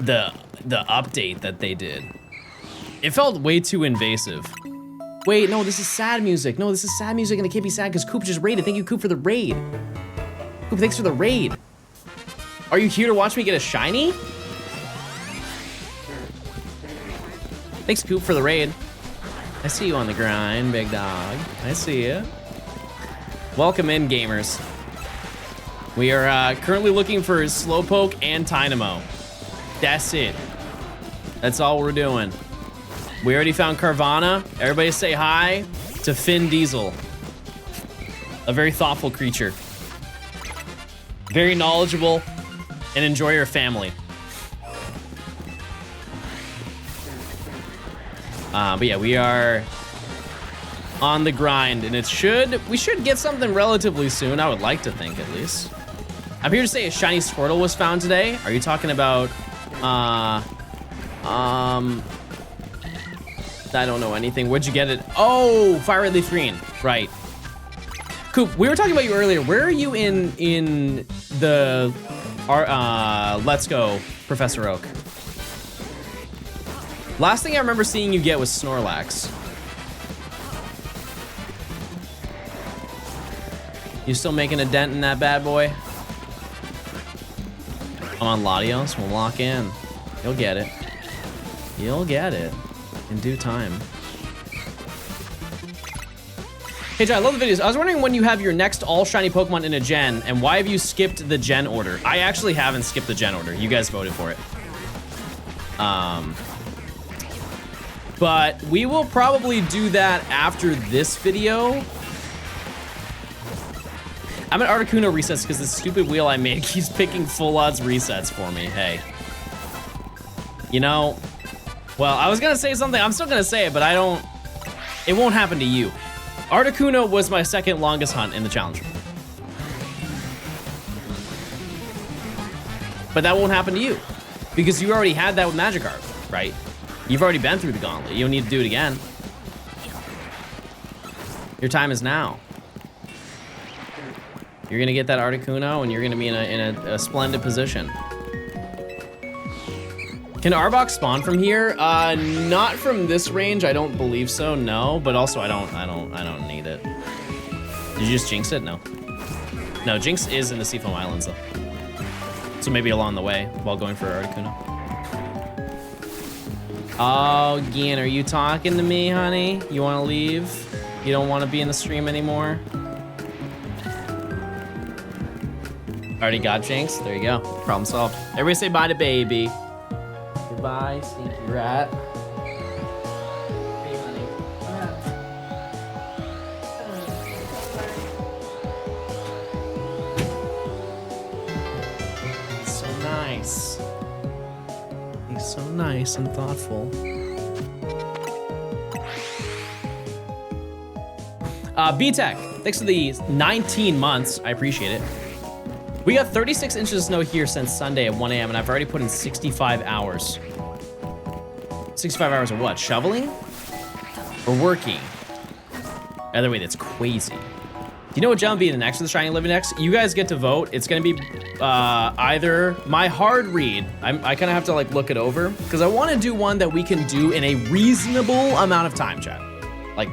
update that they did. It felt way too invasive. Wait, no, this is sad music. No, this is sad music, and it can't be sad because Coop just raided. Thank you, Coop, for the raid. Coop, thanks for the raid. Are you here to watch me get a shiny? Thanks, Coop, for the raid. I see you on the grind, big dog. I see you. Welcome in, gamers. We are currently looking for Slowpoke and Tynamo. That's it. That's all we're doing. We already found Carvanha. Everybody say hi to Finn Diesel. A very thoughtful creature. Very knowledgeable, and enjoy your family. But yeah, we are on the grind, and we should get something relatively soon. I would like to think, at least. I'm here to say a shiny Squirtle was found today. Are you talking about, I don't know anything. Where'd you get it? Oh, Fire Red Leaf Green. Right. Coop, we were talking about you earlier. Where are you in the Let's Go, Professor Oak? Last thing I remember seeing you get was Snorlax. You still making a dent in that bad boy? Come on, Latios, we'll lock in. You'll get it. You'll get it in due time. Hey, John, I love the videos. I was wondering when you have your next all shiny Pokemon in a gen, and why have you skipped the gen order? I actually haven't skipped the gen order. You guys voted for it. But we will probably do that after this video. I'm at Articuno resets because this stupid wheel I made keeps picking full odds resets for me. Hey. You know, well, I was gonna say something. I'm still gonna say it, but it won't happen to you. Articuno was my second longest hunt in the challenge. But that won't happen to you because you already had that with Magikarp, right? You've already been through the gauntlet. You don't need to do it again. Your time is now. You're gonna get that Articuno and you're gonna be in a splendid position. Can Arbok spawn from here? Not from this range. I don't believe so. No, but also I don't need it. Did you just jinx it? No. No, Jinx is in the Seafoam Islands though. So maybe along the way while going for Articuno. Oh, Gian, are you talking to me, honey? You want to leave? You don't want to be in the stream anymore? Already got Jinx? There you go. Problem solved. Everybody say bye to baby. Goodbye, stinky rat. Hey, honey. So nice. He's so nice and thoughtful. B-Tech, thanks for the 19 months. I appreciate it. We got 36 inches of snow here since Sunday at 1 a.m. and I've already put in 65 hours. 65 hours of what? Shoveling? Or working? Either way, that's crazy. Do you know what gem will be the next of the Shiny Living X? You guys get to vote. It's gonna be either my hard read. I kind of have to like look it over because I want to do one that we can do in a reasonable amount of time, chat. Like,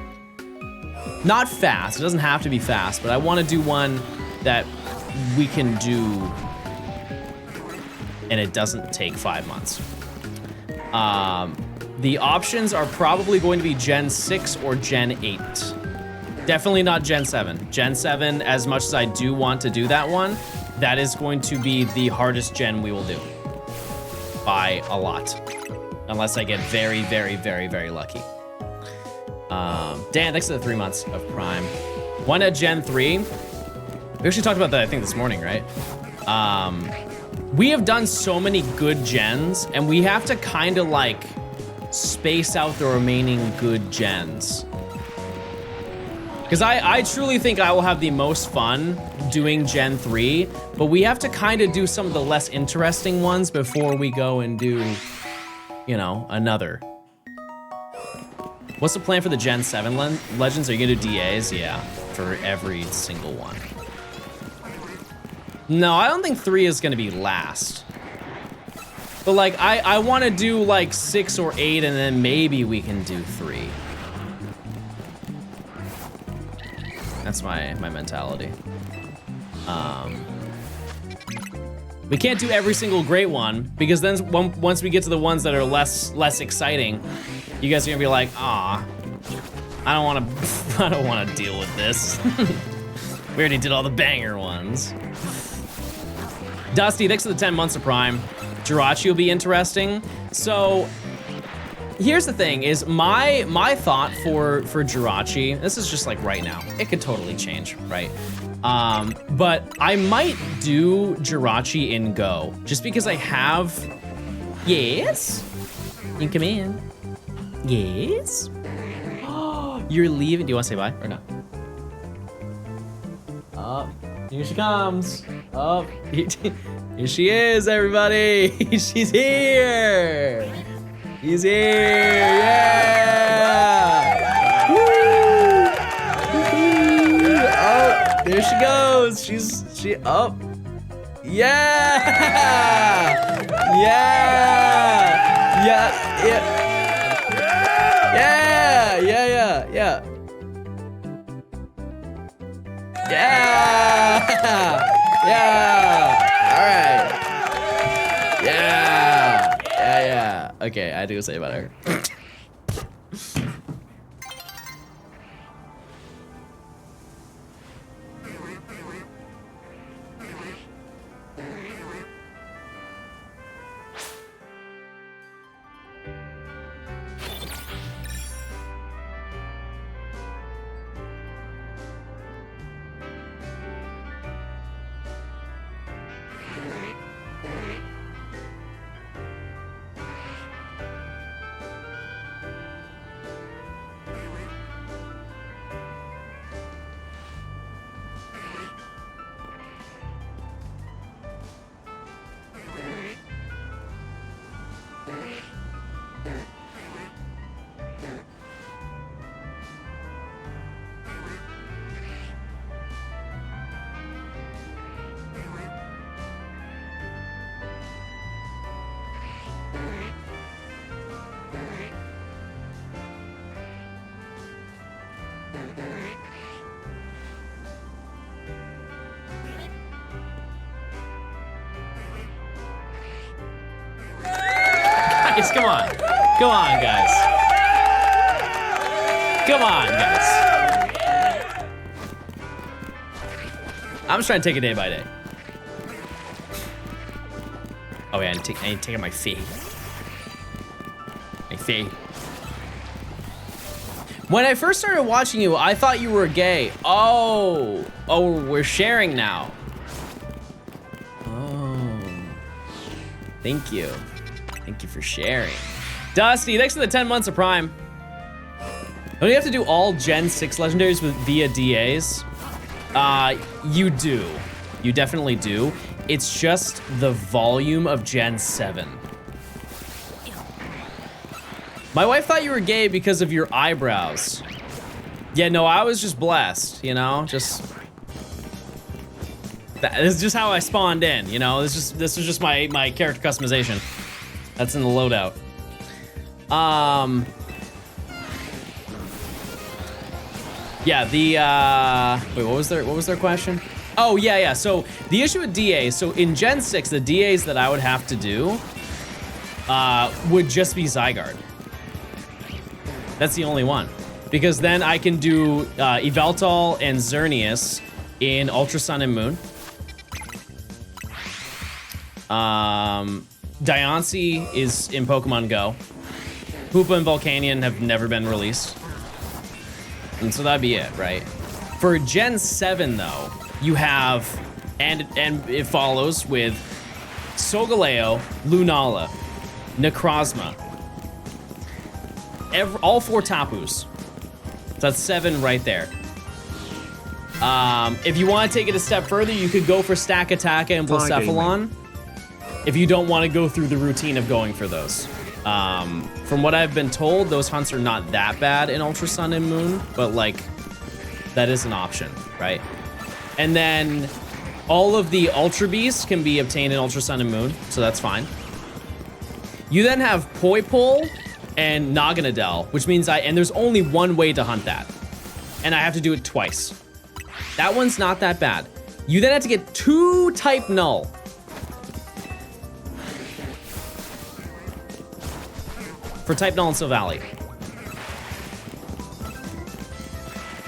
not fast. It doesn't have to be fast, but I want to do one that we can do and it doesn't take 5 months. The options are probably going to be Gen 6 or Gen 8. Definitely not Gen 7. Gen 7, as much as I do want to do that one, that is going to be the hardest gen we will do. By a lot. Unless I get very, very, very, very lucky. Dan, thanks for the 3 months of Prime. One at Gen 3. We actually talked about that, I think, this morning, right? We have done so many good gens, and we have to kind of like space out the remaining good gens. Because I truly think I will have the most fun doing Gen 3, but we have to kind of do some of the less interesting ones before we go and do, you know, another. What's the plan for the Gen 7 legends? Are you gonna do DAs? Yeah, for every single one. No, I don't think 3 is gonna be last. But like, I wanna do like 6 or 8 and then maybe we can do 3. That's my mentality. We can't do every single great one because then once we get to the ones that are less exciting, you guys are gonna be like, ah, I don't wanna deal with this. We already did all the banger ones. Dusty, thanks for the 10 months of Prime. Jirachi will be interesting. So here's the thing, is my thought for Jirachi, this is just like right now, it could totally change, right? But I might do Jirachi in Go, just because I have, yes? You can come in. Yes? You're leaving, do you wanna say bye or no? Here she comes. Oh, here she is, everybody. She's here. He's here, yeah! Woo! Oh, there she goes. She up. Yeah! Yeah! Yeah! Yeah! Yeah! Yeah! Yeah! Yeah! Yeah! All right. Yeah! Yeah. Okay, I had to go say about her. guys, come on. Come on, guys. Come on, guys. I'm just trying to take it day by day. Oh yeah, I need to take out my fee. My fee. When I first started watching you, I thought you were gay. Oh, we're sharing now. Oh, thank you. Thank you for sharing. Dusty, thanks for the 10 months of Prime. Don't you have to do all Gen 6 legendaries via DAs? You do. You definitely do. It's just the volume of Gen 7. My wife thought you were gay because of your eyebrows. Yeah, no, I was just blessed, you know? This is just how I spawned in, you know? This was just my character customization. That's in the loadout. Yeah, wait, what was their question? Oh, yeah. So the issue with DAs, so in Gen 6, the DAs that I would have to do would just be Zygarde. That's the only one. Because then I can do Yveltal and Xerneas in Ultra Sun and Moon. Diancie is in Pokemon Go. Hoopa and Volcanion have never been released. And so that'd be it, right? For Gen 7, though, you have, and it follows with Solgaleo, Lunala, Necrozma, all 4 Tapus. So that's 7 right there. If you want to take it a step further, you could go for Stakataka and Blacephalon. If you don't want to go through the routine of going for those. From what I've been told, those hunts are not that bad in Ultra Sun and Moon, but like, that is an option, right? And then all of the Ultra Beasts can be obtained in Ultra Sun and Moon, so that's fine. You then have Poipole and Naganadel, which means and there's only one way to hunt that. And I have to do it twice. That one's not that bad. You then have to get 2 Type Null. For Type Null and Silvally.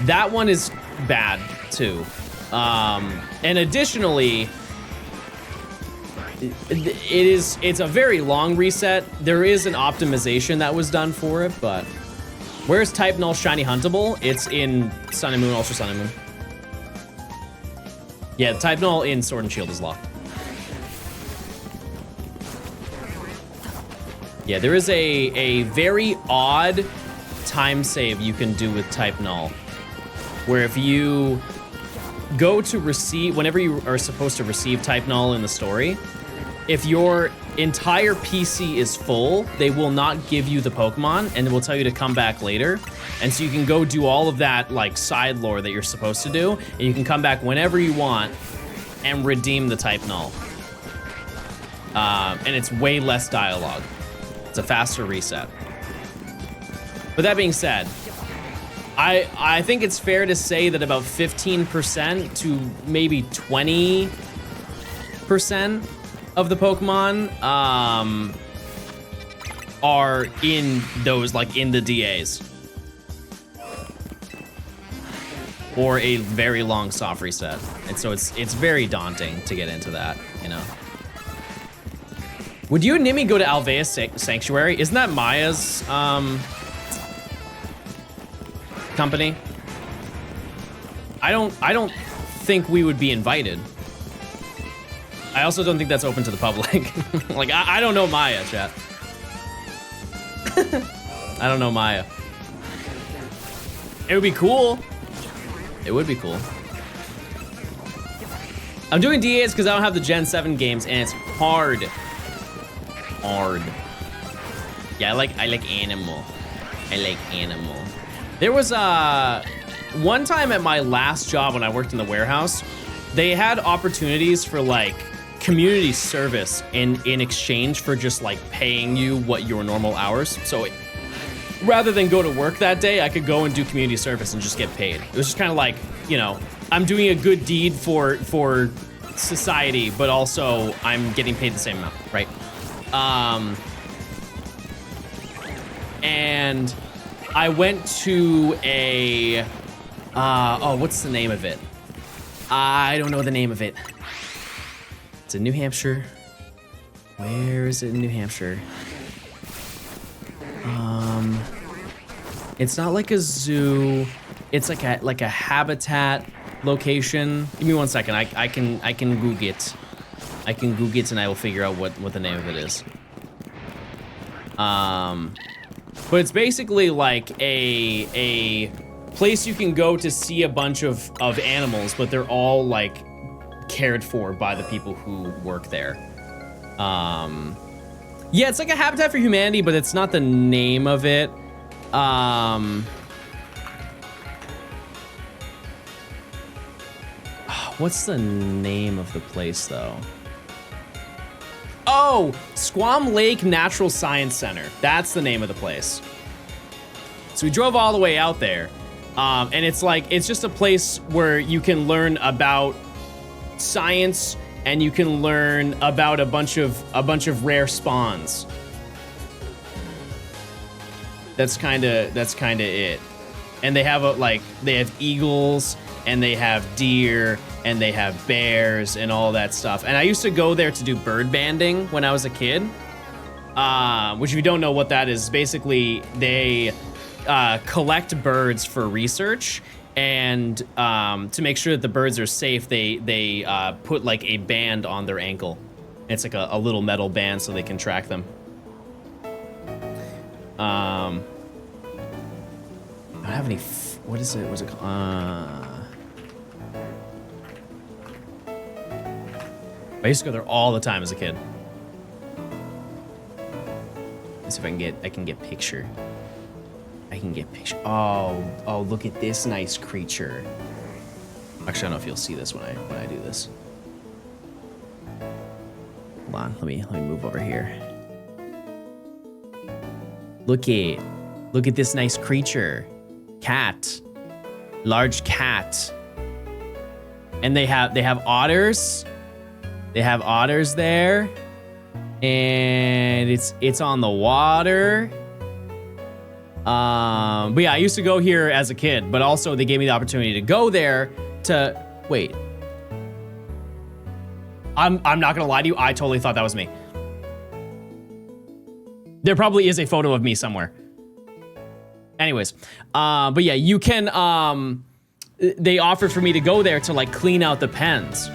That one is bad too. And additionally, it's a very long reset. There is an optimization that was done for it, but where's Type Null Shiny Huntable? It's in Sun and Moon, Ultra Sun and Moon. Yeah, Type Null in Sword and Shield is locked. Yeah, there is a very odd time save you can do with Type Null, where if you go to receive, whenever you are supposed to receive Type Null in the story, if your entire PC is full, they will not give you the Pokemon, and they will tell you to come back later. And so you can go do all of that like side lore that you're supposed to do, and you can come back whenever you want and redeem the Type Null. And it's way less dialogue. It's a faster reset. But that being said, I think it's fair to say that about 15% to maybe 20% of the Pokemon are in those, like in the DAs. Or a very long soft reset. And so it's very daunting to get into that, you know? Would you and Nimi go to Alveus Sanctuary? Isn't that Maya's company? I don't think we would be invited. I also don't think that's open to the public. Like, I don't know Maya, chat. I don't know Maya. It would be cool. It would be cool. I'm doing DAs because I don't have the Gen 7 games, and it's hard. Yeah, I like Animal. I like Animal. There was one time at my last job when I worked in the warehouse, they had opportunities for like community service in exchange for just like paying you what your normal hours. So rather than go to work that day, I could go and do community service and just get paid. It was just kind of like, you know, I'm doing a good deed for society, but also I'm getting paid the same amount, right? and I went to a, oh, what's the name of it? I don't know the name of it. It's in New Hampshire. Where is it in New Hampshire? It's not like a zoo. It's like a habitat location. Give me 1 second. I can Google it. I can Google it and I will figure out what the name of it is. But it's basically like a place you can go to see a bunch of animals, but they're all like cared for by the people who work there. Yeah, it's like a Habitat for Humanity, but it's not the name of it. What's the name of the place though? Oh, Squam Lake Natural Science Center. That's the name of the place. So we drove all the way out there. And it's just a place where you can learn about science and you can learn about a bunch of rare spawns. That's kind of it. And they have they have eagles and they have deer and they have bears and all that stuff. And I used to go there to do bird banding when I was a kid. Which if you don't know what that is, basically they collect birds for research, and to make sure that the birds are safe, they put like a band on their ankle. It's like a little metal band so they can track them. I don't have any. What is it? What's it called? I used to go there all the time as a kid. Let's see if I can get picture. I can get picture. Oh, look at this nice creature. Actually, I don't know if you'll see this when I do this. Hold on, let me move over here. Look at this nice creature. Cat. Large cat. And they have otters. They have otters there. And it's on the water. But yeah, I used to go here as a kid, but also they gave me the opportunity to go there to wait. I'm not gonna lie to you, I totally thought that was me. There probably is a photo of me somewhere. Anyways, but yeah, you can, they offered for me to go there to like clean out the pens.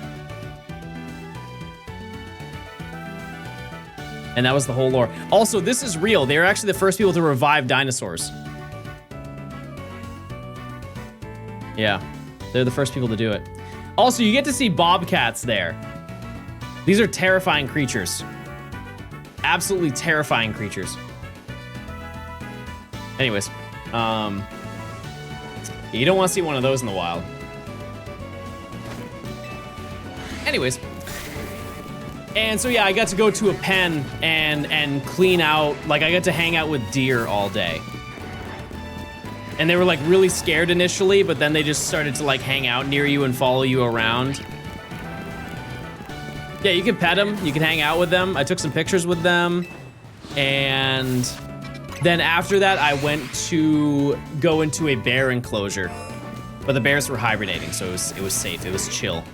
And that was the whole lore. Also, this is real. They were actually the first people to revive dinosaurs. Yeah, they're the first people to do it. Also, you get to see bobcats there. These are terrifying creatures. Absolutely terrifying creatures. Anyways, you don't want to see one of those in the wild. Anyways. And so yeah, I got to go to a pen and clean out, like I got to hang out with deer all day. And they were like really scared initially, but then they just started to like hang out near you and follow you around. Yeah, you can pet them, you can hang out with them. I took some pictures with them. And then after that, I went to go into a bear enclosure. But the bears were hibernating, so it was safe, it was chill.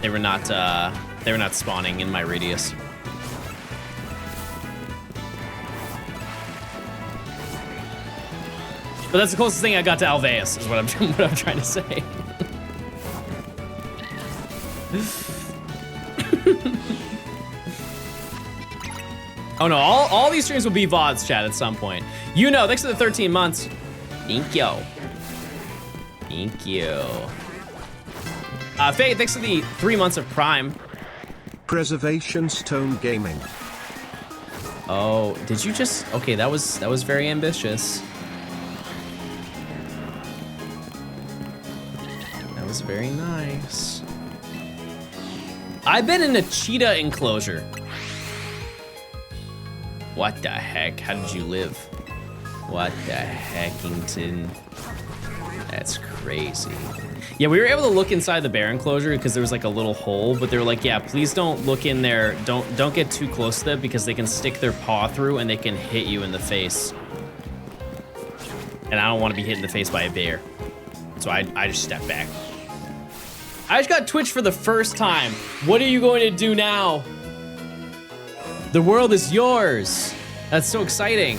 They were not spawning in my radius. But that's the closest thing I got to Alveus, is what I'm trying to say. Oh no, all these streams will be VODs, chat, at some point. You know, thanks for the 13 months. Thank you. Thank you. Faye, thanks for the 3 months of Prime. Preservation Stone Gaming. Oh, did you just? Okay, that was very ambitious. That was very nice. I've been in a cheetah enclosure. What the heck? How did you live? What the heckington? That's crazy. Yeah, we were able to look inside the bear enclosure because there was like a little hole, but they were like, yeah, please don't look in there. Don't get too close to them because they can stick their paw through and they can hit you in the face. And I don't want to be hit in the face by a bear. So I just step back. I just got Twitch for the first time. What are you going to do now? The world is yours. That's so exciting.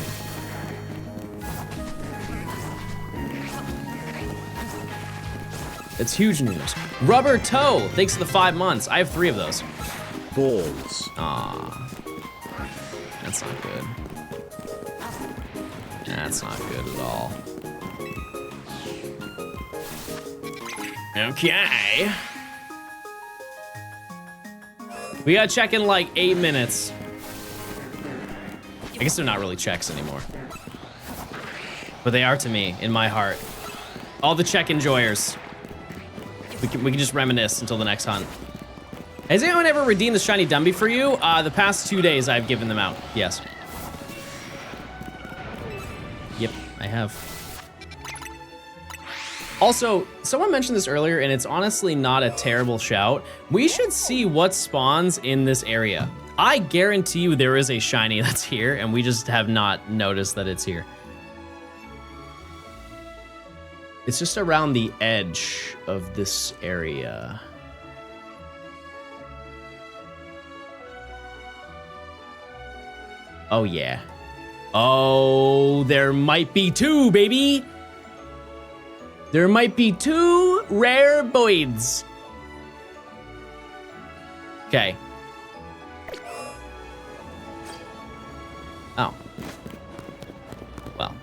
It's huge news. Rubber Toe, thanks for the 5 months. I have 3 of those. Balls. Aw. That's not good. That's not good at all. Okay. We gotta check in like 8 minutes. I guess they're not really checks anymore. But they are to me, in my heart. All the check enjoyers. We can just reminisce until the next hunt. Has anyone ever redeemed the shiny Dumby for you? The past 2 days I've given them out, yes. Yep, I have. Also, someone mentioned this earlier, and it's honestly not a terrible shout. We should see what spawns in this area. I guarantee you there is a shiny that's here, and we just have not noticed that it's here. It's just around the edge of this area. Oh, yeah. Oh, there might be 2, baby. There might be 2 rare boids. Okay. Oh. Well.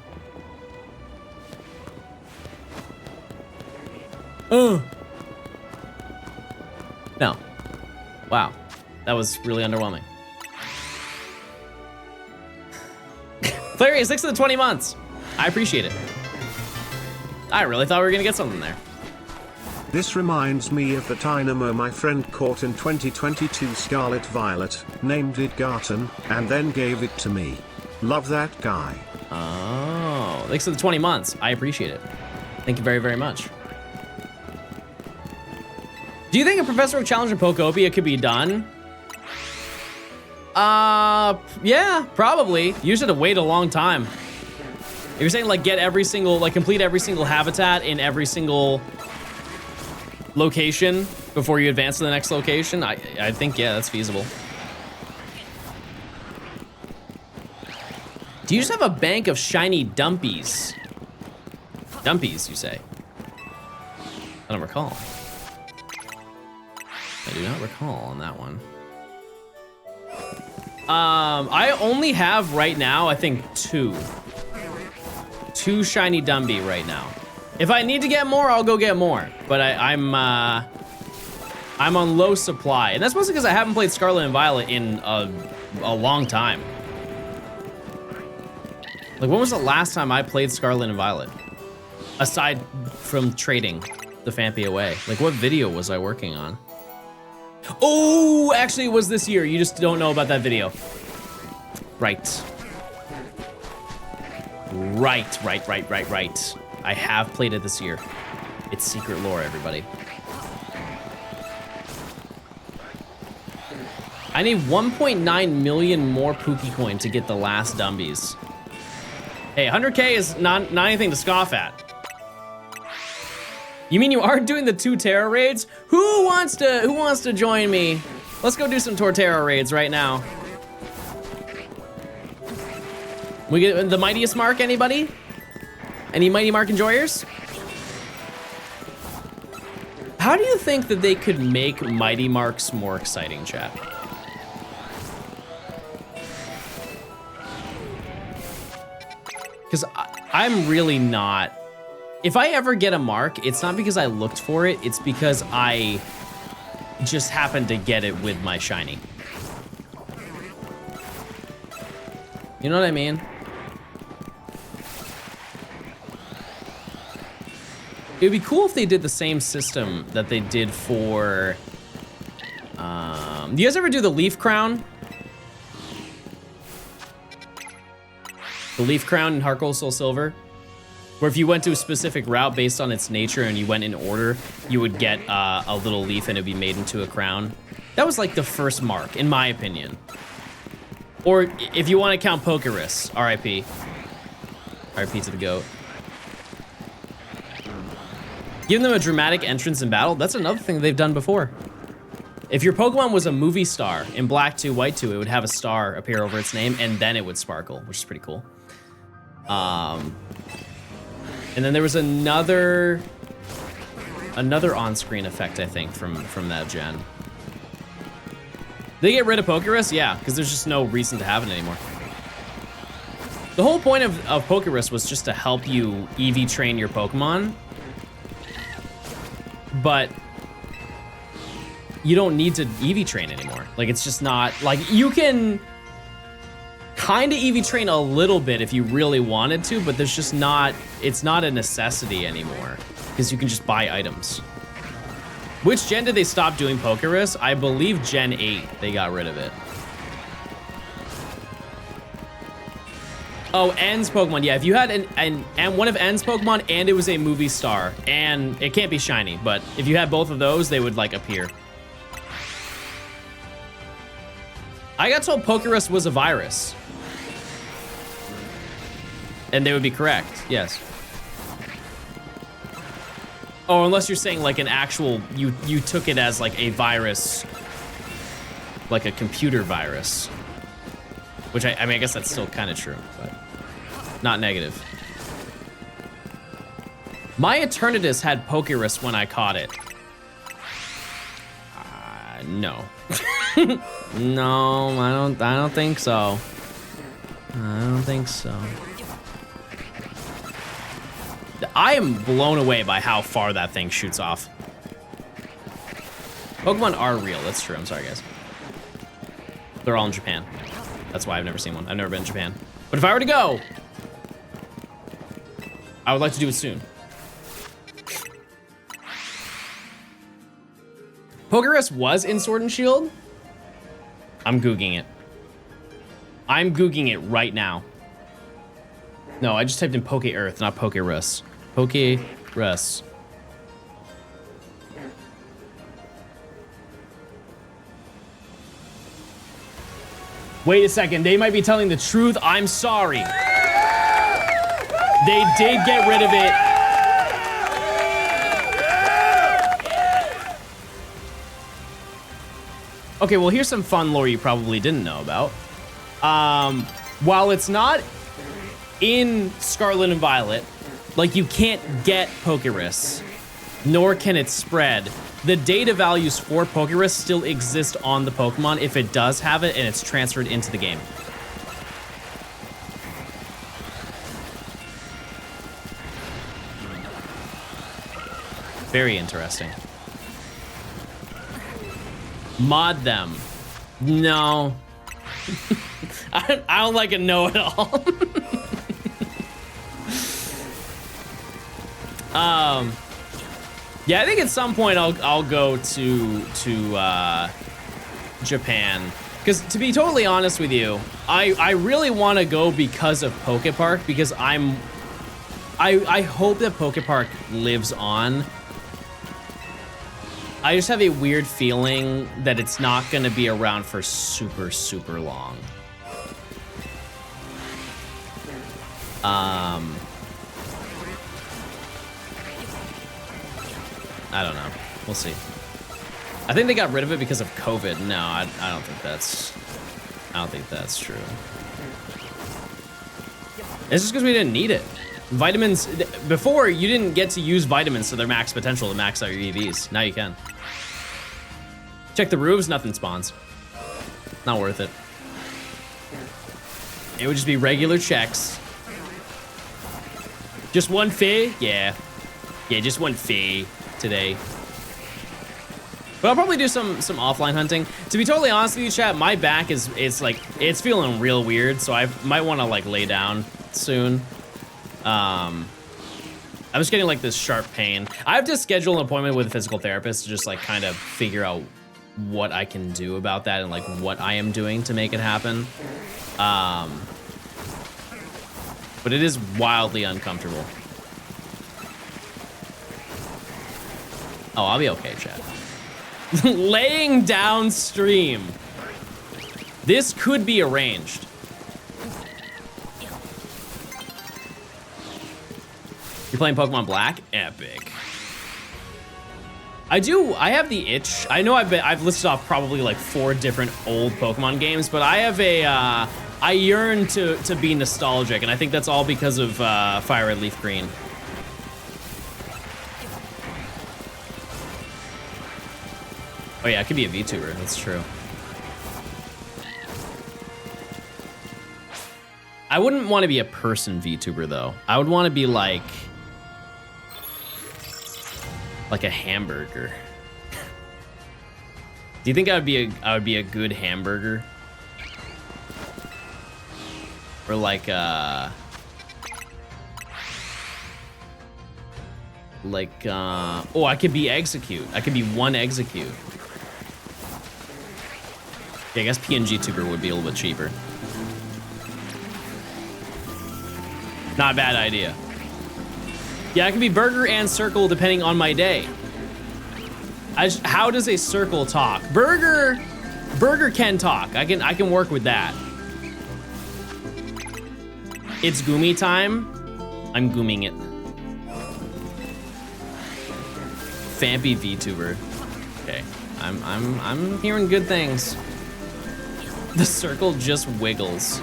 No. Wow. That was really underwhelming. Clarius, thanks for the 20 months. I appreciate it. I really thought we were gonna get something there. This reminds me of the Tynamo my friend caught in 2022 Scarlet Violet, named it Garten, and then gave it to me. Love that guy. Oh, thanks for the 20 months. I appreciate it. Thank you very, very much. Do you think a Professor Oak Challenge in Pokopia could be done? Yeah, probably. You just had to wait a long time. If you're saying like get every single, like complete every single habitat in every single location before you advance to the next location, I think, yeah, that's feasible. Do you just have a bank of shiny dumpies? Dumpies, you say? I don't recall. I do not recall on that one. I only have right now, I think 2 shiny Dumby right now. If I need to get more, I'll go get more. But I'm on low supply, and that's mostly because I haven't played Scarlet and Violet in a long time. Like, when was the last time I played Scarlet and Violet? Aside from trading the Phanpy away. Like, what video was I working on? Oh, actually, it was this year. You just don't know about that video. Right. Right. I have played it this year. It's secret lore, everybody. I need 1.9 million more Pookie Coin to get the last Dumbies. Hey, 100K is not anything to scoff at. You mean you aren't doing the 2 Terra raids? Who wants to join me? Let's go do some Torterra raids right now. We get the mightiest mark, anybody? Any mighty mark enjoyers? How do you think that they could make mighty marks more exciting, chat? Because I'm really not. If I ever get a mark, it's not because I looked for it, it's because I just happened to get it with my shiny. You know what I mean? It would be cool if they did the same system that they did for... do you guys ever do the Leaf Crown? The Leaf Crown in Heart Gold Soul Silver? Where if you went to a specific route based on its nature and you went in order, you would get a little leaf and it'd be made into a crown. That was like the first mark, in my opinion. Or if you want to count Pokerus, RIP. RIP to the GOAT. Give them a dramatic entrance in battle. That's another thing they've done before. If your Pokemon was a movie star in Black 2, White 2, it would have a star appear over its name, and then it would sparkle, which is pretty cool. And then there was another on-screen effect, I think, from that gen. Did they get rid of Pokerus? Yeah, because there's just no reason to have it anymore. The whole point of Pokerus was just to help you EV train your Pokemon. But you don't need to EV train anymore. Like, it's just not, like, you can kind of EV train a little bit if you really wanted to, but there's just not, it's not a necessity anymore because you can just buy items. Which gen did they stop doing Pokerus? I believe Gen 8, they got rid of it. Oh, N's Pokemon. Yeah, if you had one of N's Pokemon and it was a movie star, and it can't be shiny, but if you had both of those, they would like appear. I got told Pokerus was a virus. And they would be correct, yes. Oh, unless you're saying like an actual, you took it as like a virus, like a computer virus. Which I mean, I guess that's still kind of true, but not negative. My Eternatus had Pokerus when I caught it. No. No, I don't think so. I don't think so. I am blown away by how far that thing shoots off. Pokemon are real, that's true. I'm sorry, guys. They're all in Japan. That's why I've never seen one. I've never been to Japan. But if I were to go, I would like to do it soon. Pokerus was in Sword and Shield? I'm Googling it. I'm Googling it right now. No, I just typed in Poke Earth, not Pokerus. Pokerus. Wait a second, they might be telling the truth. I'm sorry. They did get rid of it. Okay, well, here's some fun lore you probably didn't know about. While it's not in Scarlet and Violet, like you can't get Pokerus, nor can it spread. The data values for Pokerus still exist on the Pokemon if it does have it and it's transferred into the game. Very interesting. Mod them. No. I don't like a know-it-all. Yeah, I think at some point I'll go to Japan, because to be totally honest with you, I really want to go because of Poke Park, because I hope that Poke Park lives on. I just have a weird feeling that it's not going to be around for super, super long. I don't know. We'll see. I think they got rid of it because of COVID. No, I don't think that's true. It's just because we didn't need it. Vitamins, before you didn't get to use vitamins to their max potential to max out your EVs. Now you can. Check the roofs, nothing spawns. Not worth it. It would just be regular checks. Just one fee? Yeah. Yeah, just one fee today. But I'll probably do some offline hunting. To be totally honest with you, chat, my back is it's feeling real weird, so I might want to like lay down soon. I'm just getting like this sharp pain. I have to schedule an appointment with a physical therapist to just like kind of figure out what I can do about that and like what I am doing to make it happen. But it is wildly uncomfortable. Oh, I'll be okay, chat. Laying down stream. This could be arranged. You're playing Pokemon Black? Epic. I have the itch. I know I've listed off probably like 4 different old Pokemon games, but I have I yearn to be nostalgic, and I think that's all because of Fire Red Leaf Green. Oh yeah, it could be a VTuber, that's true. I wouldn't want to be a person VTuber though. I would want to be like a hamburger. Do you think I would be a good hamburger? Or like oh, I could be Execute. I could be one Execute. Yeah, I guess PNG Tuber would be a little bit cheaper. Not a bad idea. Yeah, I can be burger and circle depending on my day. How does a circle talk? Burger can talk. I can work with that. It's Goomy time. I'm gooming it. Fampy VTuber. Okay, I'm hearing good things. The circle just wiggles.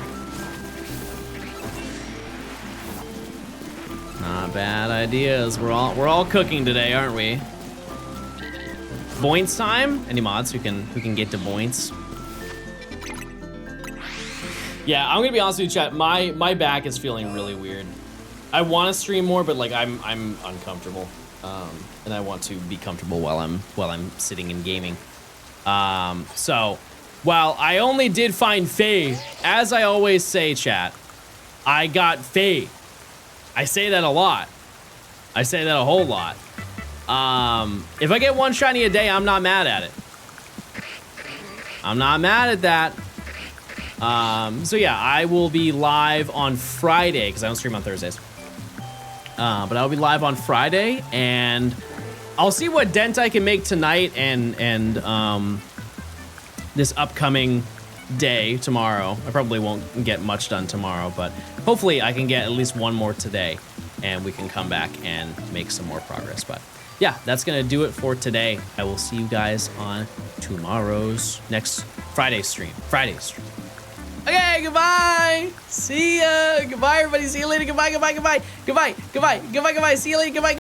Not bad ideas. We're all cooking today, aren't we? Boints time? Any mods who can get to Boints? Yeah, I'm gonna be honest with you, chat. My back is feeling really weird. I want to stream more, but like I'm uncomfortable, and I want to be comfortable while I'm sitting and gaming. So while I only did find Faye, as I always say, chat, I got Faye. I say that a lot. I say that a whole lot. If I get 1 shiny a day, I'm not mad at it. I'm not mad at that. So yeah, I will be live on Friday because I don't stream on Thursdays. But I'll be live on Friday, and I'll see what dent I can make tonight and this upcoming day tomorrow. I probably won't get much done tomorrow, but hopefully I can get at least 1 more today, and we can come back and make some more progress. But yeah, that's gonna do it for today. I will see you guys on tomorrow's next Friday stream. Okay, goodbye. See ya. Goodbye, everybody. See you later. Goodbye. See you later. Goodbye.